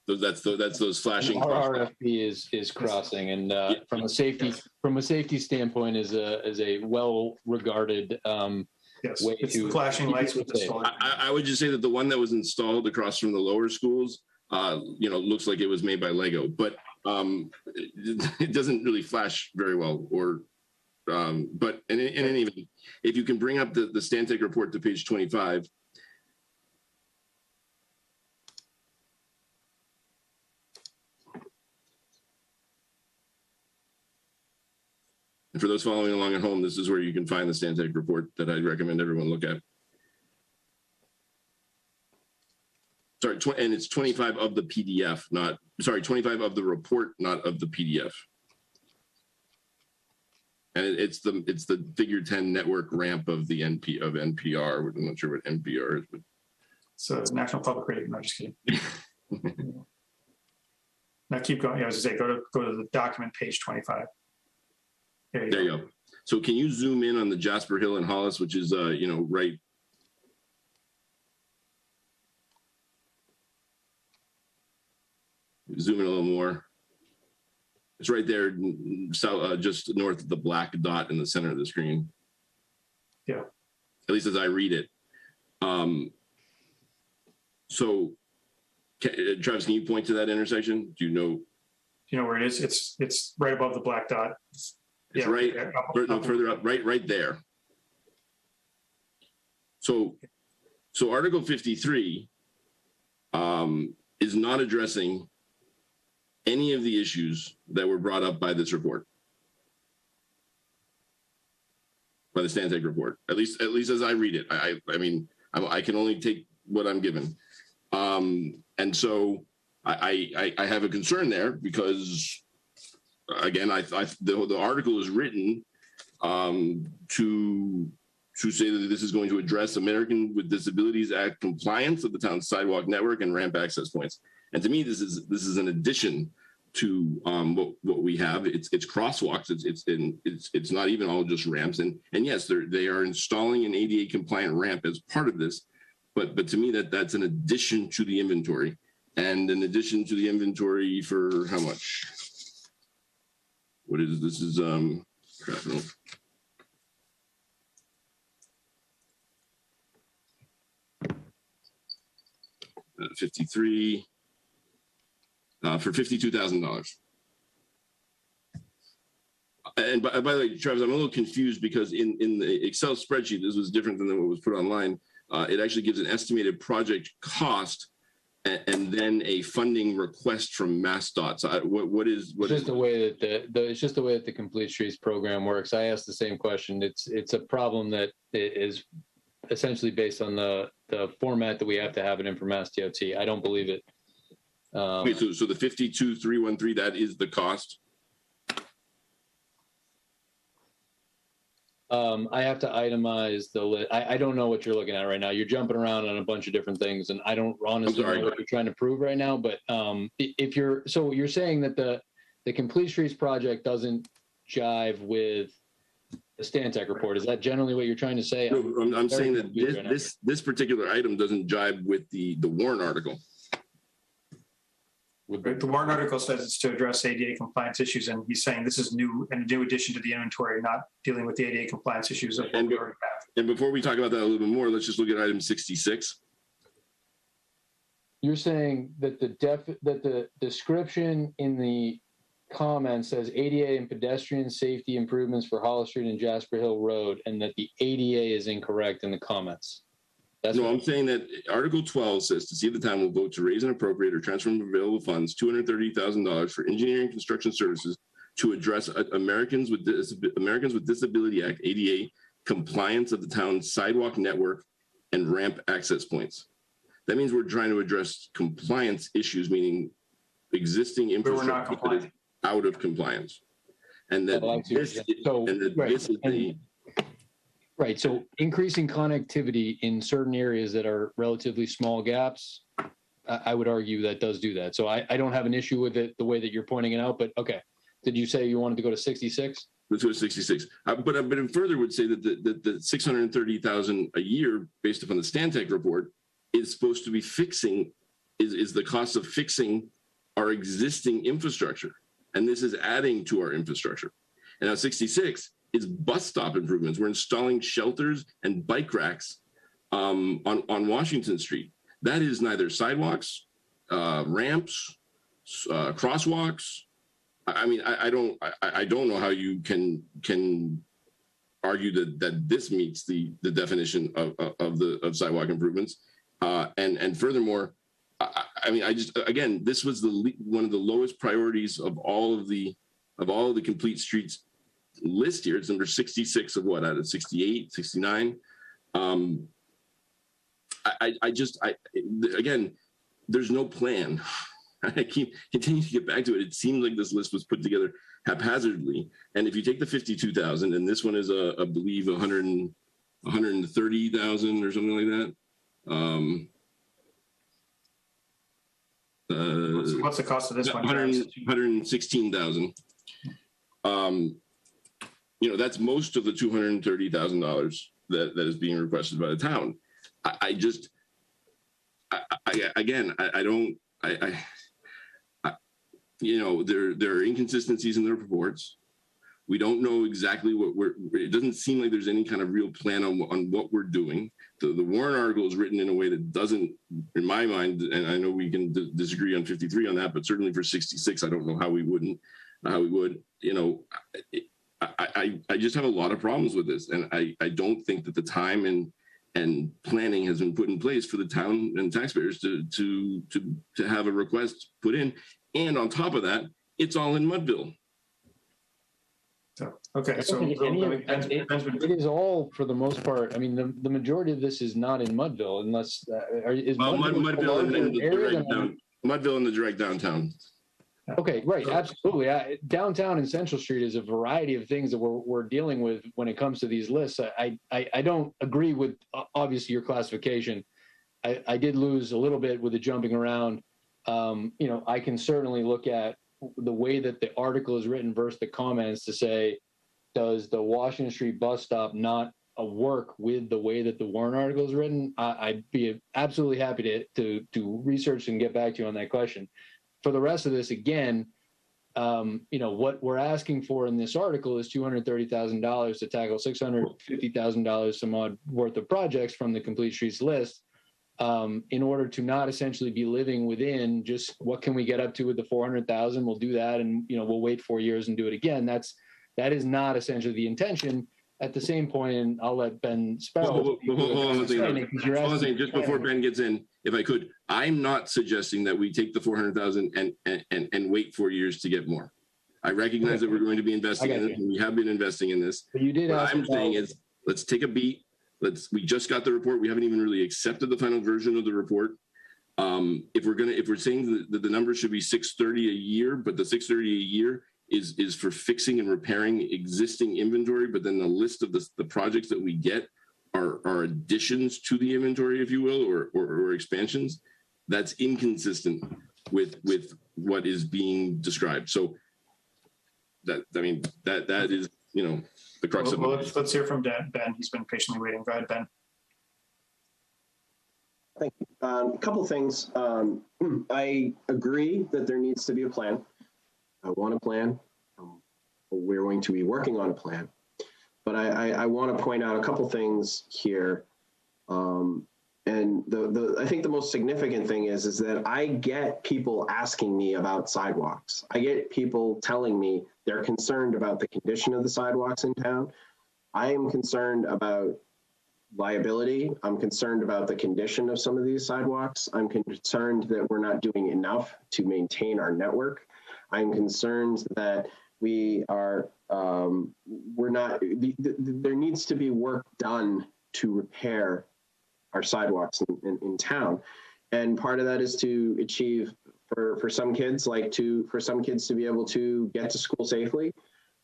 So that's those flashing. RRFB is crossing, and from a safety standpoint is a well regarded Yes, way it's to the flashing lights with the solar. I would just say that the one that was installed across from the lower schools, looks like it was made by Lego, but it doesn't really flash very well. But in any event, if you can bring up the Stantec report to page 25. And for those following along at home, this is where you can find the Stantec report that I'd recommend everyone look at. Sorry, and it's 25 of the PDF, 25 of the report, not of the PDF. And it's the figure 10 network ramp of the NPR. I'm not sure what NPR is, but So National Public Radio. No, just kidding. Now keep going. Yeah, I was gonna say go to the document page 25. There you go. So can you zoom in on the Jasper Hill and Hollis, which is right. Zoom in a little more. It's right there, just north of the black dot in the center of the screen. Yeah. At least as I read it. So, Travis, can you point to that intersection? Do you know? Do you know where it is? It's right above the black dot. It's right there, further up, right there. So Article 53 is not addressing any of the issues that were brought up by this report, by the Stantec report. At least as I read it. I mean, I can only take what I'm given, and so I have a concern there because, again, the article is written to say that this is going to address Americans with Disabilities Act compliance of the town's sidewalk network and ramp access points. And to me, this is an addition to what we have. It's crosswalks. It's not even all just ramps. And yes, they are installing an ADA compliant ramp as part of this. But to me, that's an addition to the inventory, and an addition to the inventory for how much? What is this? Is crap, no. 53 for $52,000. And by the way, Travis, I'm a little confused because in the Excel spreadsheet, this was different than what was put online. It actually gives an estimated project cost and then a funding request from MassDOT. So it's just the way that the Complete Streets program works. I asked the same question. It's a problem that is essentially based on the format that we have to have it in for Mass DOT. I don't believe it. Wait, so the 52,313, that is the cost? I have to itemize the list. I don't know what you're looking at right now. You're jumping around on a bunch of different things, and I don't honestly know what you're trying to prove right now. But you're saying that the Complete Streets project doesn't jive with the Stantec report. Is that generally what you're trying to say? No, I'm saying that this particular item doesn't jive with the warrant article. The warrant article says it's to address ADA compliance issues, and he's saying this is new and a new addition to the inventory, not dealing with the ADA compliance issues of what we already have. And before we talk about that a little bit more, let's just look at item 66. You're saying that the description in the comment says ADA and pedestrian safety improvements for Hollis Street and Jasper Hill Road, and that the ADA is incorrect in the comments. I'm saying that Article 12 says to see if the town will vote to raise and appropriate or transfer from available funds $230,000 for engineering construction services to address Americans with Disability Act ADA compliance of the town's sidewalk network and ramp access points. That means we're trying to address compliance issues, meaning existing infrastructure that is out of compliance. And that this is the right. So increasing connectivity in certain areas that are relatively small gaps, I would argue that does do that. So I don't have an issue with it the way that you're pointing it out, but okay. Did you say you wanted to go to 66? Let's go to 66. But further would say that the $630,000 a year based upon the Stantec report is supposed to be fixing, is the cost of fixing our existing infrastructure. And this is adding to our infrastructure. And now 66 is bus stop improvements. We're installing shelters and bike racks on Washington Street. That is neither sidewalks, ramps, crosswalks. I mean, I don't know how you can argue that this meets the definition of sidewalk improvements. And furthermore, I mean, again, this was one of the lowest priorities of all of the Complete Streets list here. It's number 66 of what, out of 68, 69. Again, there's no plan. I continue to get back to it. It seems like this list was put together haphazardly. And if you take the 52,000, and this one is, I believe, 130,000 or something like that. What's the cost of this one? 116,000. That's most of the $230,000 that is being requested by the town. there are inconsistencies in the reports. We don't know exactly it doesn't seem like there's any kind of real plan on what we're doing. The warrant article is written in a way that doesn't, in my mind, and I know we can disagree on 53 on that, but certainly for 66, I don't know how we would. I just have a lot of problems with this. And I don't think that the time and planning has been put in place for the town and taxpayers to have a request put in. And on top of that, it's all in Mudville. So, okay, so it is all, for the most part. I mean, the majority of this is not in Mudville, unless Mudville and the direct downtown. Okay, right, absolutely. Downtown and Central Street is a variety of things that we're dealing with when it comes to these lists. I don't agree with obviously your classification. I did lose a little bit with the jumping around. I can certainly look at the way that the article is written versus the comments to say, does the Washington Street bus stop not work with the way that the warrant article is written? I'd be absolutely happy to research and get back to you on that question. For the rest of this, again, what we're asking for in this article is $230,000 to tackle $650,000 some odd worth of projects from the Complete Streets list. In order to not essentially be living within just what can we get up to with the 400,000, we'll do that, and we'll wait 4 years and do it again. That is not essentially the intention. At the same point, and I'll let Ben Sparrow. Hold on, just before Ben gets in, if I could, I'm not suggesting that we take the 400,000 and wait 4 years to get more. I recognize that we're going to be investing in it, and we have been investing in this. But you did. What I'm saying is, let's take a beat. We just got the report. We haven't even really accepted the final version of the report. If we're saying that the number should be 630 a year, but the 630 a year is for fixing and repairing existing inventory, but then the list of the projects that we get are additions to the inventory, if you will, or expansions, that's inconsistent with what is being described. So that is, the crux of it. Let's hear from Ben. He's been patiently waiting. Go ahead, Ben. Thank you. A couple things. I agree that there needs to be a plan. I want a plan. We're going to be working on a plan. But I want to point out a couple things here. And I think the most significant thing is that I get people asking me about sidewalks. I get people telling me they're concerned about the condition of the sidewalks in town. I am concerned about liability. I'm concerned about the condition of some of these sidewalks. I'm concerned that we're not doing enough to maintain our network. I'm concerned that there needs to be work done to repair our sidewalks in town. And part of that is to achieve for some kids, to be able to get to school safely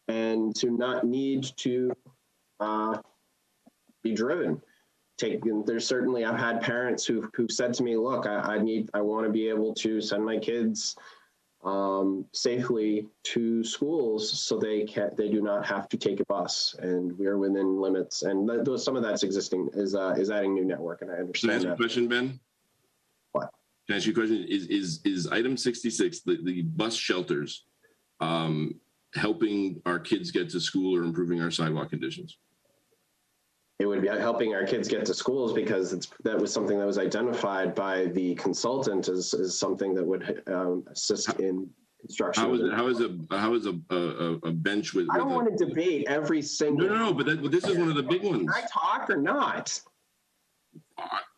and to not need to be driven. There's certainly, I've had parents who've said to me, look, I want to be able to send my kids safely to schools so they do not have to take a bus, and we're within limits. And some of that's existing is adding new network, and I understand. Can I ask you a question, Ben? What? Can I ask you a question? Is item 66, the bus shelters, helping our kids get to school or improving our sidewalk conditions? It would be helping our kids get to schools because that was something that was identified by the consultant as something that would assist in construction. How is a bench with? I don't want to debate every single. No. But this is one of the big ones. Can I talk or not?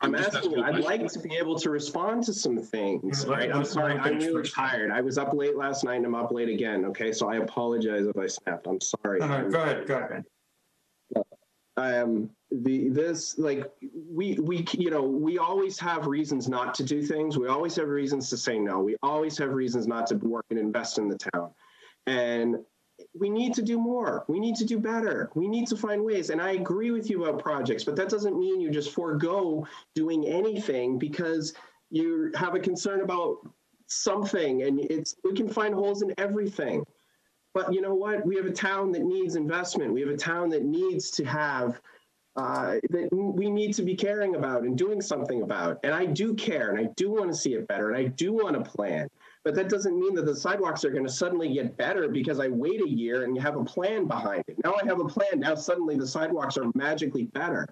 I'm asking. I'd like to be able to respond to some things. Right? I'm sorry. I'm really tired. I was up late last night and I'm up late again. Okay, so I apologize if I snapped. I'm sorry. No, go ahead. We always have reasons not to do things. We always have reasons to say no. We always have reasons not to work and invest in the town. And we need to do more. We need to do better. We need to find ways. And I agree with you about projects, but that doesn't mean you just forego doing anything because you have a concern about something. And we can find holes in everything. But you know what? We have a town that needs investment. We have a town that needs to have, that we need to be caring about and doing something about. And I do care, and I do want to see it better, and I do want to plan. But that doesn't mean that the sidewalks are going to suddenly get better because I wait a year and you have a plan behind it. Now I have a plan. Now suddenly the sidewalks are magically better.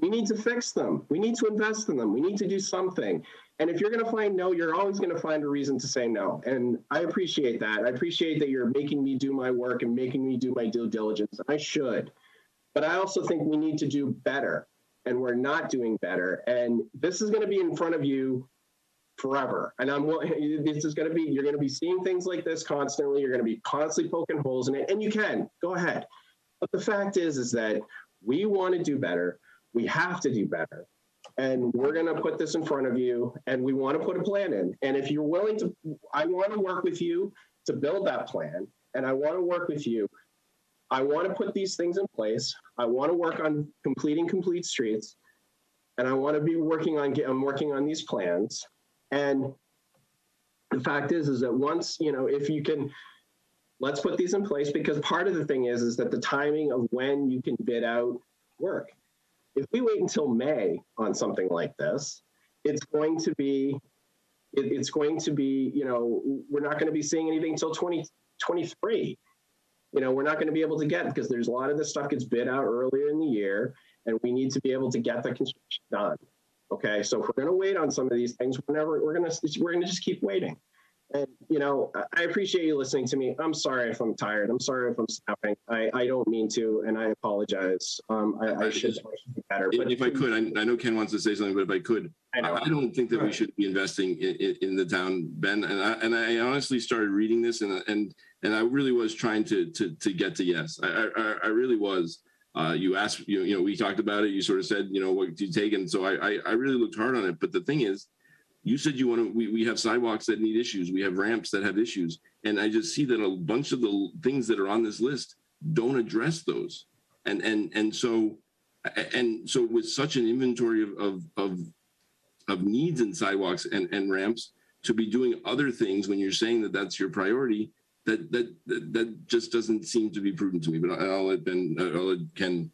We need to fix them. We need to invest in them. We need to do something. And if you're going to find no, you're always going to find a reason to say no. And I appreciate that. I appreciate that you're making me do my work and making me do my due diligence. I should. But I also think we need to do better. And we're not doing better. And this is going to be in front of you forever. And this is going to be, you're going to be seeing things like this constantly. You're going to be constantly poking holes in it. And you can, go ahead. But the fact is that we want to do better. We have to do better. And we're going to put this in front of you, and we want to put a plan in. And if you're willing to, I want to work with you to build that plan. And I want to work with you. I want to put these things in place. I want to work on completing complete streets. And I want to be working on these plans. And the fact is that once, if you can, let's put these in place, because part of the thing is that the timing of when you can bid out work. If we wait until May on something like this, it's going to be, we're not going to be seeing anything until 2023. We're not going to be able to get, because there's a lot of this stuff gets bid out earlier in the year, and we need to be able to get the construction done. Okay, so if we're going to wait on some of these things, we're going to just keep waiting. And I appreciate you listening to me. I'm sorry if I'm tired. I'm sorry if I'm snapping. I don't mean to, and I apologize. I should be better. But if I could, I know Ken wants to say something, but if I could, I don't think that we should be investing in the town, Ben. And I honestly started reading this, and I really was trying to get to yes. I really was. You asked, we talked about it. You sort of said, what do you take? And so I really looked hard on it. But the thing is, you said we have sidewalks that need issues. We have ramps that have issues. And I just see that a bunch of the things that are on this list don't address those. And so with such an inventory of needs in sidewalks and ramps, to be doing other things when you're saying that that's your priority, that just doesn't seem to be prudent to me. But I'll let Ken.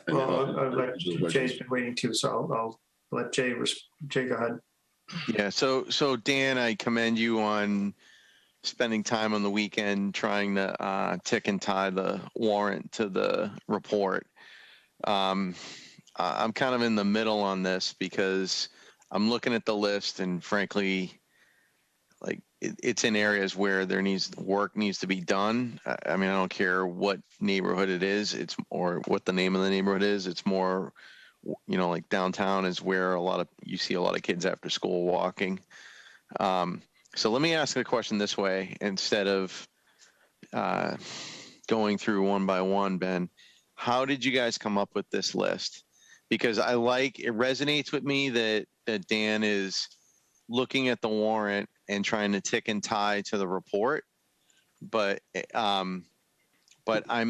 Well, I'll let Jay's been waiting too, so I'll let Jay go ahead. Yeah. So Dan, I commend you on spending time on the weekend trying to tick and tie the warrant to the report. I'm kind of in the middle on this because I'm looking at the list, and frankly, like it's in areas where work needs to be done. I mean, I don't care what neighborhood it is, or what the name of the neighborhood is. It's more, like downtown is where you see a lot of kids after school walking. So let me ask the question this way, instead of going through one by one, Ben. How did you guys come up with this list? Because it resonates with me that Dan is looking at the warrant and trying to tick and tie to the report, but I'm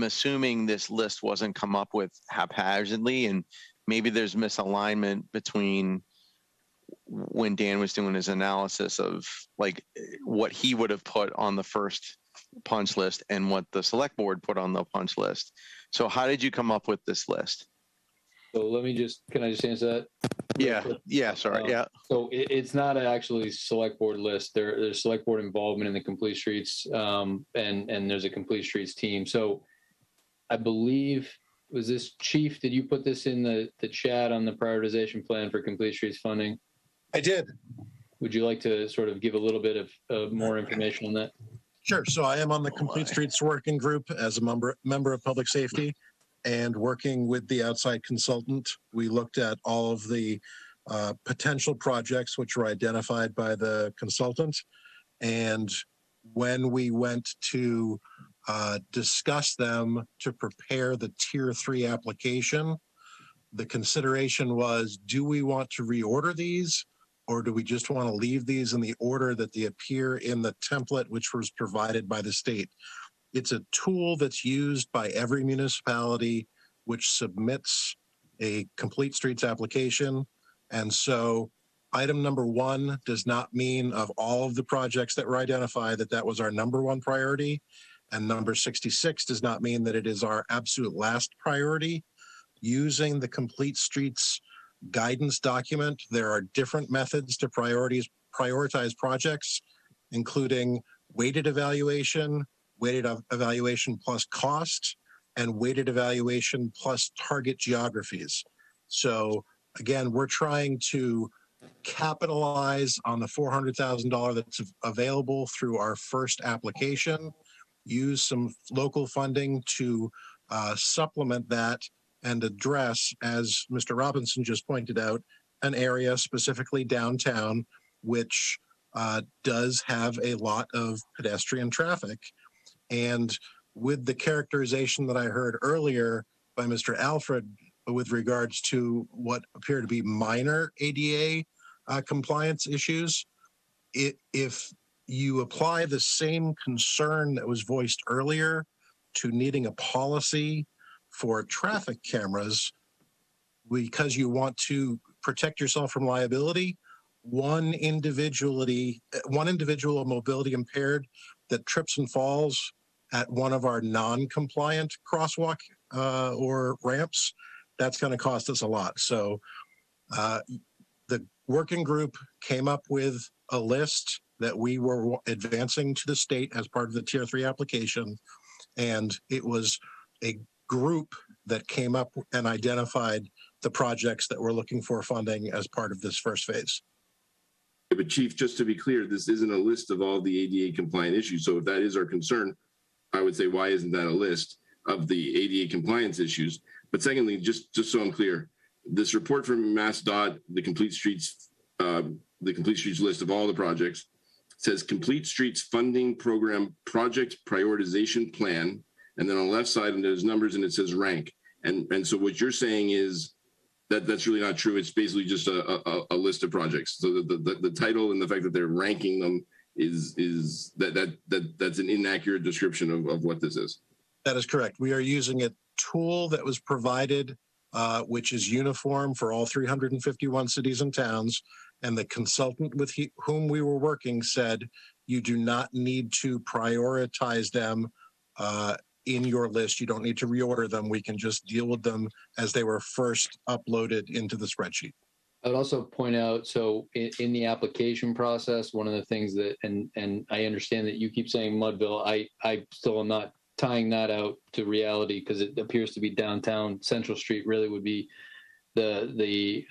assuming this list wasn't come up with haphazardly, and maybe there's misalignment between when Dan was doing his analysis of like what he would have put on the first punch list and what the select board put on the punch list. So how did you come up with this list? So can I just answer that? Yeah. Sorry. Yeah. So it's not actually select board list. There's select board involvement in the complete streets, and there's a complete streets team. So I believe, was this Chief, did you put this in the chat on the prioritization plan for complete streets funding? I did. Would you like to sort of give a little bit of more information on that? Sure. So I am on the Complete Streets Working Group as a member of Public Safety, and working with the outside consultant. We looked at all of the potential projects which were identified by the consultant. And when we went to discuss them to prepare the Tier 3 application, the consideration was, do we want to reorder these, or do we just want to leave these in the order that they appear in the template which was provided by the state? It's a tool that's used by every municipality which submits a complete streets application. And so item number 1 does not mean of all of the projects that were identified that was our number 1 priority. And number 66 does not mean that it is our absolute last priority. Using the complete streets guidance document, there are different methods to prioritize projects. including weighted evaluation plus cost, and weighted evaluation plus target geographies. So again, we're trying to capitalize on the $400,000 that's available through our first application, use some local funding to supplement that and address, as Mr. Robinson just pointed out, an area specifically downtown, which does have a lot of pedestrian traffic. And with the characterization that I heard earlier by Mr. Alfred with regards to what appear to be minor ADA compliance issues, if you apply the same concern that was voiced earlier to needing a policy for traffic cameras, because you want to protect yourself from liability, one individual mobility impaired that trips and falls at one of our non-compliant crosswalk or ramps, that's going to cost us a lot. So the working group came up with a list that we were advancing to the state as part of the Tier 3 application. And it was a group that came up and identified the projects that we're looking for funding as part of this first phase. But Chief, just to be clear, this isn't a list of all the ADA compliant issues. So if that is our concern, I would say, why isn't that a list of the ADA compliance issues? But secondly, just so I'm clear, this report from MassDOT, the Complete Streets list of all the projects, says Complete Streets Funding Program Project Prioritization Plan. And then on the left side, and there's numbers and it says rank. And so what you're saying is that that's really not true. It's basically just a list of projects. So the title and the fact that they're ranking them is that's an inaccurate description of what this is. That is correct. We are using a tool that was provided, which is uniform for all 351 cities and towns. And the consultant with whom we were working said, you do not need to prioritize them in your list. You don't need to reorder them. We can just deal with them as they were first uploaded into the spreadsheet. I would also point out, so in the application process, one of the things that, and I understand that you keep saying Mudville, I still am not tying that out to reality because it appears to be downtown. Central Street really would be the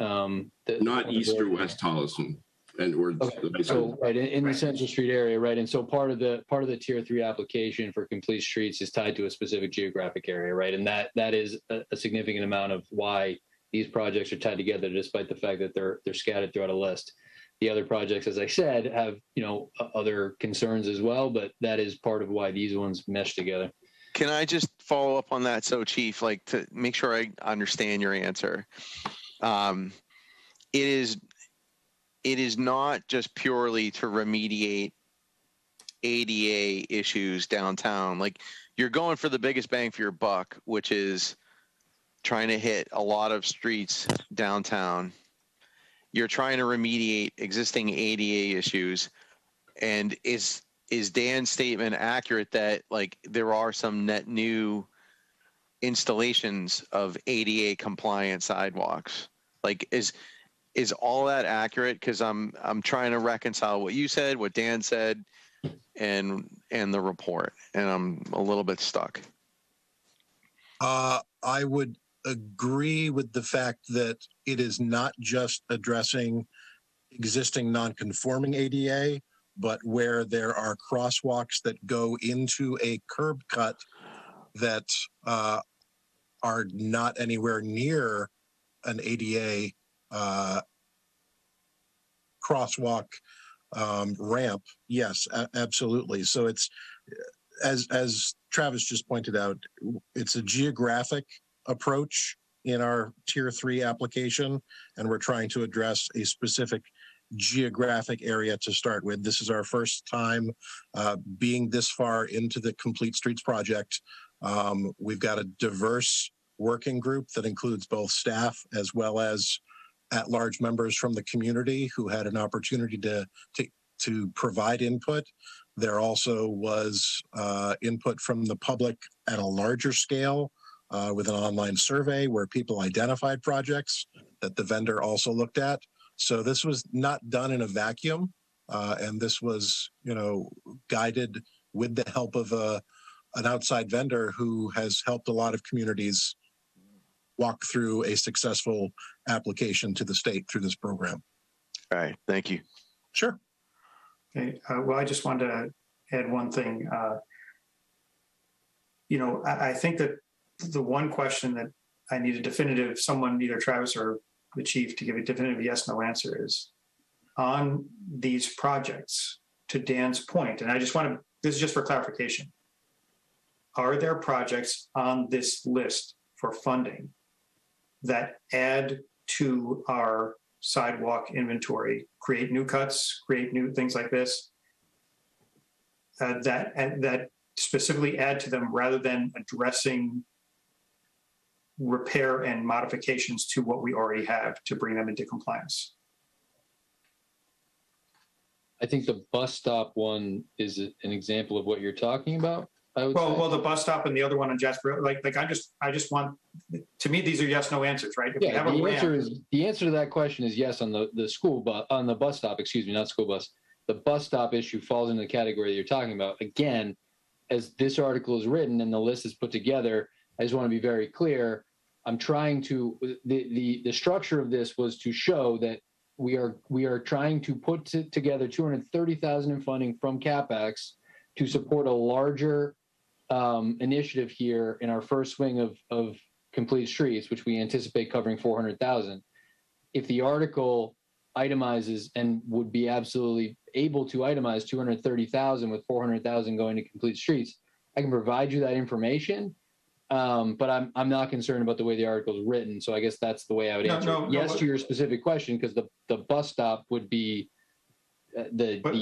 not east or west Holliston. And we're okay. So right in the Central Street area, right? And so part of the Tier 3 application for Complete Streets is tied to a specific geographic area, right? And that is a significant amount of why these projects are tied together, despite the fact that they're scattered throughout a list. The other projects, as I said, have other concerns as well, but that is part of why these ones mesh together. Can I just follow up on that? So, Chief, like to make sure I understand your answer, it is not just purely to remediate ADA issues downtown. Like you're going for the biggest bang for your buck, which is trying to hit a lot of streets downtown. You're trying to remediate existing ADA issues. And is Dan's statement accurate that like there are some net new installations of ADA compliant sidewalks? Like is all that accurate? Because I'm trying to reconcile what you said, what Dan said, and the report, and I'm a little bit stuck. I would agree with the fact that it is not just addressing existing non-conforming ADA, but where there are crosswalks that go into a curb cut that are not anywhere near an ADA crosswalk ramp. Yes, absolutely. So it's, as Travis just pointed out, it's a geographic approach in our Tier 3 application, and we're trying to address a specific geographic area to start with. This is our first time being this far into the Complete Streets project. We've got a diverse working group that includes both staff as well as at-large members from the community who had an opportunity to provide input. There also was input from the public at a larger scale with an online survey where people identified projects that the vendor also looked at. So this was not done in a vacuum. And this was, guided with the help of an outside vendor who has helped a lot of communities walk through a successful application to the state through this program. All right, thank you. Sure. Okay. Well, I just wanted to add one thing. I think that the one question that I need a definitive, someone, either Travis or the chief, to give a definitive yes, no answer is on these projects, to Dan's point, and I just want to, this is just for clarification. Are there projects on this list for funding that add to our sidewalk inventory, create new cuts, create new things like this, that specifically add to them rather than addressing repair and modifications to what we already have to bring them into compliance? I think the bus stop one is an example of what you're talking about. Well, the bus stop and the other one on Jasper, I just want, to me, these are yes, no answers, right? If we have the answer to that question is yes on the school bus, on the bus stop, excuse me, not school bus. The bus stop issue falls into the category that you're talking about. Again, as this article is written and the list is put together, I just want to be very clear. I'm trying to, the structure of this was to show that we are trying to put together $230,000 in funding from CapEx to support a larger initiative here in our first swing of complete streets, which we anticipate covering 400,000. If the article itemizes and would be absolutely able to itemize 230,000 with 400,000 going to complete streets, I can provide you that information. But I'm not concerned about the way the article is written. So I guess that's the way I would answer. Yes to your specific question, because the bus stop would be but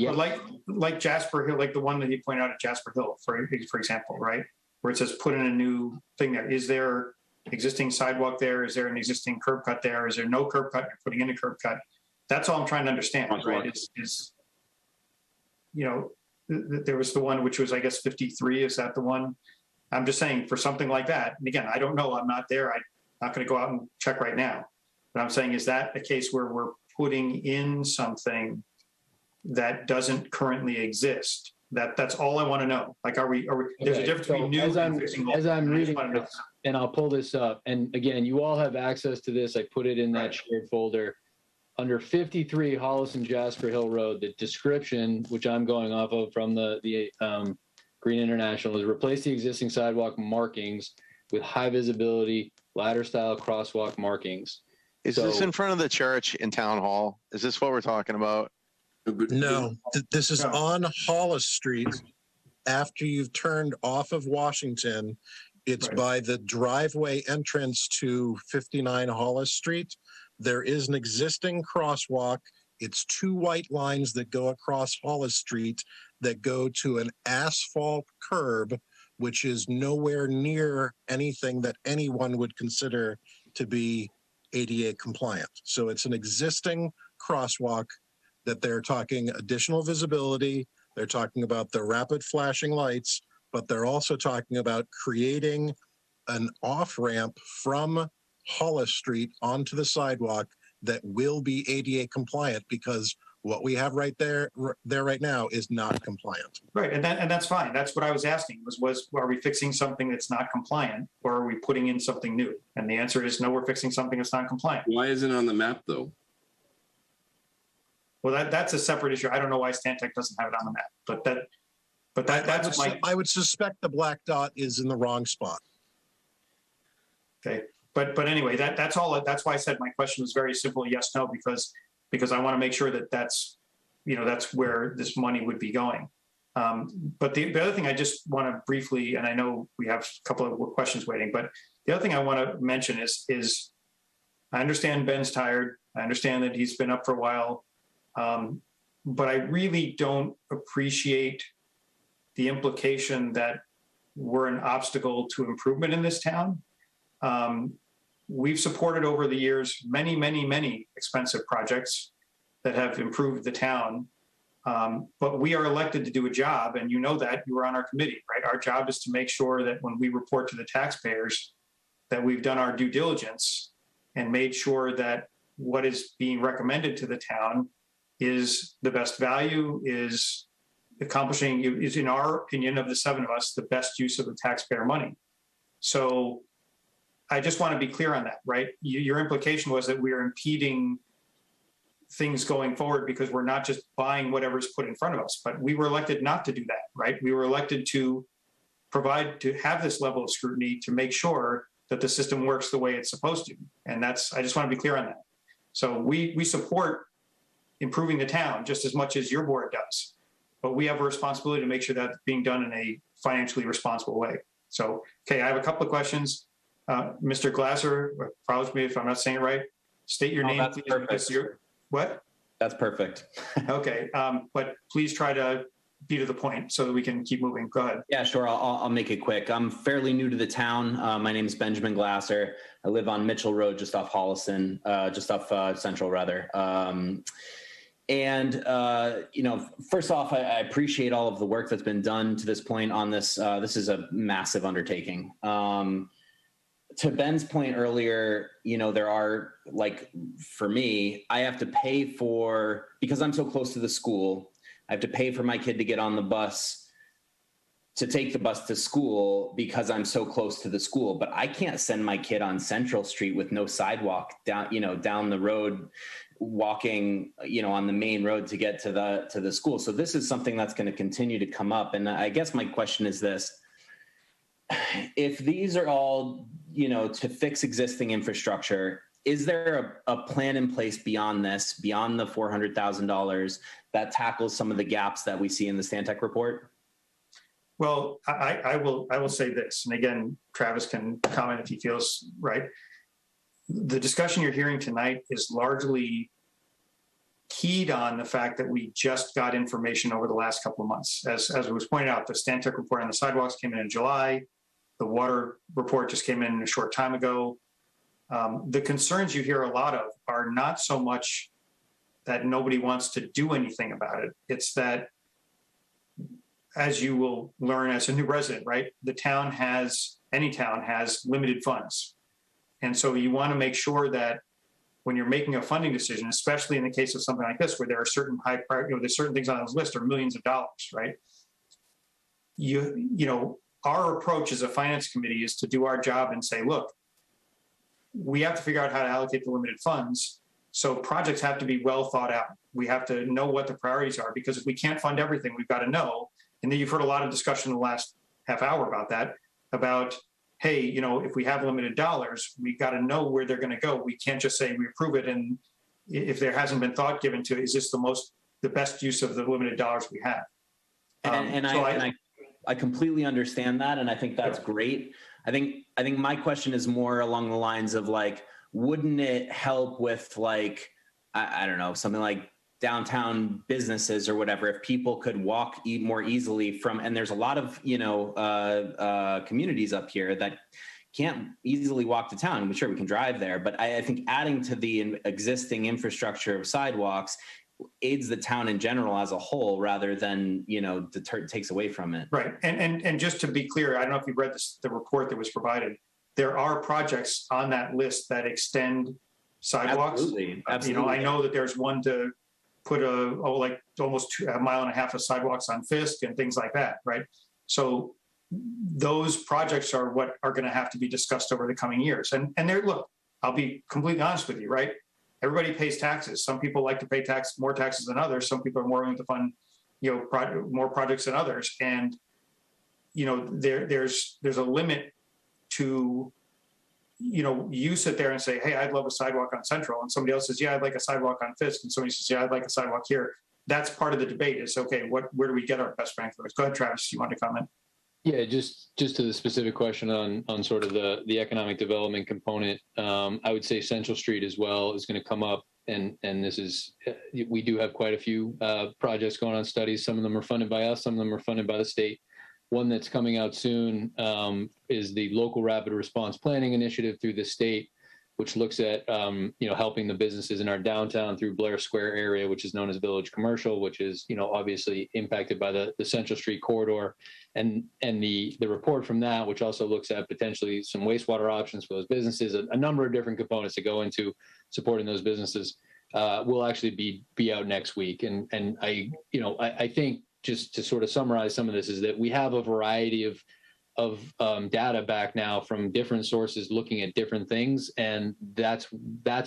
like Jasper Hill, like the one that you pointed out at Jasper Hill, for example, right? Where it says put in a new thing there. Is there existing sidewalk there? Is there an existing curb cut there? Is there no curb cut? You're putting in a curb cut. That's all I'm trying to understand, right? There was the one which was, I guess, 53. Is that the one? I'm just saying for something like that. And again, I don't know. I'm not there. I'm not going to go out and check right now. But I'm saying, is that a case where we're putting in something that doesn't currently exist? That's all I want to know. Like, are we there's a difference between new and fixing old. As I'm reading this, and I'll pull this up. And again, you all have access to this. I put it in that shared folder. Under 53 Holliston Jasper Hill Road, the description, which I'm going off of from the Green International, is replace the existing sidewalk markings with high visibility ladder style crosswalk markings. Is this in front of the church in Town Hall? Is this what we're talking about? No, this is on Hollis Street. After you've turned off of Washington, it's by the driveway entrance to 59 Hollis Street. There is an existing crosswalk. It's two white lines that go across Hollis Street that go to an asphalt curb, which is nowhere near anything that anyone would consider to be ADA compliant. So it's an existing crosswalk that they're talking additional visibility. They're talking about the rapid flashing lights, but they're also talking about creating an off-ramp from Hollis Street onto the sidewalk that will be ADA compliant, because what we have right there right now is not compliant. Right, and that's fine. That's what I was asking, was are we fixing something that's not compliant, or are we putting in something new? And the answer is no, we're fixing something that's not compliant. Why isn't it on the map though? Well, that's a separate issue. I don't know why Stantec doesn't have it on the map, but that's I would suspect the black dot is in the wrong spot. Okay, but anyway, that's all. That's why I said my question was very simple, yes, no, because I want to make sure that that's where this money would be going. But the other thing I just want to briefly, and I know we have a couple of questions waiting, but the other thing I want to mention is I understand Ben's tired. I understand that he's been up for a while. But I really don't appreciate the implication that we're an obstacle to improvement in this town. We've supported over the years many, many, many expensive projects that have improved the town. But we are elected to do a job, and you know that, you were on our committee, right? Our job is to make sure that when we report to the taxpayers that we've done our due diligence and made sure that what is being recommended to the town is the best value, is accomplishing, is in our opinion of the seven of us, the best use of the taxpayer money. So I just want to be clear on that, right? Your implication was that we are impeding things going forward because we're not just buying whatever's put in front of us, but we were elected not to do that, right? We were elected to provide, to have this level of scrutiny to make sure that the system works the way it's supposed to. And that's, I just want to be clear on that. So we support improving the town just as much as your board does, but we have a responsibility to make sure that's being done in a financially responsible way. So, okay, I have a couple of questions. Mr. Glasser, follows me if I'm not saying it right. State your name, that's please. perfect. What? That's perfect. Okay, but please try to be to the point so that we can keep moving. Go ahead. Yeah, sure. I'll make it quick. I'm fairly new to the town. My name is Benjamin Glasser. I live on Mitchell Road, just off Holliston, just off Central, rather. First off, I appreciate all of the work that's been done to this point on this. This is a massive undertaking. To Ben's point earlier, there are, like, for me, I have to pay for, because I'm so close to the school, I have to pay for my kid to get on the bus, to take the bus to school because I'm so close to the school. But I can't send my kid on Central Street with no sidewalk down the road, walking, on the main road to get to the school. So this is something that's going to continue to come up. And I guess my question is this: if these are all, to fix existing infrastructure, is there a plan in place beyond this, beyond the $400,000 that tackles some of the gaps that we see in the Stantec report? Well, I will say this, and again, Travis can comment if he feels right. The discussion you're hearing tonight is largely keyed on the fact that we just got information over the last couple of months. As was pointed out, the Stantec report on the sidewalks came in July. The water report just came in a short time ago. The concerns you hear a lot of are not so much that nobody wants to do anything about it. It's that, as you will learn as a new resident, right? Any town has limited funds. And so you want to make sure that when you're making a funding decision, especially in the case of something like this, where there are certain high priority, there's certain things on this list are millions of dollars, right? Our approach as a finance committee is to do our job and say, look, we have to figure out how to allocate the limited funds. So projects have to be well thought out. We have to know what the priorities are, because if we can't fund everything, we've got to know. And then you've heard a lot of discussion in the last half hour about that, about, hey, if we have limited dollars, we've got to know where they're going to go. We can't just say we approve it, and if there hasn't been thought given to, is this the best use of the limited dollars we have? I completely understand that, and I think that's great. I think my question is more along the lines of, like, wouldn't it help with, like, I don't know, something like downtown businesses or whatever, if people could walk more easily from, and there's a lot of, communities up here that can't easily walk to town. I'm sure we can drive there, but I think adding to the existing infrastructure of sidewalks aids the town in general as a whole, rather than, takes away from it. Right. And just to be clear, I don't know if you've read the report that was provided. There are projects on that list that extend sidewalks. Absolutely. I know that there's one to put almost a mile and a half of sidewalks on Fisk and things like that, right? So those projects are what are going to have to be discussed over the coming years. And look, I'll be completely honest with you, right? Everybody pays taxes. Some people like to pay more taxes than others. Some people are more willing to fund, more projects than others. And, there's a limit to, you sit there and say, hey, I'd love a sidewalk on Central. And somebody else says, yeah, I'd like a sidewalk on Fisk. And somebody says, yeah, I'd like a sidewalk here. That's part of the debate is, okay, where do we get our best bang for this? Go ahead, Travis, you want to comment? Yeah, just to the specific question on sort of the economic development component, I would say Central Street as well is going to come up, and this is, we do have quite a few projects going on, studies. Some of them are funded by us, some of them are funded by the state. One that's coming out soon is the Local Rapid Response Planning Initiative through the state, which looks at helping the businesses in our downtown through Blair Square area, which is known as Village Commercial, which is obviously impacted by the Central Street corridor, and the report from that, which also looks at potentially some wastewater options for those businesses, a number of different components that go into supporting those businesses. will actually be out next week. And I think just to sort of summarize some of this is that we have a variety of data back now from different sources looking at different things, and that's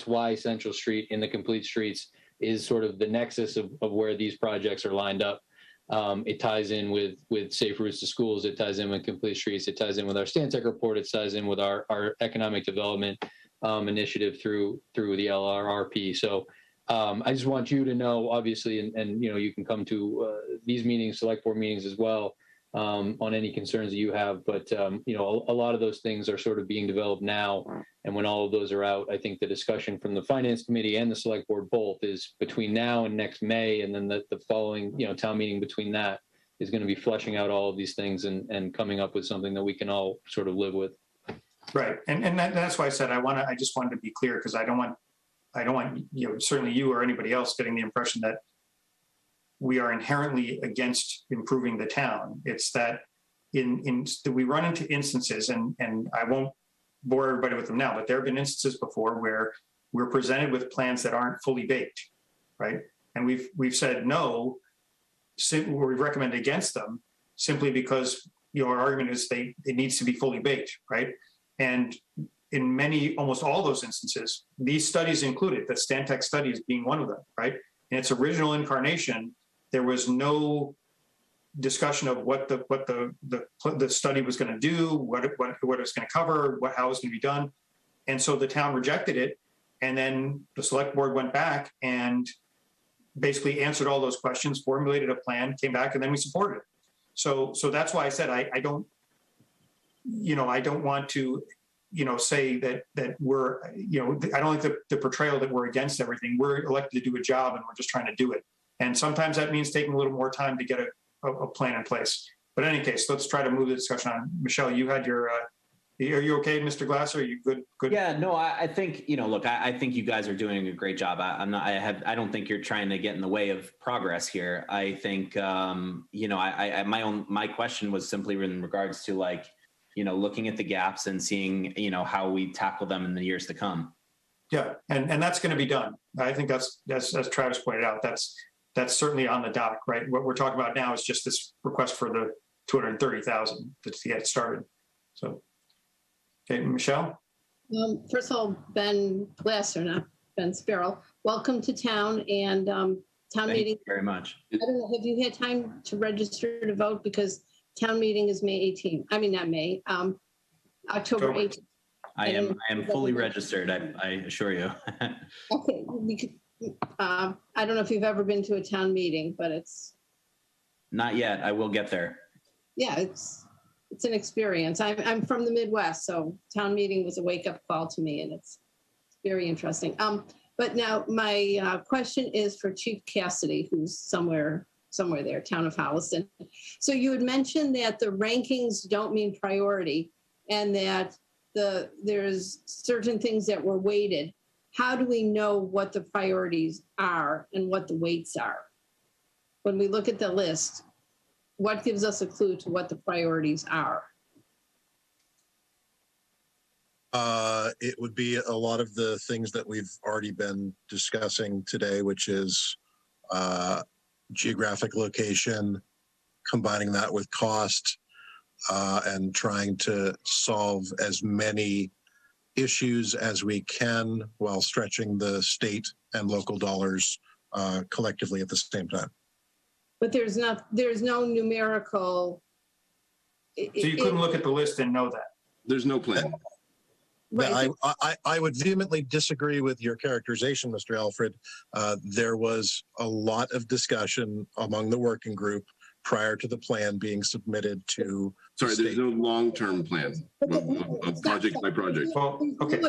why Central Street in the complete streets is sort of the nexus of where these projects are lined up. It ties in with Safe Routes to Schools. It ties in with Complete Streets. It ties in with our Stantec report. It ties in with our economic development initiative through the LRRP. So I just want you to know, obviously, and you can come to these meetings, select board meetings as well, on any concerns that you have. But a lot of those things are sort of being developed now. And when all of those are out, I think the discussion from the Finance Committee and the Select Board both is between now and next May, and then the following town meeting between that is going to be fleshing out all of these things and coming up with something that we can all sort of live with. Right, and that's why I said I just wanted to be clear, because I don't want certainly you or anybody else getting the impression that we are inherently against improving the town. It's that we run into instances, and I won't bore everybody with them now, but there have been instances before where we're presented with plans that aren't fully baked, right? And we've said no, we recommend against them simply because our argument is it needs to be fully baked, right? And in almost all those instances, these studies included, the Stantec studies being one of them, right? In its original incarnation, there was no discussion of what the study was going to do, what it was going to cover, how it was going to be done. And so the town rejected it. And then the select board went back and basically answered all those questions, formulated a plan, came back, and then we supported it. So that's why I said I don't want to say that we're, I don't like the portrayal that we're against everything. We're elected to do a job, and we're just trying to do it. And sometimes that means taking a little more time to get a plan in place. But in any case, let's try to move the discussion on. Michelle, you had your, are you okay, Mr. Glasser? Are you good? Yeah, no, I think, look, I think you guys are doing a great job. I don't think you're trying to get in the way of progress here. I think, my question was simply in regards to looking at the gaps and seeing, how we tackle them in the years to come. Yeah, and that's going to be done. I think that's as Travis pointed out, that's certainly on the dock, right? What we're talking about now is just this request for the $230,000 to get started. So, okay, Michelle. First of all, Ben Glasser, not Ben Sparrow, welcome to town, and town Thank meeting. you very much. I don't know, have you had time to register to vote? Because town meeting is May 18th. I mean, not May, October 18th. I am fully registered, I assure you. Okay, I don't know if you've ever been to a town meeting, but it's. Not yet, I will get there. Yeah, it's an experience. I'm from the Midwest, so town meeting was a wake-up call to me, and it's very interesting. But now my question is for Chief Cassidy, who's somewhere there, town of Holliston. So you had mentioned that the rankings don't mean priority, and that there's certain things that were weighted. How do we know what the priorities are and what the weights are? When we look at the list, what gives us a clue to what the priorities are? It would be a lot of the things that we've already been discussing today, which is geographic location, combining that with cost, and trying to solve as many issues as we can while stretching the state and local dollars collectively at the same time. But there's no numerical. So you couldn't look at the list and know that. There's no plan. Right. I would vehemently disagree with your characterization, Mr. Alfred. There was a lot of discussion among the working group prior to the plan being submitted to. Sorry, there's no long-term plan of project by project. Well, okay.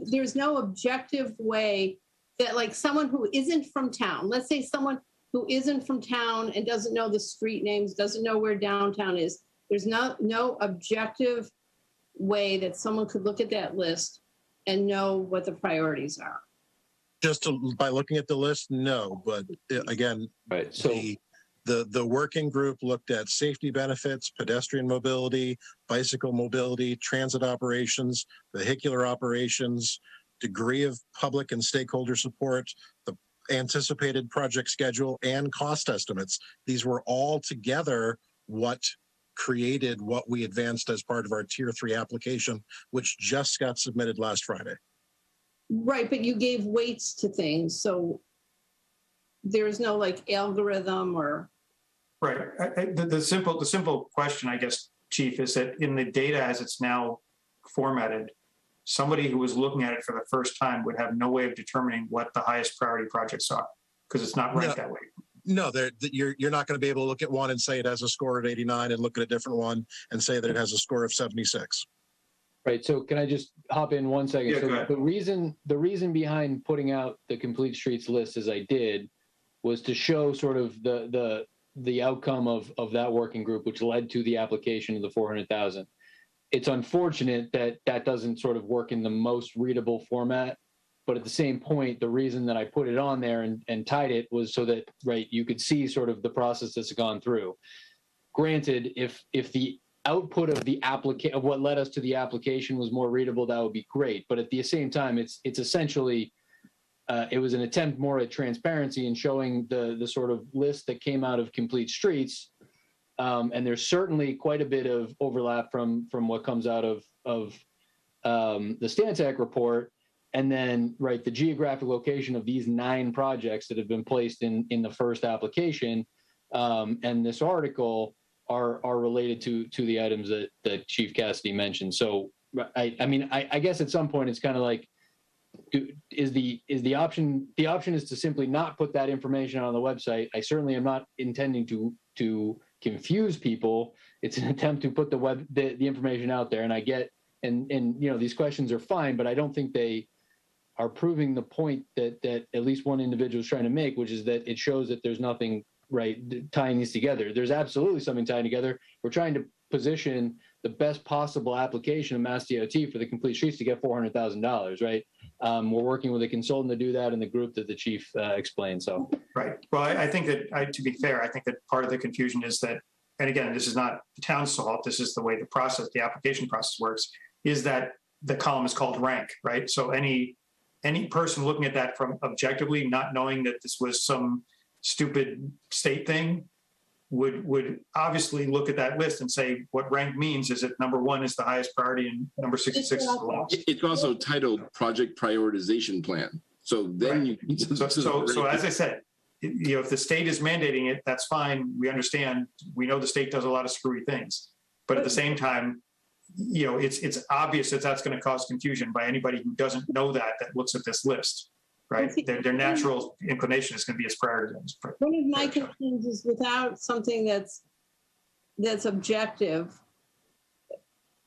There's no objective way that, like, someone who isn't from town, let's say someone who isn't from town and doesn't know the street names, doesn't know where downtown is, there's no objective way that someone could look at that list and know what the priorities are. Just by looking at the list, no. But again, Right. So the working group looked at safety benefits, pedestrian mobility, bicycle mobility, transit operations, vehicular operations, degree of public and stakeholder support, the anticipated project schedule, and cost estimates. These were all together what created what we advanced as part of our Tier 3 application, which just got submitted last Friday. Right, but you gave weights to things, so there's no like algorithm or. Right. The simple question, I guess, Chief, is that in the data as it's now formatted, somebody who was looking at it for the first time would have no way of determining what the highest priority projects are because it's not ranked that way. No, you're not going to be able to look at one and say it has a score of 89 and look at a different one and say that it has a score of 76. Right. So can I just hop in 1 second? Yeah, so go ahead. the reason behind putting out the complete streets list as I did was to show sort of the outcome of that working group, which led to the application of the 400,000. It's unfortunate that that doesn't sort of work in the most readable format. But at the same point, the reason that I put it on there and tied it was so that, right, you could see sort of the process that's gone through. Granted, if the output of the of what led us to the application was more readable, that would be great. But at the same time, it's essentially, it was an attempt more at transparency and showing the sort of list that came out of Complete Streets. And there's certainly quite a bit of overlap from what comes out of the Stantec report. And then, right, the geographic location of these 9 projects that have been placed in the first application and this article are related to the items that Chief Cassidy mentioned. So, I mean, I guess at some point it's kind of like, is the option is to simply not put that information on the website. I certainly am not intending to confuse people. It's an attempt to put the information out there, and I get and you know, these questions are fine, but I don't think they are proving the point that at least one individual is trying to make, which is that it shows that there's nothing right tying these together. There's absolutely something tying together. We're trying to position the best possible application of Mass DOT for the complete streets to get $400,000, right? We're working with a consultant to do that in the group that the chief explained. So, right. Well, I think that, to be fair, I think that part of the confusion is that, and again, this is not the town's fault. This is the way the application process works, is that the column is called rank, right? So any person looking at that from objectively, not knowing that this was some stupid state thing, would obviously look at that list and say what rank means is that number 1 is the highest priority and number 66 is the lowest. It's also titled Project Prioritization Plan. So then right. So as I said, you know, if the state is mandating it, that's fine. We understand. We know the state does a lot of screwy things, but at the same time, you know, it's obvious that that's going to cause confusion by anybody who doesn't know that looks at this list, right? Their natural inclination is going to be as priority. One of my concerns is without something that's objective,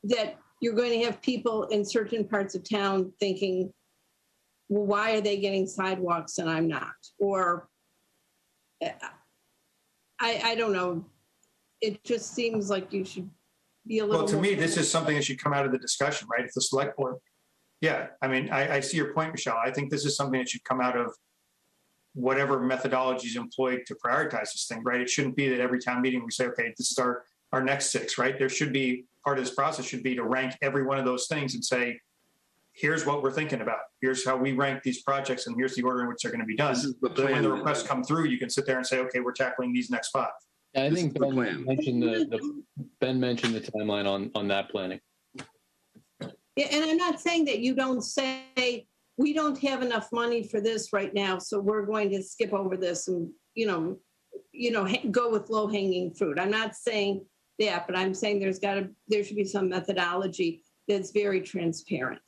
that you're going to have people in certain parts of town thinking, well, why are they getting sidewalks and I'm not? Or I don't know. It just seems like you should be a little. Well, to me, this is something that should come out of the discussion, right? If the select board, yeah, I mean, I see your point, Michelle. I think this is something that should come out of whatever methodology is employed to prioritize this thing, right? It shouldn't be that every town meeting we say, okay, this is our next 6, right? There should be, part of this process should be to rank every one of those things and say, here's what we're thinking about. Here's how we rank these projects, and here's the order in which they're going to be done. So when the requests come through, you can sit there and say, okay, we're tackling these next 5. I think Ben mentioned the timeline on that planning. Yeah, and I'm not saying that you don't say we don't have enough money for this right now, so we're going to skip over this and go with low-hanging fruit. I'm not saying that, but I'm saying there should be some methodology that's very transparent.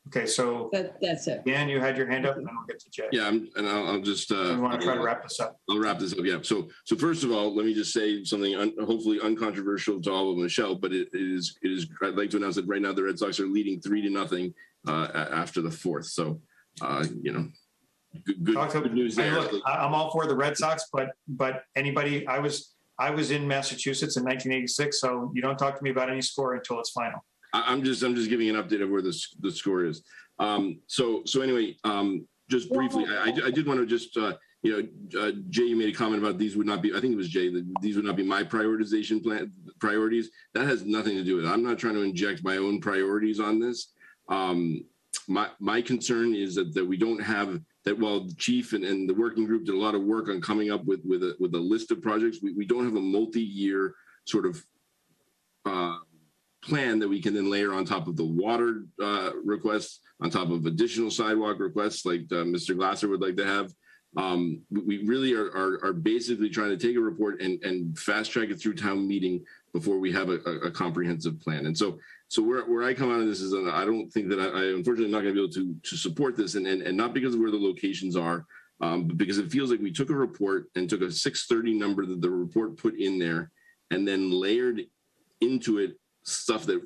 Okay, so that's it. Dan, you had your hand up, and then we'll get to Jay. Yeah, I'll just. We want to try to wrap this up. I'll wrap this up. Yeah. So first of all, let me just say something hopefully uncontroversial to all of Michelle, but it is. I'd like to announce that right now the Red Sox are leading 3-0 after the 4th. So good news there. Look, I'm all for the Red Sox, but anybody, I was in Massachusetts in 1986, so you don't talk to me about any score until it's final. I'm just giving an update of where the score is. So anyway, just briefly, I did want to just Jay, you made a comment about these would not be. I think it was Jay that these would not be my prioritization priorities. That has nothing to do with it. I'm not trying to inject my own priorities on this. my concern is that we don't have that. While the chief and the working group did a lot of work on coming up with a list of projects, we don't have a multi-year sort of plan that we can then layer on top of the water requests, on top of additional sidewalk requests like Mr. Glasser would like to have. We really are basically trying to take a report and fast track it through town meeting before we have a comprehensive plan. And so where I come out of this is I don't think that I unfortunately not going to be able to support this, and not because of where the locations are, but because it feels like we took a report and took a 630 number that the report put in there and then layered into it stuff that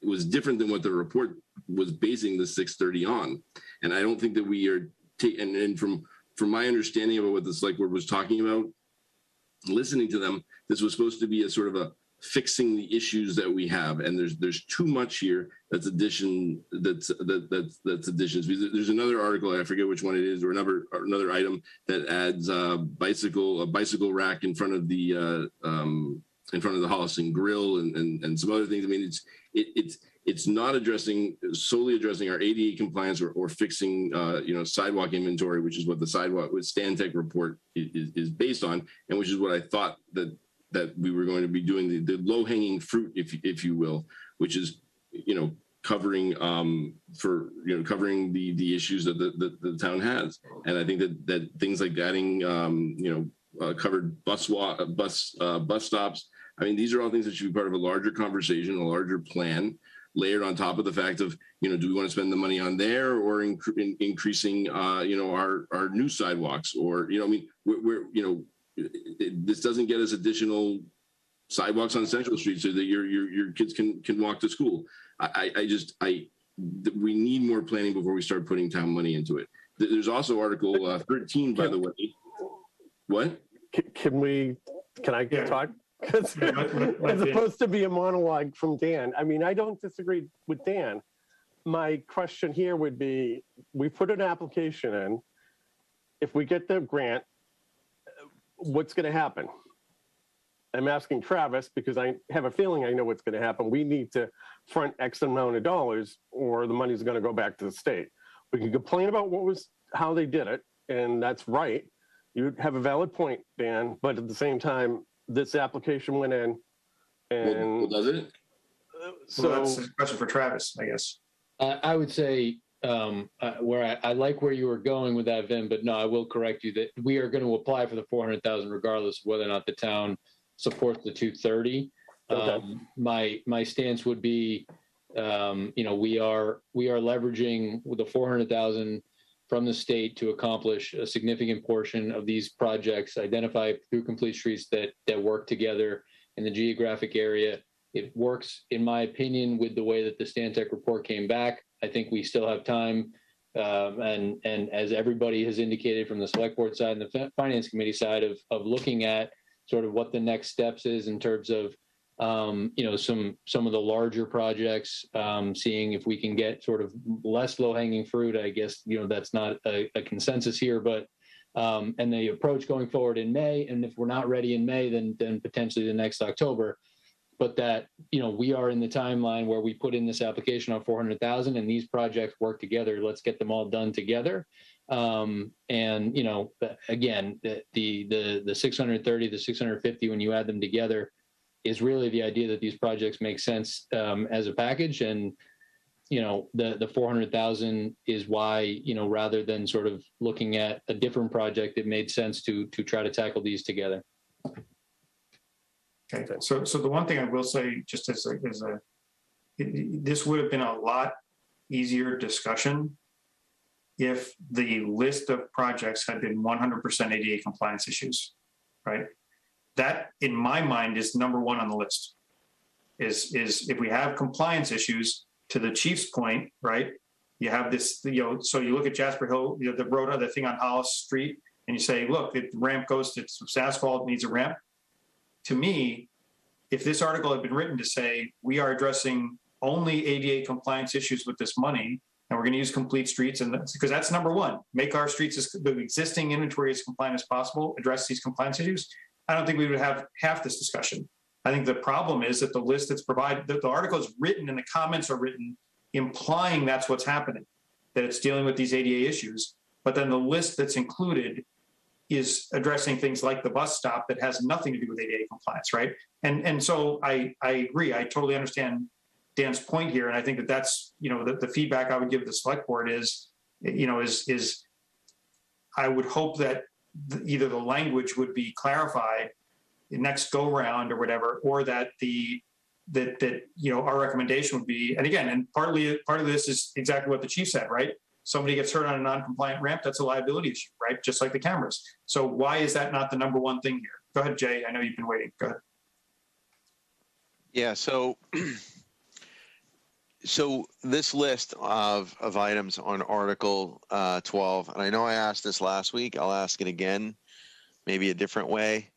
was different than what the report was basing the 630 on. And I don't think that we are and from my understanding about what the select board was talking about, listening to them, this was supposed to be a sort of a fixing the issues that we have, and there's too much here that's additions. There's another article, I forget which one it is, or another item that adds a bicycle rack in front of the Holliston grill and some other things. I mean, it's not solely addressing our ADA compliance or fixing sidewalk inventory, which is what the sidewalk with Stantec report is based on, and which is what I thought that we were going to be doing, the low-hanging fruit, if you will, which is covering covering the issues that the town has. And I think that things like adding covered bus stops, I mean, these are all things that should be part of a larger conversation, a larger plan, layered on top of the fact of, do we want to spend the money on there or increasing, our new sidewalks, or, this doesn't get us additional sidewalks on Central Street so that your kids can walk to school. We need more planning before we start putting town money into it. There's also Article 13, by the way. What? Can I talk? As opposed to be a monologue from Dan. I mean, I don't disagree with Dan. My question here would be, we put an application in. If we get the grant, what's going to happen? I'm asking Travis because I have a feeling I know what's going to happen. We need to front X amount of dollars or the money's going to go back to the state. We can complain about how they did it, and that's right. You have a valid point, Dan, but at the same time, this application went in and... Well, does it? So that's a question for Travis, I guess. I would say where I like where you were going with that, Vin, but no, I will correct you that we are going to apply for the 400,000 regardless of whether or not the town supports the 230. Okay. My stance would be, we are leveraging the 400,000 from the state to accomplish a significant portion of these projects identified through Complete Streets that work together in the geographic area. It works, in my opinion, with the way that the Stantec report came back. I think we still have time. And as everybody has indicated from the select board side and the finance committee side of looking at sort of what the next steps is in terms of, some of the larger projects, seeing if we can get sort of less low hanging fruit. I guess, that's not a consensus here, but and the approach going forward in May. And if we're not ready in May, then potentially the next October. But that, we are in the timeline where we put in this application on 400,000 and these projects work together. Let's get them all done together. And, again, the 630, the 650, when you add them together, is really the idea that these projects make sense as a package. And, the 400,000 is why, rather than sort of looking at a different project, it made sense to try to tackle these together. Okay, so the one thing I will say, just this would have been a lot easier discussion if the list of projects had been 100% ADA compliance issues, right? That, in my mind, is number one on the list. Is if we have compliance issues, to the chief's point, right? You have this, so you look at Jasper Hill, the road, the thing on Hollis Street, and you say, look, the ramp goes to asphalt, needs a ramp. To me, if this article had been written to say we are addressing only ADA compliance issues with this money, and we're going to use Complete Streets, and because that's number one, make our streets the existing inventory as compliant as possible, address these compliance issues. I don't think we would have half this discussion. I think the problem is that the list that's provided, that the article is written and the comments are written implying that's what's happening, that it's dealing with these ADA issues. But then the list that's included is addressing things like the bus stop that has nothing to do with ADA compliance, right? And so I agree. I totally understand Dan's point here, and I think that that's, you know, the feedback I would give the select board is, you know, is I would hope that either the language would be clarified next go round or whatever, or that that you know, our recommendation would be, and again, and part of this is exactly what the chief said, right? Somebody gets hurt on a non-compliant ramp, that's a liability issue, right? Just like the cameras. So why is that not the number one thing here? Go ahead, Jay. I know you've been waiting. Go ahead. Yeah, so this list of items on Article 12, and I know I asked this last week, I'll ask it again, maybe a different way.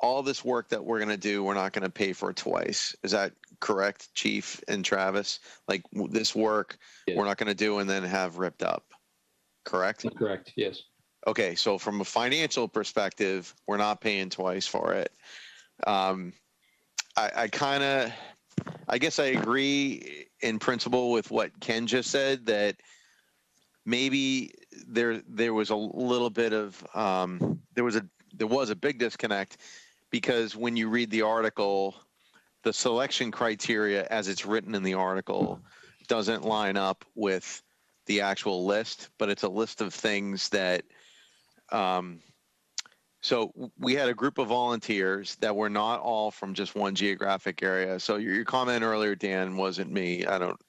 All this work that we're going to do, we're not going to pay for it twice. Is that correct, Chief and Travis? Like this work, Yes. we're not going to do and then have ripped up, correct? Correct, yes. Okay, so from a financial perspective, we're not paying twice for it. I guess I agree in principle with what Ken just said, that maybe there was a little bit of there was a big disconnect, because when you read the article, the selection criteria as it's written in the article doesn't line up with the actual list, but it's a list of things that so we had a group of volunteers that were not all from just one geographic area. So your comment earlier, Dan, wasn't me. I don't.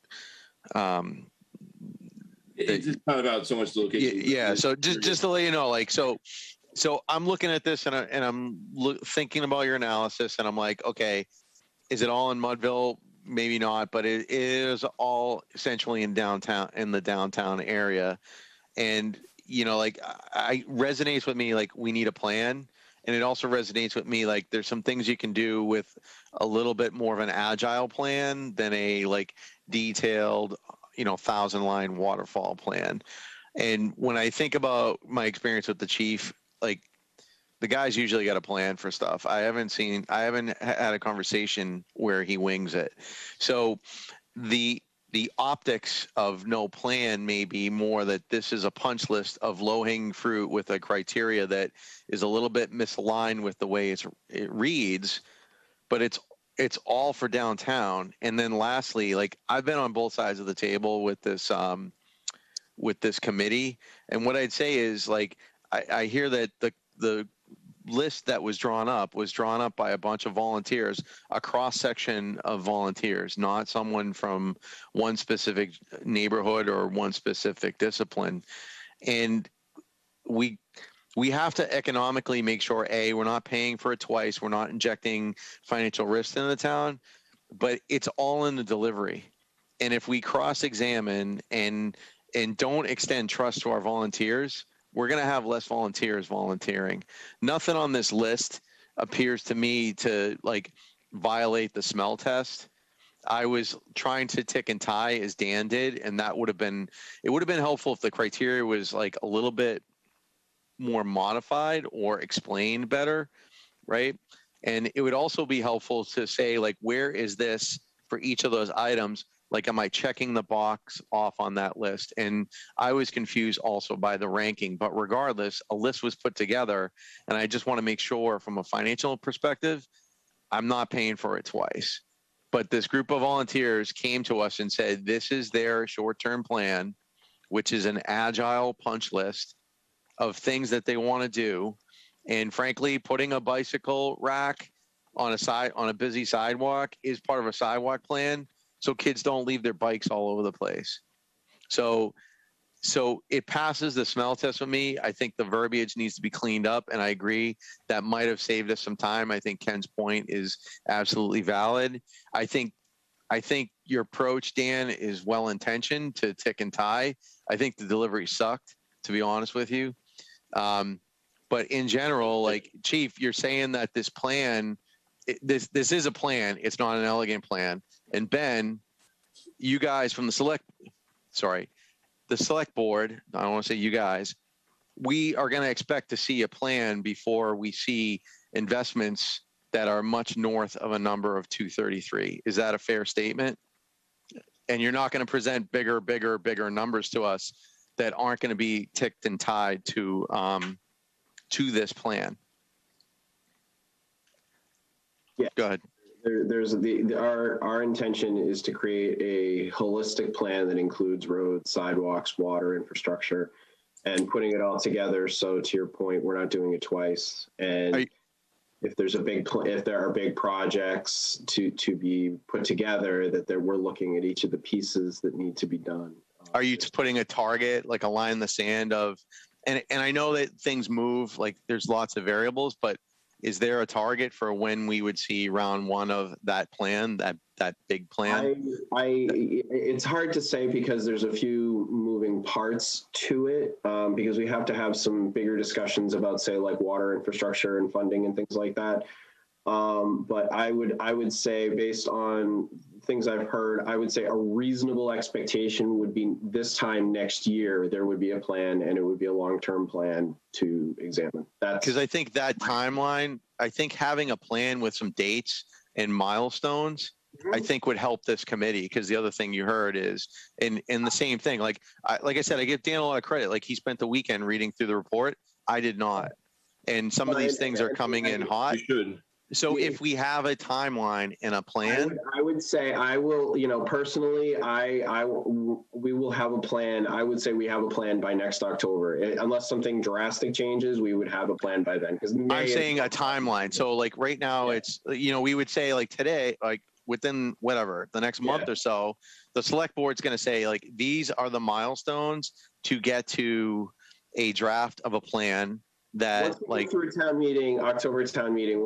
It's not about so much the location. Yeah. So just to let you know, like, so I'm looking at this and I'm thinking about your analysis, and I'm like, okay, is it all in Mudville? Maybe not, but it is all essentially in the downtown area. And, you know, like, I resonates with me, like, we need a plan. And it also resonates with me, like, there's some things you can do with a little bit more of an agile plan than a, like, detailed, you know, 1,000-line waterfall plan. And when I think about my experience with the chief, like, the guy's usually got a plan for stuff. I haven't had a conversation where he wings it. So the optics of no plan may be more that this is a punch list of low-hanging fruit with a criteria that is a little bit misaligned with the way it reads, but it's all for downtown. And then lastly, like, I've been on both sides of the table with this committee, and what I'd say is, like, I hear that the list that was drawn up by a bunch of volunteers, a cross section of volunteers, not someone from one specific neighborhood or one specific discipline. And we have to economically make sure, A, we're not paying for it twice, we're not injecting financial risk into the town, but it's all in the delivery. And if we cross-examine and don't extend trust to our volunteers, we're going to have less volunteers volunteering. Nothing on this list appears to me to, like, violate the smell test. I was trying to tick and tie as Dan did, and it would have been helpful if the criteria was, like, a little bit more modified or explained better, right? And it would also be helpful to say, like, where is this for each of those items? Like, am I checking the box off on that list? And I was confused also by the ranking, but regardless, a list was put together, and I just want to make sure from a financial perspective, I'm not paying for it twice. But this group of volunteers came to us and said, this is their short-term plan, which is an agile punch list of things that they want to do. And frankly, putting a bicycle rack on a busy sidewalk is part of a sidewalk plan, so kids don't leave their bikes all over the place. So it passes the smell test with me. I think the verbiage needs to be cleaned up, and I agree that might have saved us some time. I think Ken's point is absolutely valid. I think your approach, Dan, is well-intentioned to tick and tie. I think the delivery sucked, to be honest with you. But in general, like, Chief, you're saying that this plan, this is a plan. It's not an elegant plan. And Ben, you guys from the select board, I don't want to say you guys, we are going to expect to see a plan before we see investments that are much north of a number of 233. Is that a fair statement? and you're not going to present bigger numbers to us that aren't going to be ticked and tied to this plan. Yeah. Go ahead. Our intention is to create a holistic plan that includes roads, sidewalks, water infrastructure, and putting it all together. So to your point, we're not doing it twice. And if there are big projects to be put together, that we're looking at each of the pieces that need to be done. Are you putting a target, like a line in the sand of, and I know that things move, like there's lots of variables, but is there a target for when we would see round one of that plan, that big plan? It's hard to say because there's a few moving parts to it, because we have to have some bigger discussions about, say, like water infrastructure and funding and things like that. But I would say, based on things I've heard, I would say a reasonable expectation would be this time next year, there would be a plan, and it would be a long-term plan to examine. Because I think that timeline, I think having a plan with some dates and milestones, I think would help this committee. Because the other thing you heard is, and the same thing, like I said, I give Dan a lot of credit. Like, he spent the weekend reading through the report. I did not. And some of these things are coming in hot. You should. So if we have a timeline and a plan, I would say I will, personally, we will have a plan. I would say we have a plan by next October. Unless something drastic changes, we would have a plan by then. Because I'm saying a timeline. So like right now, it's, we would say like today, like within whatever, the next month or so, the select board's going to say like, these are the milestones to get to a draft of a plan that, like, through town meeting, October town meeting,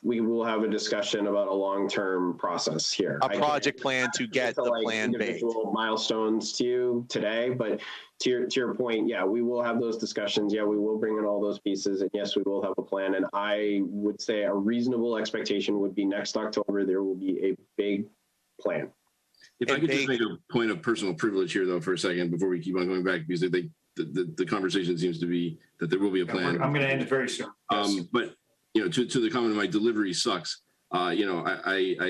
we will have a discussion about a long-term process here. A project plan to get the plan baked. Individual milestones to you today, but to your point, yeah, we will have those discussions. Yeah, we will bring in all those pieces, and yes, we will have a plan. And I would say a reasonable expectation would be next October there will be a big plan. If I could just make a point of personal privilege here, though, for a second, before we keep on going back, because the conversation seems to be that there will be a plan. I'm going to end it very soon. Yes. But to the comment, my delivery sucks. I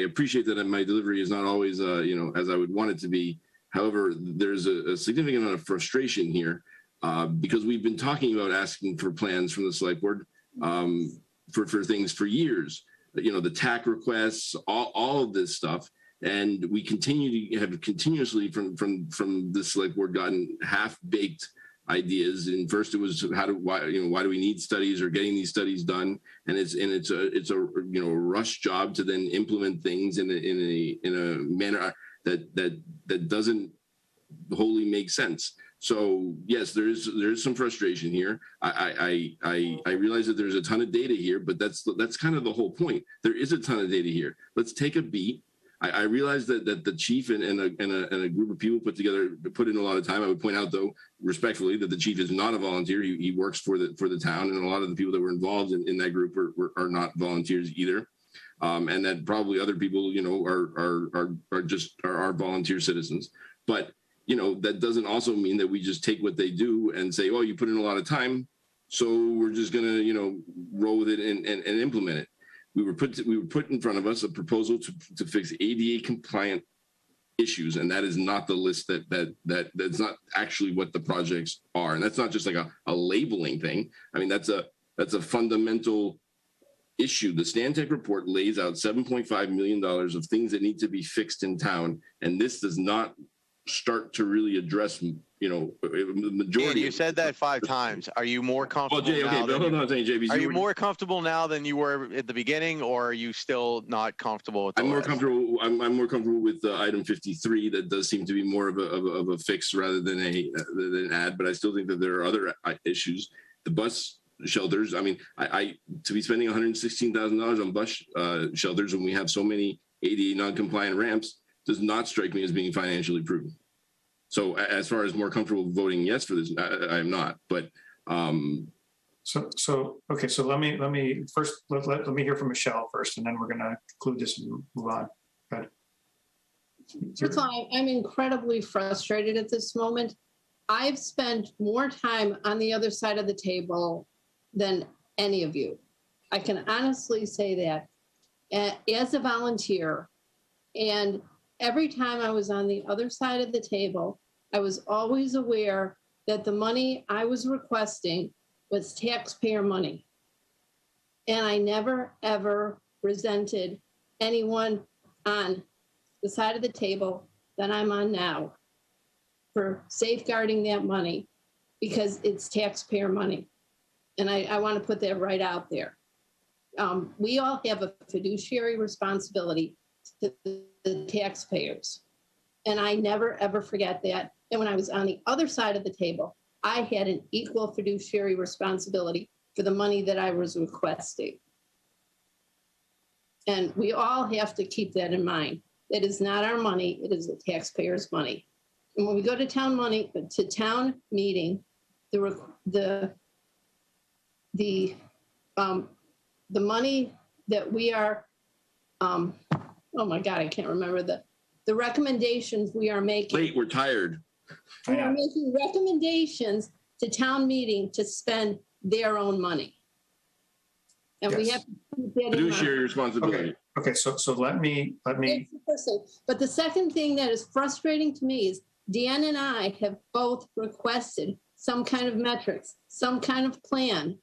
appreciate that my delivery is not always as I would want it to be. However, there's a significant amount of frustration here because we've been talking about asking for plans from the select board for things for years. The TAC requests, all of this stuff. And we continue to have continuously from the select board gotten half-baked ideas. And first it was why do we need studies or getting these studies done? And it's a rush job to then implement things in a manner that doesn't wholly make sense. So yes, there's some frustration here. I realize that there's a ton of data here, but that's kind of the whole point. There is a ton of data here. Let's take a beat. I realize that the chief and a group of people put in a lot of time. I would point out, though, respectfully, that the chief is not a volunteer. He works for the town, and a lot of the people that were involved in that group are not volunteers either, and that probably other people, are volunteer citizens. But that doesn't also mean that we just take what they do and say, oh, you put in a lot of time, so we're just gonna roll with it and implement it. We were put in front of us a proposal to fix ADA compliant issues, and that is not the list that's not actually what the projects are, and that's not just like a labeling thing. I mean, that's a fundamental issue. The Stantec report lays out $7.5 million of things that need to be fixed in town, and this does not start to really address the majority. You said that 5 times. Are you more comfortable? Well, Jay, okay, but hold on, JB. Are you more comfortable now than you were at the beginning, or are you still not comfortable with the I'm more list? comfortable. I'm more comfortable with item 53. That does seem to be more of a fix rather than an add. But I still think that there are other issues. The bus shelters. I mean, I to be spending $116,000 on bus shelters when we have so many ADA non-compliant ramps does not strike me as being financially prudent. So as far as more comfortable voting yes for this, I am not. But so let me first let me hear from Michelle first, and then we're going to conclude this and move on. First of all, I'm incredibly frustrated at this moment. I've spent more time on the other side of the table than any of you. I can honestly say that as a volunteer, and every time I was on the other side of the table, I was always aware that the money I was requesting was taxpayer money. And I never, ever resented anyone on the side of the table that I'm on now for safeguarding that money because it's taxpayer money. And I want to put that right out there. We all have a fiduciary responsibility to the taxpayers. And I never, ever forget that. And when I was on the other side of the table, I had an equal fiduciary responsibility for the money that I was requesting. And we all have to keep that in mind. It is not our money, it is the taxpayers' money. And when we go to town meeting, the money that we are, oh my God, I can't remember the recommendations we are making. Late, we're tired. We are making recommendations to town meeting to spend their own money. And we Yes. have to keep that in mind. Fiduciary responsibility. Okay, so let me, That's the first thing. But the second thing that is frustrating to me is Dan and I have both requested some kind of metrics, some kind of plan,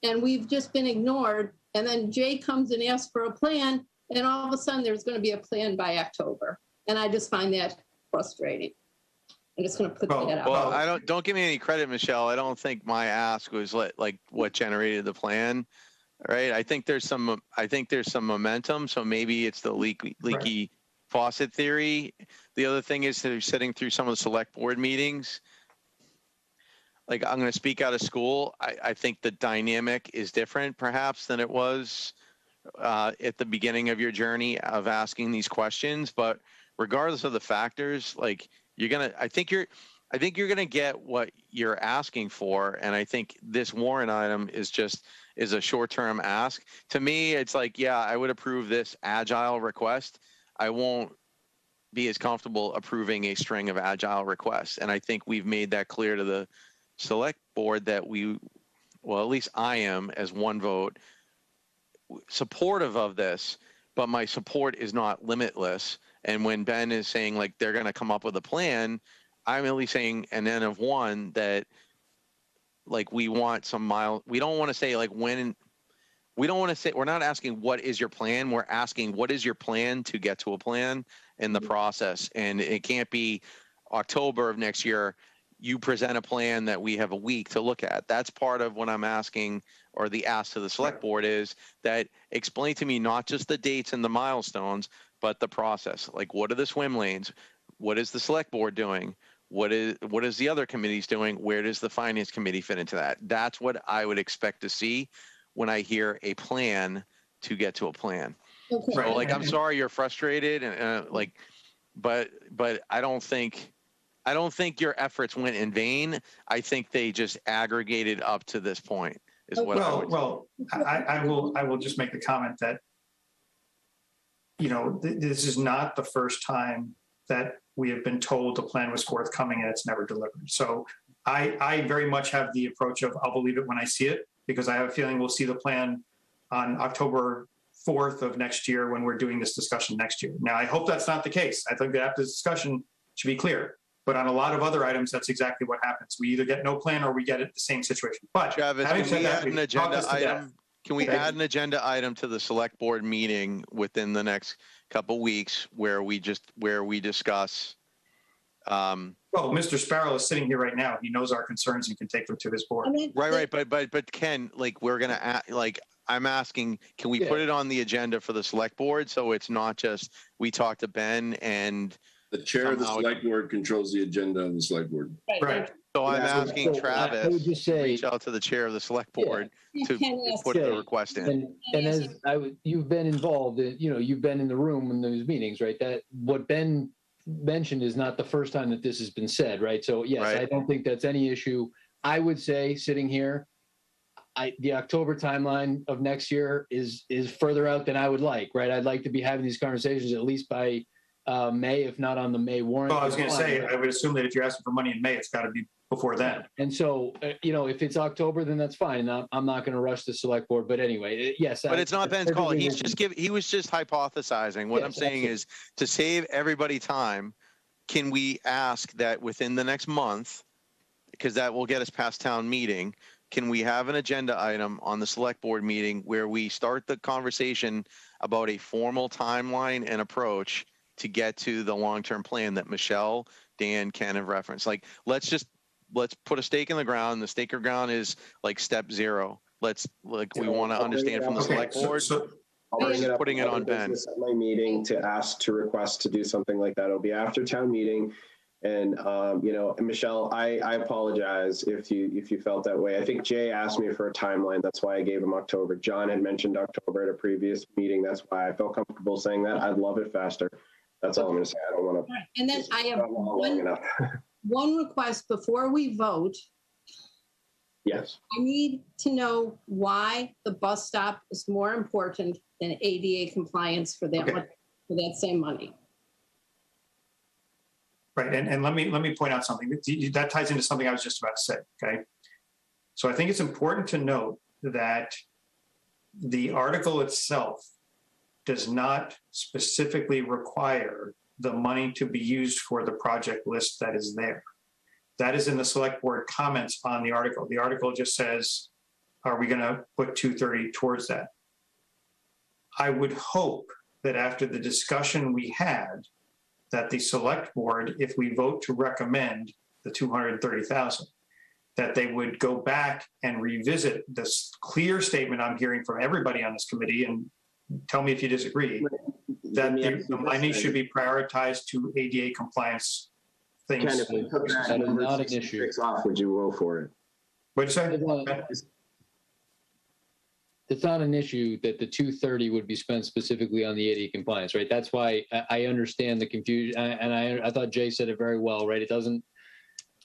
and we've just been ignored. And then Jay comes and asks for a plan, and all of a sudden there's going to be a plan by October. And I just find that frustrating. I'm just going to put that out. Well, don't give me any credit, Michelle. I don't think my ask was like what generated the plan, right? I think there's some momentum. So maybe it's the leaky faucet theory. The other thing is they're sitting through some of the select board meetings. Like, I'm going to speak out of school. I think the dynamic is different perhaps than it was at the beginning of your journey of asking these questions. But regardless of the factors, like, I think you're going to get what you're asking for. And I think this warrant item is a short-term ask. To me, it's like, yeah, I would approve this agile request. I won't be as comfortable approving a string of agile requests. And I think we've made that clear to the select board that at least I am, as one vote, supportive of this, but my support is not limitless. And when Ben is saying like they're going to come up with a plan, I'm at least saying an N of one that like we want some we don't want to say like when, we don't want to say, we're not asking what is your plan, we're asking what is your plan to get to a plan in the process. And it can't be October of next year, you present a plan that we have a week to look at. That's part of what I'm asking, or the ask to the select board is that explain to me not just the dates and the milestones, but the process. Like, what are the swim lanes? What is the select board doing? What is the other committees doing? Where does the finance committee fit into that? That's what I would expect to see when I hear a plan to get to a plan. Okay. So like, I'm sorry you're frustrated and but I don't think your efforts went in vain. I think they just aggregated up to this point is what I would. Well, I will just make the comment that, you know, this is not the first time that we have been told the plan was forthcoming and it's never delivered. So I very much have the approach of I'll believe it when I see it, because I have a feeling we'll see the plan on October 4th of next year when we're doing this discussion next year. Now, I hope that's not the case. I think that after this discussion should be clear. But on a lot of other items, that's exactly what happens. We either get no plan or we get it the same situation. But Travis, having said that, an agenda item? Can we add an agenda item to the select board meeting within the next couple weeks where we discuss? Well, Mr. Sparrow is sitting here right now. He knows our concerns and can take them to his board. Right. But Ken, like, we're gonna I'm asking, can we put it on the agenda for the select board so it's not just we talk to Ben and the chair of the select board controls the agenda of the select board. Right. So I'm asking Travis I would just say, to reach out to the chair of the select board to put the request in. and as you've been involved, you've been in the room in those meetings, right? That what Ben mentioned is not the first time that this has been said, right? So yes, Right. I don't think that's any issue. I would say sitting here, the October timeline of next year is further out than I would like, right? I'd like to be having these conversations at least by May, if not on the May warrant. Well, I was going to say, I would assume that if you're asking for money in May, it's got to be before then. And so, if it's October, then that's fine. I'm not going to rush the select board. But anyway, yes. But it's not Ben's call. He was just hypothesizing. What Yes, I'm saying is, to save everybody time, can we ask that within the next month, because that will get us past town meeting, can we have an agenda item on the select board meeting where we start the conversation about a formal timeline and approach to get to the long-term plan that Michelle, Dan, Ken have referenced? Like, let's put a stake in the ground. The stake in the ground is like step 0. We want to understand from the select board. I'll bring it up. Putting it on Ben. At my meeting to ask to request to do something like that. It'll be after town meeting. And, Michelle, I apologize if you felt that way. I think Jay asked me for a timeline. That's why I gave him October. John had mentioned October at a previous meeting. That's why I felt comfortable saying that. I'd love it faster. That's all I'm going to say. I don't want to. And then I have one request before we vote. Yes. I need to know why the bus stop is more important than ADA compliance for that same money. Right, and let me point out something that ties into something I was just about to say. Okay, so I think it's important to note that the article itself does not specifically require the money to be used for the project list that is there. That is in the select board comments on the article. The article just says, are we going to put 230 towards that? I would hope that after the discussion we had, that the select board, if we vote to recommend the 230,000, that they would go back and revisit this clear statement I'm hearing from everybody on this committee, and tell me if you disagree, that the money should be prioritized to ADA compliance things. Ken, if we took that number not an issue. off, would you roll for it? What'd you say? It's not an issue that the 230 would be spent specifically on the ADA compliance, right? That's why I understand the confusion, and I thought Jay said it very well, right?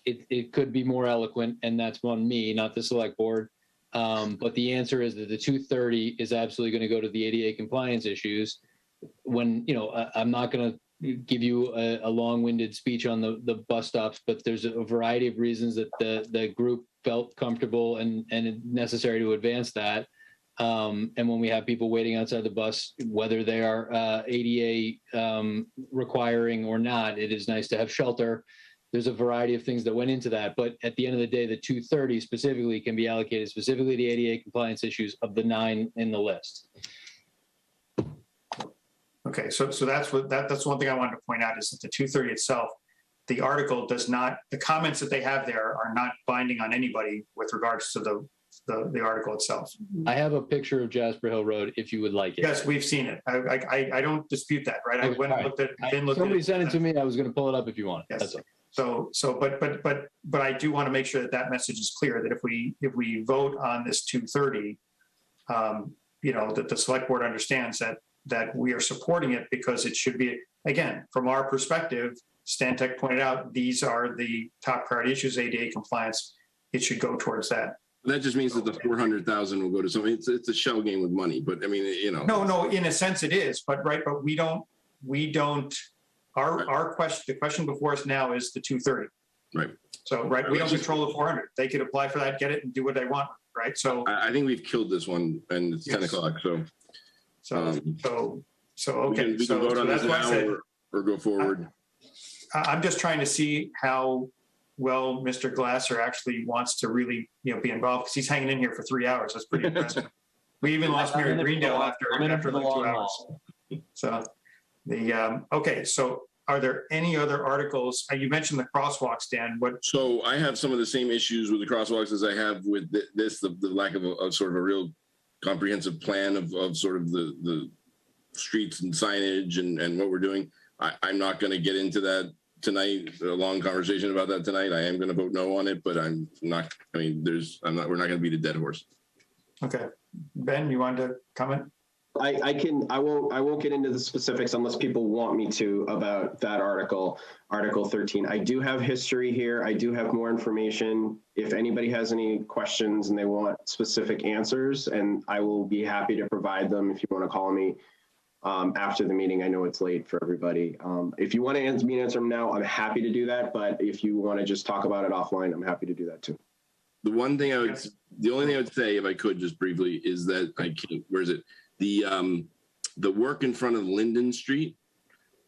It could be more eloquent, and that's on me, not the select board. But the answer is that the 230 is absolutely going to go to the ADA compliance issues. When, I'm not going to give you a long-winded speech on the bus stops, but there's a variety of reasons that the group felt comfortable and necessary to advance that. And when we have people waiting outside the bus, whether they are ADA requiring or not, it is nice to have shelter. There's a variety of things that went into that. But at the end of the day, the 230 specifically can be allocated specifically to ADA compliance issues of the 9 in the list. Okay, so that's one thing I wanted to point out, is that the 230 itself, the article does not, the comments that they have there are not binding on anybody with regards to the article itself. I have a picture of Jasper Hill Road if you would like it. Yes, we've seen it. I don't dispute that, right? I went and looked at it. Somebody sent it to me. I was going to pull it up if you want. Yes. That's all. But I do want to make sure that message is clear, that if we vote on this 230, that the select board understands that we are supporting it, because it should be, again, from our perspective, Stantec pointed out, these are the top priority issues, ADA compliance. It should go towards that. That just means that the 400,000 will go to something. It's a shell game with money, but I mean, No, in a sense it is, but we don't. Our question, the question before us now is the 230. Right. So we don't control the 400. They could apply for that, get it, and do what they want. Right. So I think we've killed this one, and it's 10 o'clock. So okay. We can vote on this now or go forward. I'm just trying to see how well Mr. Glasser actually wants to really, be involved, because he's hanging in here for 3 hours. That's pretty impressive. We even lost Mary Greendale after like 2 hours. So okay. So are there any other articles? You mentioned the crosswalks, Dan. So I have some of the same issues with the crosswalks as I have with the lack of a sort of a real comprehensive plan of sort of the streets and signage and what we're doing. I'm not going to get into that tonight, a long conversation about that tonight. I am going to vote no on it, but I'm not, we're not going to beat a dead horse. Okay. Ben, you wanted to comment? I won't get into the specifics unless people want me to about that article 13. I do have history here. I do have more information. If anybody has any questions and they want specific answers, and I will be happy to provide them if you want to call me after the meeting. I know it's late for everybody. If you want to answer them now, I'm happy to do that. But if you want to just talk about it offline, I'm happy to do that too. The only thing I would say, if I could just briefly, is that I can't, where is it? The work in front of Linden Street,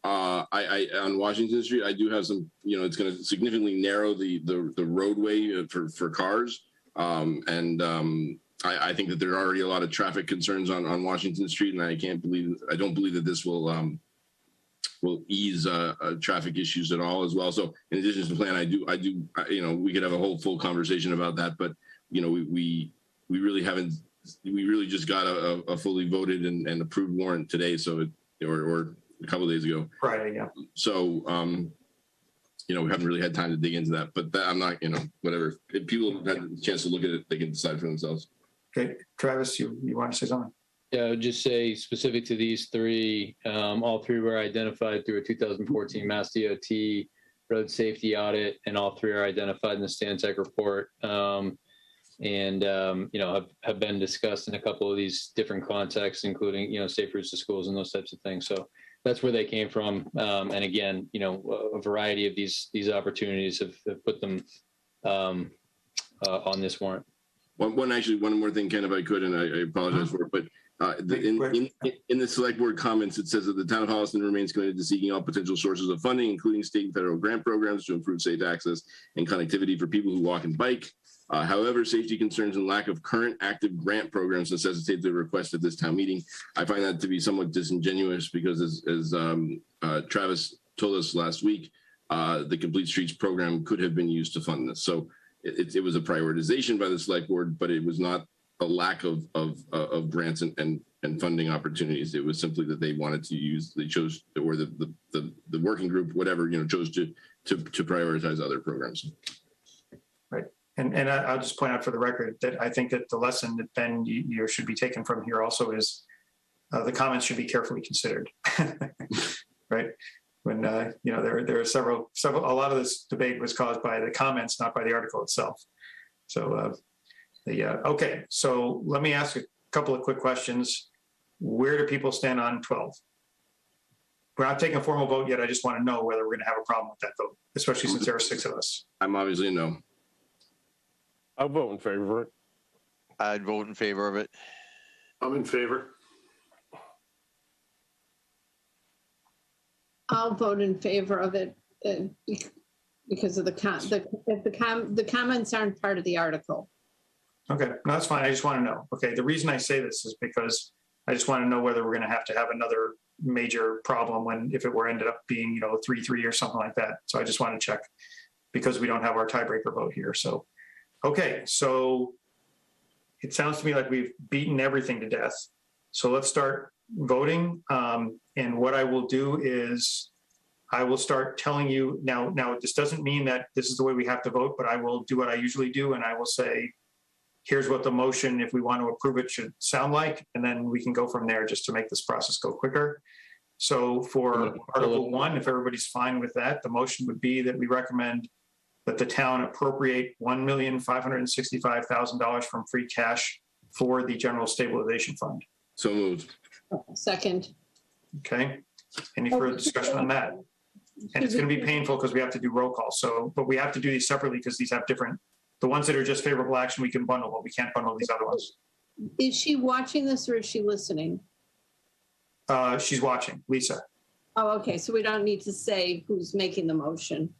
I on Washington Street, I do have some, it's going to significantly narrow the roadway for cars. I think that there are already a lot of traffic concerns on Washington Street, and I don't believe that this will ease traffic issues at all as well. So in addition to the plan, we could have a whole full conversation about that, but we really just got a fully voted and approved warrant today. So or a couple of days ago. Friday, yeah. So, we haven't really had time to dig into that, but I'm not, whatever. If people have had a chance to look at it, they can decide for themselves. Okay, Travis, you want to say something? Yeah, I would just say specific to these three, all three were identified through a 2014 Mass DOT road safety audit, and all three are identified in the Stantec report. Have been discussed in a couple of these different contexts, including, safe routes to schools and those types of things. So that's where they came from. And again, a variety of these opportunities have put them on this warrant. One more thing, Ken, if I could, and I apologize for it, but in the select board comments, it says that the town of Holliston remains committed to seeking all potential sources of funding, including state and federal grant programs to improve safe access and connectivity for people who walk and bike. However, safety concerns and lack of current active grant programs necessitate the request at this town meeting. I find that to be somewhat disingenuous because as Travis told us last week, the Complete Streets program could have been used to fund this. So it was a prioritization by the select board, but it was not a lack of grants and funding opportunities. It was simply that they chose, or the working group, whatever, chose to prioritize other programs. Right. And I'll just point out for the record that I think that the lesson that Ben you should be taken from here also is the comments should be carefully considered. Right. When there are several a lot of this debate was caused by the comments, not by the article itself. So okay, so let me ask a couple of quick questions. Where do people stand on 12? We're not taking a formal vote yet. I just want to know whether we're going to have a problem with that vote, especially since there are 6 of us. I'm obviously a no. I'll vote in favor of it. I'd vote in favor of it. I'm in favor. I'll vote in favor of it because of the comments aren't part of the article. Okay, no, that's fine. I just want to know. Okay, the reason I say this is because I just want to know whether we're going to have another major problem if it were ended up being 3-3 or something like that. So I just want to check because we don't have our tiebreaker vote here. So, okay, so it sounds to me like we've beaten everything to death. So let's start voting. And what I will do is I will start telling you now, this doesn't mean that this is the way we have to vote, but I will do what I usually do. And I will say, here's what the motion, if we want to approve it, should sound like, and then we can go from there just to make this process go quicker. So for Article 1, if everybody's fine with that, the motion would be that we recommend that the town appropriate $1,565,000 from free cash for the General Stabilization Fund. So moved. Second. Okay. Any further discussion on that? And it's going to be painful because we have to do roll call. But we have to do these separately because these have different. The ones that are just favorable action, we can bundle, but we can't bundle these other ones. Is she watching this or is she listening? She's watching, Lisa. Oh, okay. So we don't need to say who's making the motion.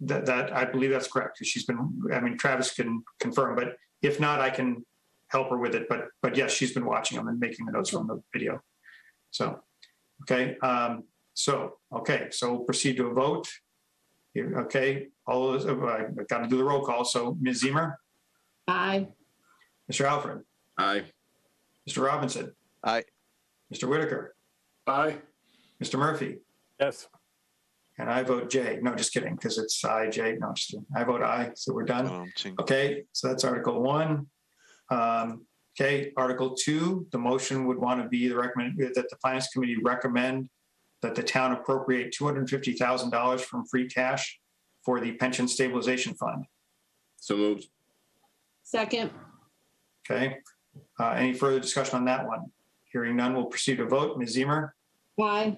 That I believe that's correct. She's been, Travis can confirm, but if not, I can help her with it. But yes, she's been watching them and making the notes from the video. So, okay. So we'll proceed to a vote. Okay, all of those, I've got to do the roll call. So Ms. Zemer? Aye. Mr. Alfred? Aye. Mr. Robinson? Aye. Mr. Whitaker? Aye. Mr. Murphy? Yes. And I vote J. No, just kidding, because it's I, J. No, just kidding. I vote aye, so we're done. Okay, so that's Article 1. Okay, Article 2, the motion would want to be that the Finance Committee recommend that the town appropriate $250,000 from free cash for the Pension Stabilization Fund. So moved. Second. Okay. Any further discussion on that one? Hearing none, we'll proceed to vote. Ms. Zemer, Aye.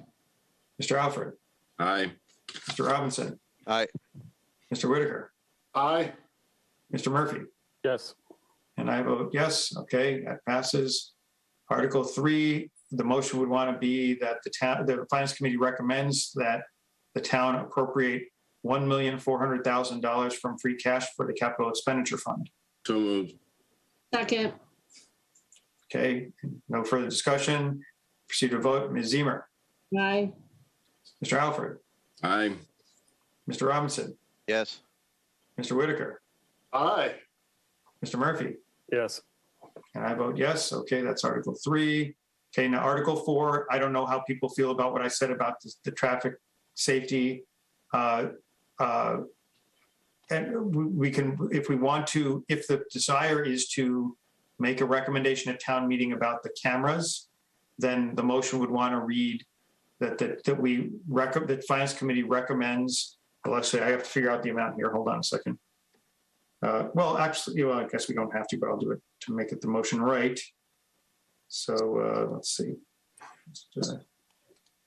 Mr. Alfred, Aye. Mr. Robinson, Aye. Mr. Whitaker, Aye. Mr. Murphy. Yes. And I vote yes. Okay, that passes. Article 3, the motion would want to be that the Finance Committee recommends that the town appropriate $1,400,000 from free cash for the capital expenditure fund. So moved. Second. Okay, no further discussion. Proceed to vote. Ms. Zemer, Aye. Mr. Alfred, Aye. Mr. Robinson, Yes. Mr. Whitaker, Aye. Mr. Murphy. Yes. And I vote yes. Okay, that's Article 3. Okay, now Article 4, I don't know how people feel about what I said about the traffic safety. And we can, if we want to, if the desire is to make a recommendation at town meeting about the cameras, then the motion would want to read that Finance Committee recommends. Well, let's say I have to figure out the amount here. Hold on a second. Well, actually, I guess we don't have to, but I'll do it to make it the motion right. So let's see.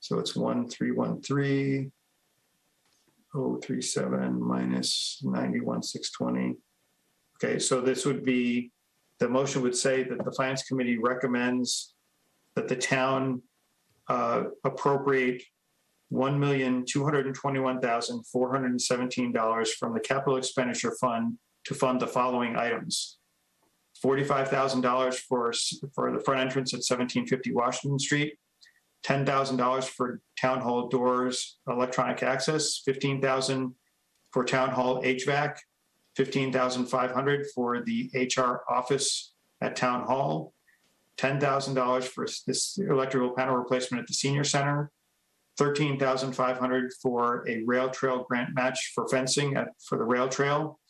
So it's 1,313,037 minus 91,620. Okay, so this would be, the motion would say that the Finance Committee recommends that the town appropriate $1,221,417 from the capital expenditure fund to fund the following items: $45,000 for the front entrance at 1750 Washington Street, $10,000 for town hall doors, electronic access, $15,000 for town hall HVAC, $15,500 for the HR office at town hall, $10,000 for this electrical panel replacement at the senior center, $13,500 for a rail trail grant match for fencing for the rail trail,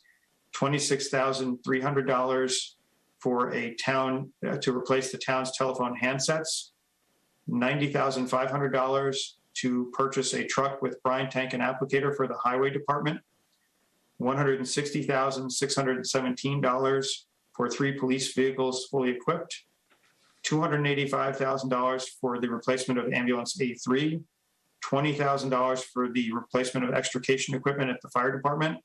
$26,300 for a town to replace the town's telephone handsets, $90,500 to purchase a truck with brine tank and applicator for the highway department, $160,617 for 3 police vehicles fully equipped, $285,000 for the replacement of ambulance A3, $20,000 for the replacement of extrication equipment at the fire department,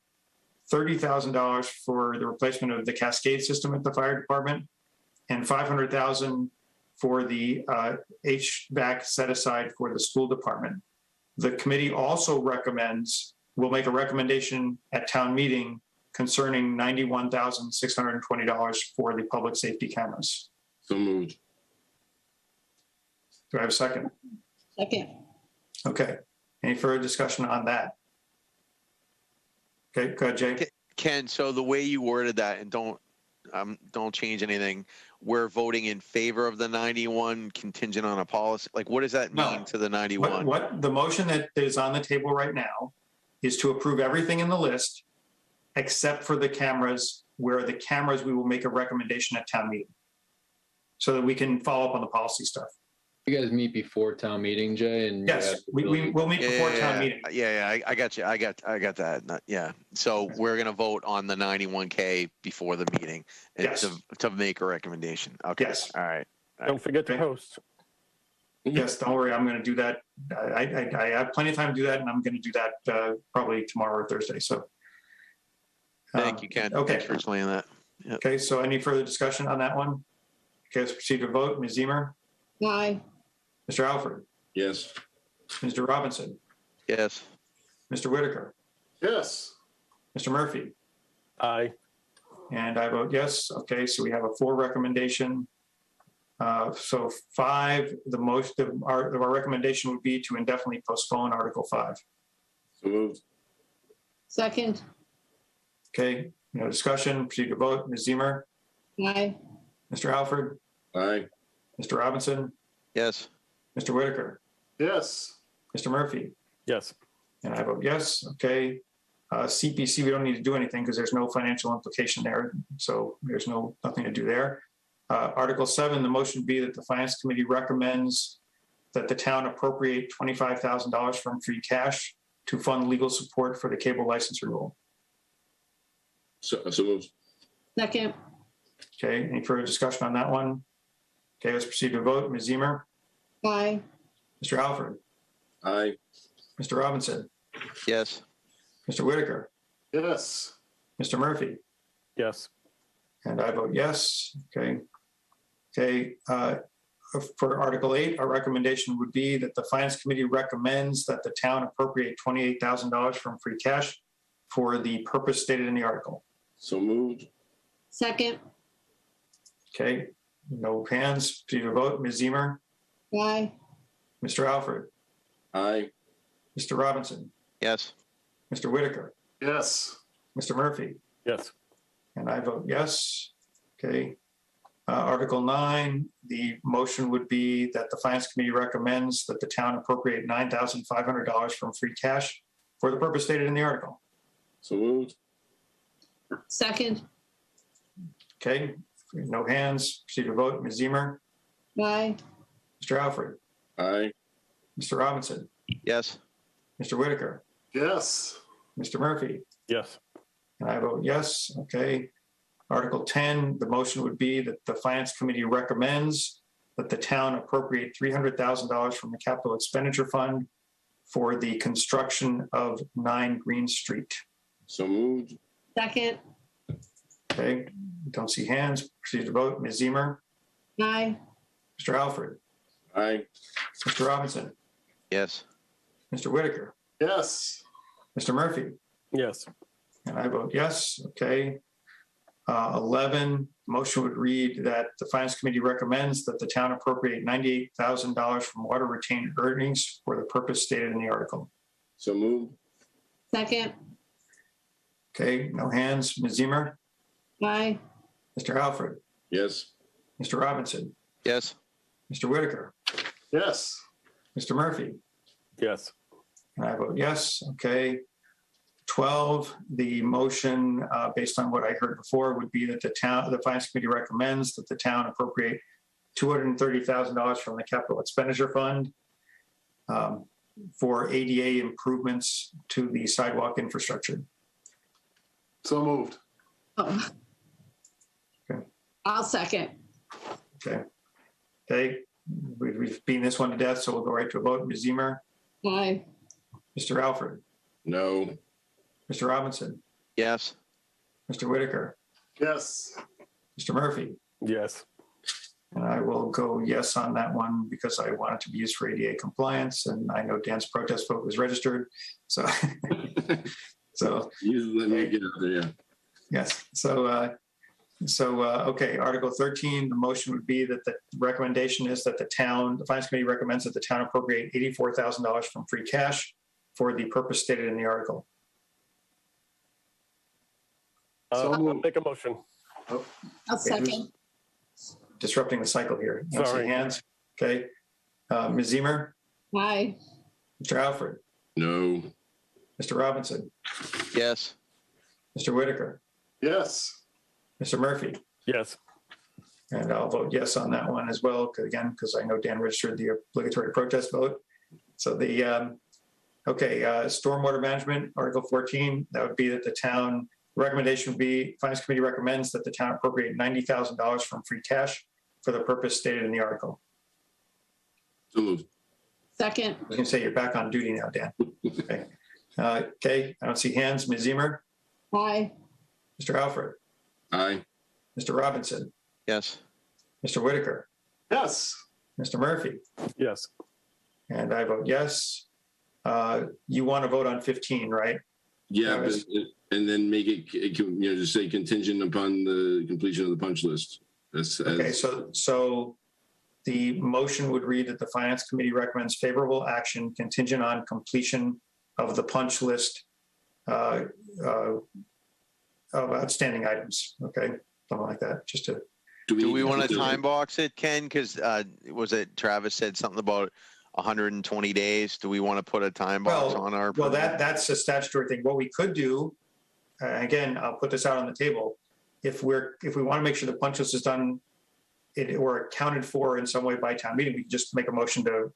$30,000 for the replacement of the cascade system at the fire department, and $500,000 for the HVAC set aside for the school department. The committee also will make a recommendation at town meeting concerning $91,620 for the public safety cameras. So moved. Do I have a second? Second. Okay. Any further discussion on that? Okay, go ahead, Jay. Ken, so the way you worded that, and don't change anything, we're voting in favor of the 91 contingent on a policy. Like, what does that mean to the 91? What the motion that is on the table right now is to approve everything in the list except for the cameras, where the cameras we will make a recommendation at town meeting so that we can follow up on the policy stuff. You guys meet before town meeting, Jay? And yes, we'll meet before town meeting. Yeah, I got you. I got that. Yeah. So we're going to vote on the 91K before the meeting to make a recommendation. Okay. Yes. All right. Don't forget to host. Yes, don't worry. I'm going to do that. I have plenty of time to do that, and I'm going to do that probably tomorrow or Thursday. So. Thank you, Ken. Okay. Thanks for explaining that. Yep. Okay. So any further discussion on that one? Okay, let's proceed to vote. Ms. Zemer? Aye. Mr. Alfred? Yes. Mr. Robinson? Yes. Mr. Whitaker? Yes. Mr. Murphy? Aye. And I vote yes. Okay, so we have a 4 recommendation. So 5, the most of our recommendation would be to indefinitely postpone Article 5. So moved. Second. Okay, no discussion. Proceed to vote. Ms. Zemer? Aye. Mr. Alfred? Aye. Mr. Robinson? Yes. Mr. Whitaker? Yes. Mr. Murphy? Yes. And I vote yes. Okay. CPC, we don't need to do anything because there's no financial implication there. So there's nothing to do there. Article 7, the motion would be that the Finance Committee recommends that the town appropriate $25,000 from free cash to fund legal support for the cable license renewal. So moved. Second. Okay. Any further discussion on that one? Okay, let's proceed to vote. Ms. Zemer, Aye. Mr. Alfred, Aye. Mr. Robinson, Yes. Mr. Whitaker, Yes. Mr. Murphy, Yes. and I vote yes. Okay. Okay. For Article 8, our recommendation would be that the Finance Committee recommends that the town appropriate $28,000 from free cash for the purpose stated in the article. So moved. Second. Okay. No hands. Proceed to vote. Ms. Zemer, Aye. Mr. Alfred, Aye. Mr. Robinson, Yes. Mr. Whitaker, Yes. Mr. Murphy, Yes. and I vote yes. Okay. Article 9, the motion would be that the Finance Committee recommends that the town appropriate $9,500 from free cash for the purpose stated in the article. So moved. Second. Okay. No hands. Proceed to vote. Ms. Zemer, Aye. Mr. Alfred, Aye. Mr. Robinson, Yes. Mr. Whitaker, Yes. Mr. Murphy, Yes. and I vote yes. Okay. Article 10, the motion would be that the Finance Committee recommends that the town appropriate $300,000 from the Capital Expenditure Fund for the construction of 9 Green Street. So moved. Second. Okay. Don't see hands. Proceed to vote. Ms. Zemer, Aye. Mr. Alfred, Aye. Mr. Robinson, Yes. Mr. Whitaker, Yes. Mr. Murphy, Yes. and I vote yes. Okay. 11, motion would read that the Finance Committee recommends that the town appropriate $98,000 from water retained earnings for the purpose stated in the article. So moved. Second. Okay, no hands. Ms. Zemer, Aye. Mr. Alfred, Yes. Mr. Robinson, Yes. Mr. Whitaker, Yes. Mr. Murphy, Yes. and I vote yes. Okay. 12, the motion, based on what I heard before, would be that the Finance Committee recommends that the town appropriate $230,000 from the Capital Expenditure Fund for ADA improvements to the sidewalk infrastructure. So moved. Oh. Okay. I'll second. Okay. Okay. We've beaten this one to death, so we'll go right to a vote. Ms. Zemer, Aye. Mr. Alfred, No. Mr. Robinson, Yes. Mr. Whitaker, Yes. Mr. Murphy, Yes. and I will go yes on that one because I want it to be used for ADA compliance, and I know Dan's protest vote was registered, so You let me get out there, yeah. yes. Okay, Article 13, the motion would be that the recommendation is that the Finance Committee recommends that the town appropriate $84,000 from free cash for the purpose stated in the article. So I'll moved. make a motion. I'll second. Disrupting the cycle here. Don't see Sorry. hands. Okay. Ms. Zemer, Aye. Mr. Alfred, No. Mr. Robinson, Yes. Mr. Whitaker, Yes. Mr. Murphy, Yes. and I'll vote yes on that one as well, because I know Dan registered the obligatory protest vote. So stormwater management, Article 14, that would be that the town, recommendation would be, Finance Committee recommends that the town appropriate $90,000 from free cash for the purpose stated in the article. So moved. Second. I was going to say you're back on duty now, Dan. Okay. Okay, I don't see hands. Ms. Zemer, Aye. Mr. Alfred, Aye. Mr. Robinson, Yes. Mr. Whitaker, Yes. Mr. Murphy, Yes. and I vote yes. You want to vote on 15, right? Yeah, Travis? and then make it, just say contingent upon the completion of the punch list. Okay, so the motion would read that the Finance Committee recommends favorable action contingent on completion of the punch list of outstanding items. Okay, something like that, just to. Do we want to time box it, Ken? Because was it Travis said something about 120 days? Do we want to put a time box on our? Well, that's a statutory thing. What we could do, again, I'll put this out on the table. If we want to make sure the punch list is done, or accounted for in some way by town meeting, we can just make a motion to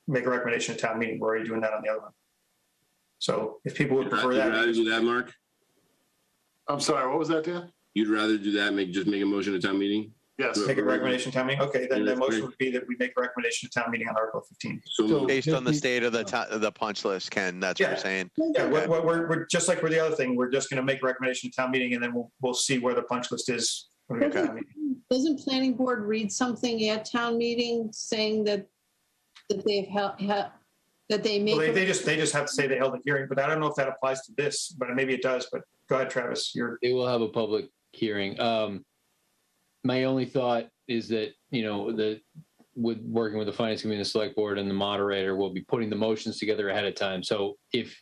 make a recommendation at town meeting. We're already doing that on the other one. So if people would prefer that. You'd rather do that, Mark? I'm sorry, what was that, Dan? You'd rather do that, just make a motion at town meeting? Yes. Make a recommendation to town meeting? Okay, then the Yes, motion please. would be that we make a recommendation to town meeting on Article 15. So So- moved. Based on the Maybe- state of the punch list, Ken, that's what Yeah. you're saying. Yeah, Okay. we're just like with the other thing, we're just gonna make a recommendation to town meeting and then we'll see where the punch list is. When we get to Okay. town meeting. Doesn't planning board read something at town meeting saying that they've that they make? Well, they just have to say they held a hearing, but I don't know if that applies to this, but maybe it does, but go ahead, Travis, They will have a public hearing. My only thought is that, with working with the finance committee and the select board and the moderator, we'll be putting the motions together ahead of time. So if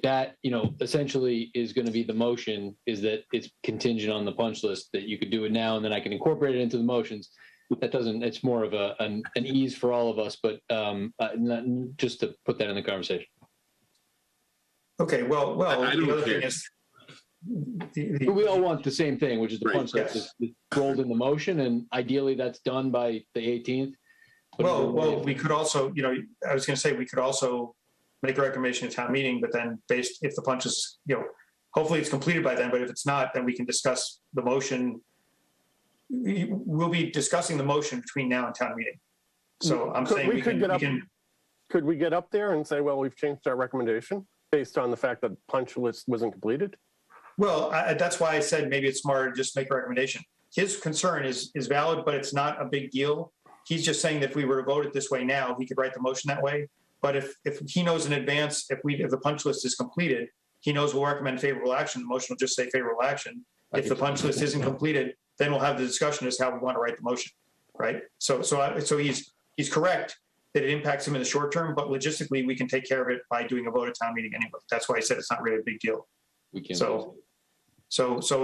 that, essentially is going to be the motion, is that it's contingent on the punch list, that you could do it now and then I can incorporate it into the motions. It's more of an ease for all of us, but just to put that in the conversation. Okay, well, I don't the other care. thing is. We all want the same thing, which is the Right, punch list is rolled in the motion, and ideally that's done by the 18th. But Well, we could also, I was gonna say, we could also make a recommendation at town meeting, but then if the punch is, hopefully it's completed by then, but if it's not, then we can discuss the motion. We'll be discussing the motion between now and town meeting. So I'm saying we can, Could we get up there and say, well, we've changed our recommendation based on the fact that punch list wasn't completed? well, that's why I said maybe it's smarter to just make a recommendation. His concern is valid, but it's not a big deal. He's just saying that if we were to vote it this way now, he could write the motion that way. But if he knows in advance, if the punch list is completed, he knows we'll recommend favorable action. The motion will just say favorable action. If the punch list isn't completed, then we'll have the discussion as how we want to write the motion, right? So he's correct that it impacts him in the short term, but logistically we can take care of it by doing a vote at town meeting anyway. That's why I said it's not really a big deal. we can. So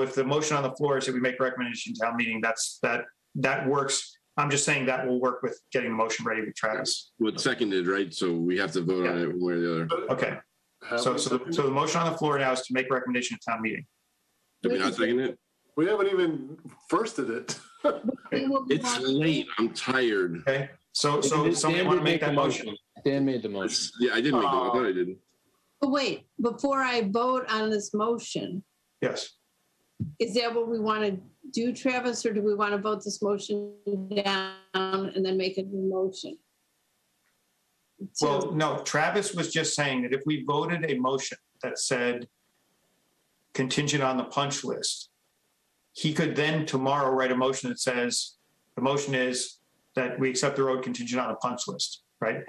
if the motion on the floor is that we make a recommendation to town meeting, that works. I'm just saying that will work with getting the motion ready with Travis. What's seconded, right? So we have to vote on it one way or the other. Okay. So the motion on the floor now is to make a recommendation at town meeting. Did we not second it? We haven't even firsted it. It's late. I'm tired. Okay. So somebody want to make that motion? Dan made the motion. Yeah, I didn't make the I thought I did. But wait, before I vote on this motion, Yes. is that what we want to do, Travis, or do we want to vote this motion down and then make a new motion? Well, no, Travis was just saying that if we voted a motion that said contingent on the punch list, he could then tomorrow write a motion that says, the motion is that we accept the road contingent on a punch list, right?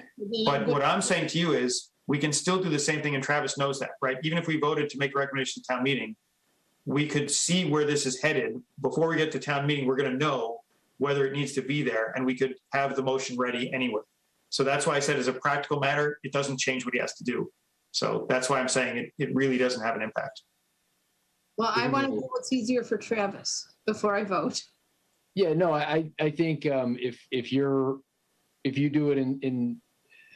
But what I'm saying to you is we can still do the same thing, and Travis knows that, right? Even if we voted to make a recommendation to town meeting, we could see where this is headed. Before we get to town meeting, we're going to know whether it needs to be there, and we could have the motion ready anyway. So that's why I said as a practical matter, it doesn't change what he has to do. So that's why I'm saying it really doesn't have an impact. Well, I want to know what's easier for Travis before I vote. Yeah, no, I think if you do it in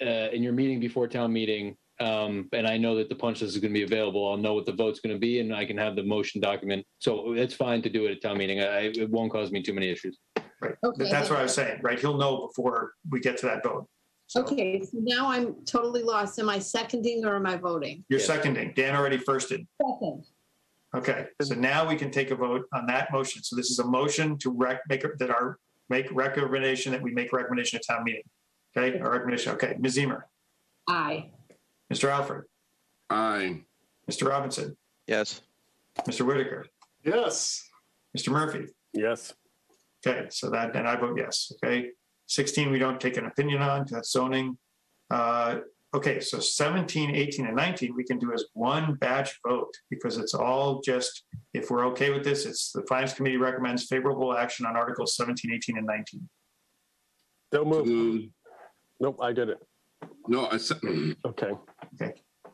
your meeting before town meeting, and I know that the punch list is going to be available, I'll know what the vote's going to be, and I can have the motion document. So it's fine to do it at town meeting. It won't cause me too many issues. Right. Okay. That's what I was saying, right? He'll know before we get to that vote. So Okay, so now I'm totally lost. Am I seconding or am I voting? You're Yes. seconding. Dan already firsted. Second. Okay, so now we can take a vote on that motion. So this is a motion to make recommendation that we make a recommendation at town meeting. Okay, a recommendation. Okay, Ms. Zemer, Aye. Mr. Alfred, Aye. Mr. Robinson, Yes. Mr. Whitaker, Yes. Mr. Murphy. Yes. Okay, so that, and I vote yes. Okay, 16 we don't take an opinion on. That's zoning. Okay, so 17, 18, and 19 we can do as one batch vote because it's all just, if we're okay with this, it's the Finance Committee recommends favorable action on Articles 17, 18, and 19. Don't move. Moved. Nope, I did it. No, I said, Okay.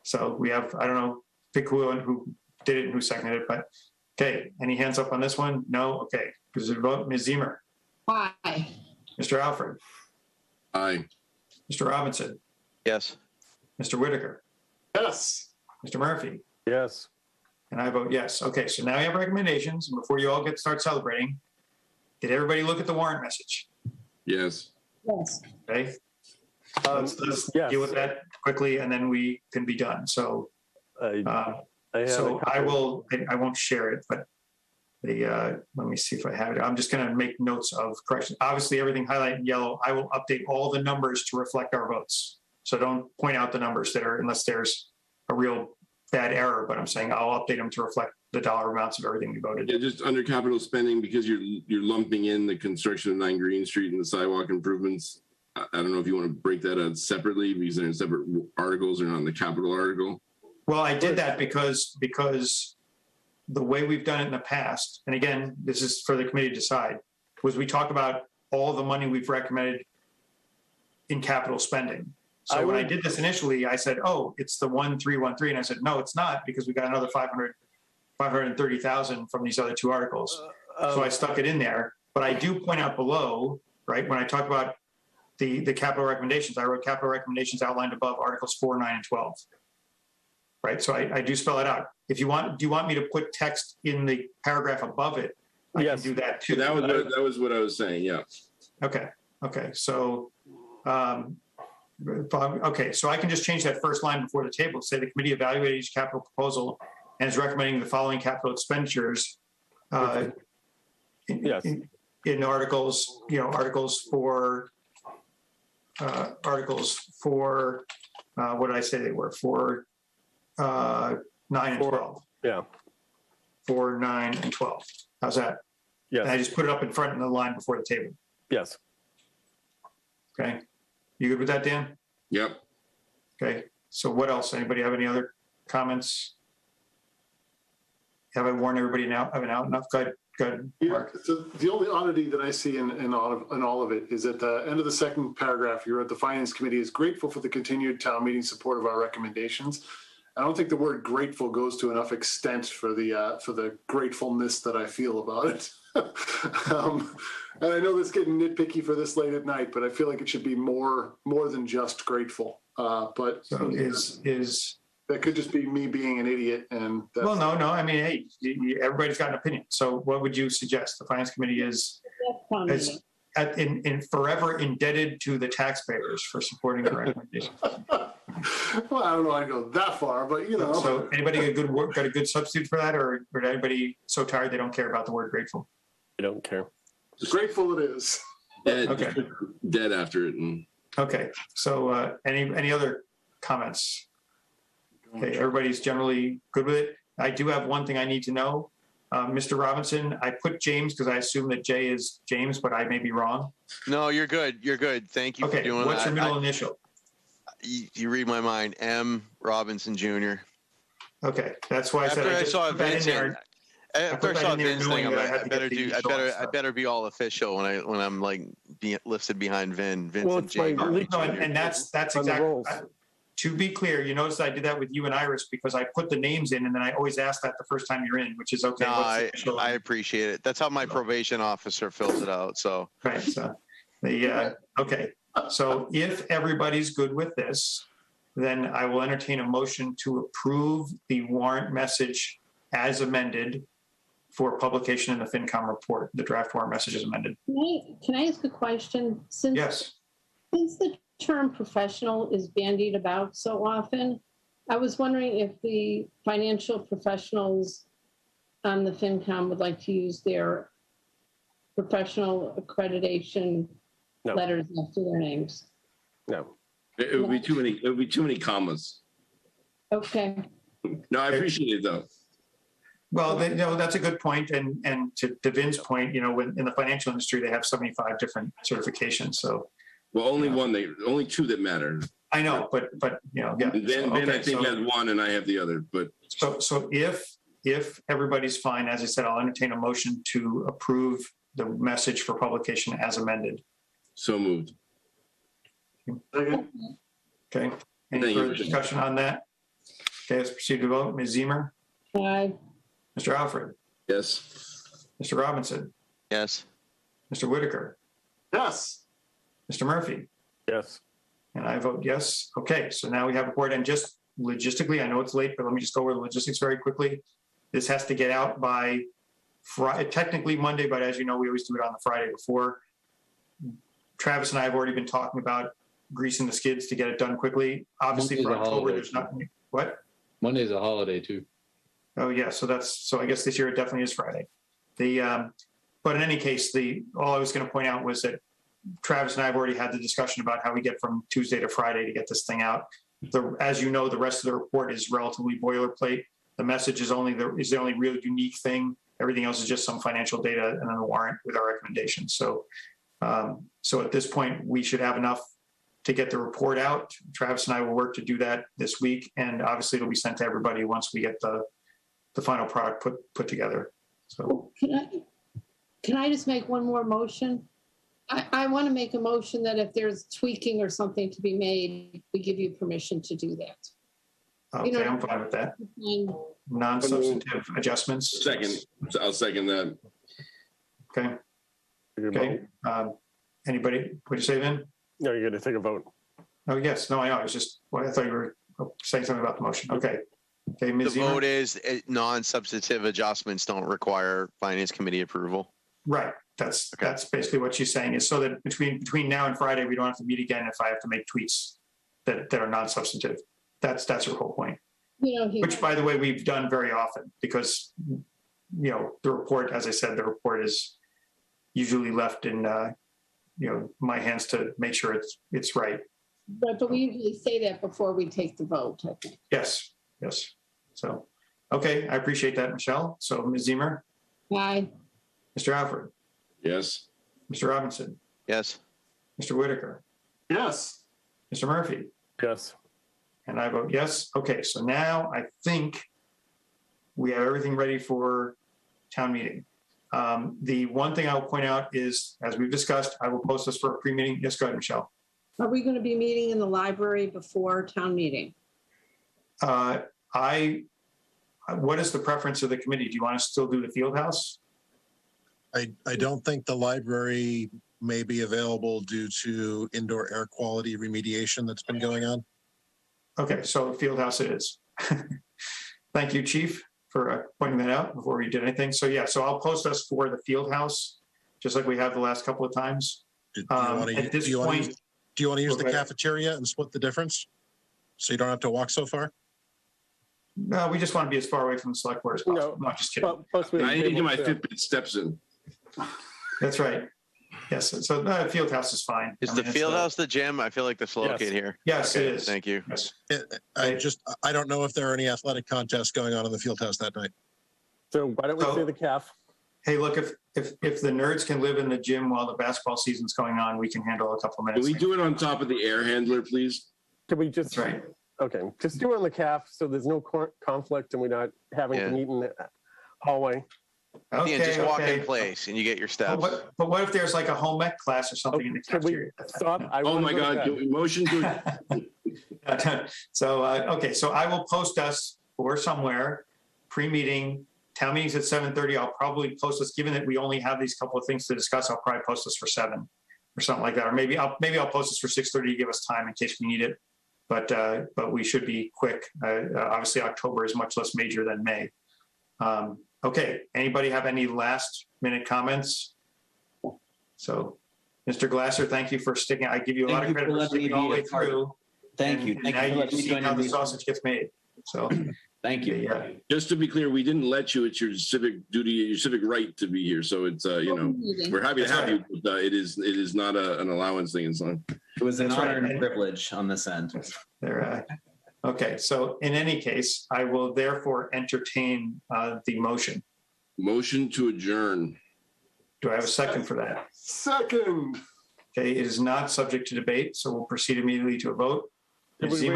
So we have, I don't know, pick who did it and who seconded it, but okay, any hands up on this one? No? Okay, because it vote, Ms. Zemer, Aye. Mr. Alfred, aye. Mr. Robinson, Yes. Mr. Whitaker, Yes. Mr. Murphy, Yes. and I vote yes. Okay, so now we have recommendations, and before you all start celebrating, did everybody look at the warrant message? Yes. Yes. Okay, let's yes. deal with that quickly, and then we can be done. So, I have so a couple- I won't share it, but let me see if I have it. I'm just going to make notes of corrections. Obviously, everything highlighted in yellow, I will update all the numbers to reflect our votes. So don't point out the numbers that are, unless there's a real bad error, but I'm saying I'll update them to reflect the dollar amounts of everything we voted. Yeah, just under capital spending, because you're lumping in the construction of 9 Green Street and the sidewalk improvements. I don't know if you want to break that out separately because they're in separate articles or not in the capital article. Well, I did that because the way we've done it in the past, and again, this is for the committee to decide, was we talk about all the money we've recommended in capital spending. So when I did this initially, I said, oh, it's the 1313. And I said, no, it's not, because we got another 530,000 from these other 2 articles. So I stuck it in there. But I do point out below, right, when I talk about the capital recommendations, I wrote capital recommendations outlined above Articles 4, 9, and 12. Right, so I do spell it out. If you want, do you want me to put text in the paragraph above it? I can do that too. That was what I was saying, yeah. Okay, so, okay, so I can just change that first line before the table, say the committee evaluated each capital proposal and is recommending the following capital expenditures in articles, articles for what did I say they were? For 9 and 12. Yeah. 4, 9, and 12. How's that? Yes. And I just put it up in front in the line before the table. Yes. Okay. You good with that, Dan? Yep. Okay. So what else? Anybody have any other comments? Have I warned everybody now? Have an out enough? Good. Yeah, Mark. so the only oddity that I see in all of it is at the end of the second paragraph, you're at the Finance Committee is grateful for the continued town meeting support of our recommendations. I don't think the word grateful goes to enough extent for the gratefulness that I feel about it. And I know this is getting nitpicky for this late at night, but I feel like it should be more than just grateful. But So is that could just be me being an idiot. And that's, well, no. I mean, hey, everybody's got an opinion. So what would you suggest? The Finance Committee is forever indebted to the taxpayers for supporting the recommendation. well, I don't know. I go that far, but So anybody got a good substitute for that, or anybody so tired they don't care about the word grateful? I don't care. Grateful it is. Okay. Dead after it. And Okay. So any other comments? Okay, everybody's generally good with it. I do have one thing I need to know. Mr. Robinson, I put James because I assume that Jay is James, but I may be wrong. No, you're good. You're good. Thank you for doing that. What's your middle initial? You read my mind. M. Robinson Jr. Okay, that's why I said After I saw Vince thing, I better be all official when I'm like listed behind Vincent J. And that's exactly. To be clear, you notice I did that with you and Iris because I put the names in and then I always ask that the first time you're in, which is okay. No, I appreciate it. That's how my probation officer fills it out. So right. So okay. So if everybody's good with this, then I will entertain a motion to approve the warrant message as amended for publication in the FinCom report. The draft warrant message is amended. Can I ask a question? Yes. Since the term professional is bandied about so often, I was wondering if the financial professionals on the FinCom would like to use their professional accreditation letters after their names. No. It would be too many. It would be too many commas. Okay. No, I appreciate it though. Well, that's a good point. And to Vin's point, when in the financial industry, they have 75 different certifications. So. Well, only 2 that matter. I know, but yeah. And then I think has one and I have the other, but. So if everybody's fine, as I said, I'll entertain a motion to approve the message for publication as amended. So moved. Okay. Any further discussion on that? Okay, let's proceed to vote. Ms. Zemer? Aye. Mr. Alfred? Yes. Mr. Robinson? yes. Mr. Whitaker? Yes. Mr. Murphy? Yes. And I vote yes. Okay, so now we have a board, and just logistically, I know it's late, but let me just go over the logistics very quickly. This has to get out by Friday, technically Monday, but as you know, we always do it on the Friday before. Travis and I have already been talking about greasing the skids to get it done quickly. Obviously for October, there's not, what? Monday's a holiday too. Oh yeah, so I guess this year it definitely is Friday. But in any case, all I was going to point out was that Travis and I have already had the discussion about how we get from Tuesday to Friday to get this thing out. As you know, the rest of the report is relatively boilerplate. The message is the only real unique thing. Everything else is just some financial data and then a warrant with our recommendations. So at this point, we should have enough to get the report out. Travis and I will work to do that this week, and obviously it'll be sent to everybody once we get the final product put together. So Can I just make one more motion? I want to make a motion that if there's tweaking or something to be made, we give you permission to do that. Okay, I'm fine with that. Non-substantive adjustments. I'll second that. Okay. Okay. Anybody? What did you say, Vin? No, you're going to take a vote. Oh, yes. No, I know. I was just, I thought you were saying something about the motion. Okay. Okay, Ms. The Zemer? vote is non-substantive adjustments don't require finance committee approval. Right. That's basically what she's saying, is so that between now and Friday, we don't have to meet again if I have to make tweaks that are non-substantive. That's her whole point. Which, by the way, we've done very often because, the report, as I said, the report is usually left in, my hands to make sure it's right. But we usually say that before we take the vote, I think. Yes. So, okay, I appreciate that, Michelle. So, Ms. Zemer? Aye. Mr. Alfred? Yes. Mr. Robinson? Yes. Mr. Whitaker? Yes. Mr. Murphy? Yes. And I vote yes. Okay, so now I think we have everything ready for town meeting. The one thing I'll point out is, as we've discussed, I will post this for a pre-meeting. Yes, go ahead, Michelle. Are we going to be meeting in the library before town meeting? What is the preference of the committee? Do you want to still do the field house? I don't think the library may be available due to indoor air quality remediation that's been going on. Okay, so field house it is. Thank you, Chief, for pointing that out before we did anything. So yeah, so I'll post us for the field house, just like we have the last couple of times. Do you want to use the cafeteria and split the difference so you don't have to walk so far? No, we just want to be as far away from the select board as possible. No, just kidding. I need to get my Fitbit steps in. That's right. Yes. So the field house is fine. Is the field house the gym? I feel like that's located here. Yes, okay, it is. Thank you. Yes. I don't know if there are any athletic contests going on in the field house that night. So why don't we say the calf? Hey, look, if the nerds can live in the gym while the basketball season's going on, we can handle a couple of minutes. Can we do it on top of the air handler, please? Can we just? That's right. Okay, just do it on the calf so there's no conflict and we're not having to meet in the hallway. Okay, just walk in place and you get your steps. But what if there's like a home ec class or something in the cafeteria? Stop. Oh my God, motion to. So, okay, so I will post us for somewhere pre-meeting. Town meeting's at 7:30. I'll probably post us, given that we only have these couple of things to discuss, I'll probably post us for 7 or something like that. Or maybe I'll post us for 6:30 to give us time in case we need it. But we should be quick. Obviously, October is much less major than May. Okay, anybody have any last minute comments? So, Mr. Glasser, thank you for sticking. I give you a lot of credit for sticking all the way through. Thank you. Now you see how the sausage gets made. So, thank you. Yeah. Just to be clear, we didn't let you. It's your civic duty, your civic right to be here. So it's we're happy to have you. But, it is not an allowance thing. It's not. It was an honor and privilege on this end. Okay, so in any case, I will therefore entertain the motion. Motion to adjourn. Do I have a second for that? Second. Okay, it is not subject to debate, so we'll proceed immediately to a vote. Did we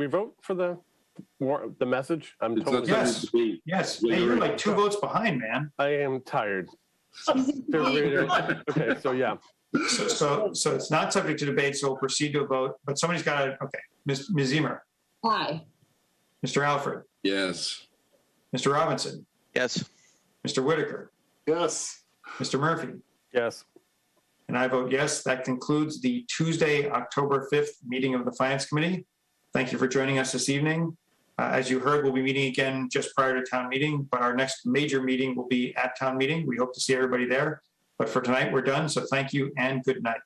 vote for the message? I'm totally Yes. Hey, you're like 2 votes behind, man. I am tired. Okay, so yeah. So it's not subject to debate, so we'll proceed to a vote. But somebody's got to. Okay, Ms. Zemer. Aye. Mr. Alfred. Yes. Mr. Robinson. Yes. Mr. Whitaker. Yes. Mr. Murphy. Yes. And I vote yes. That concludes the Tuesday, October 5th meeting of the Finance Committee. Thank you for joining us this evening. As you heard, we'll be meeting again just prior to town meeting, but our next major meeting will be at town meeting. We hope to see everybody there. But for tonight, we're done. So thank you and good night.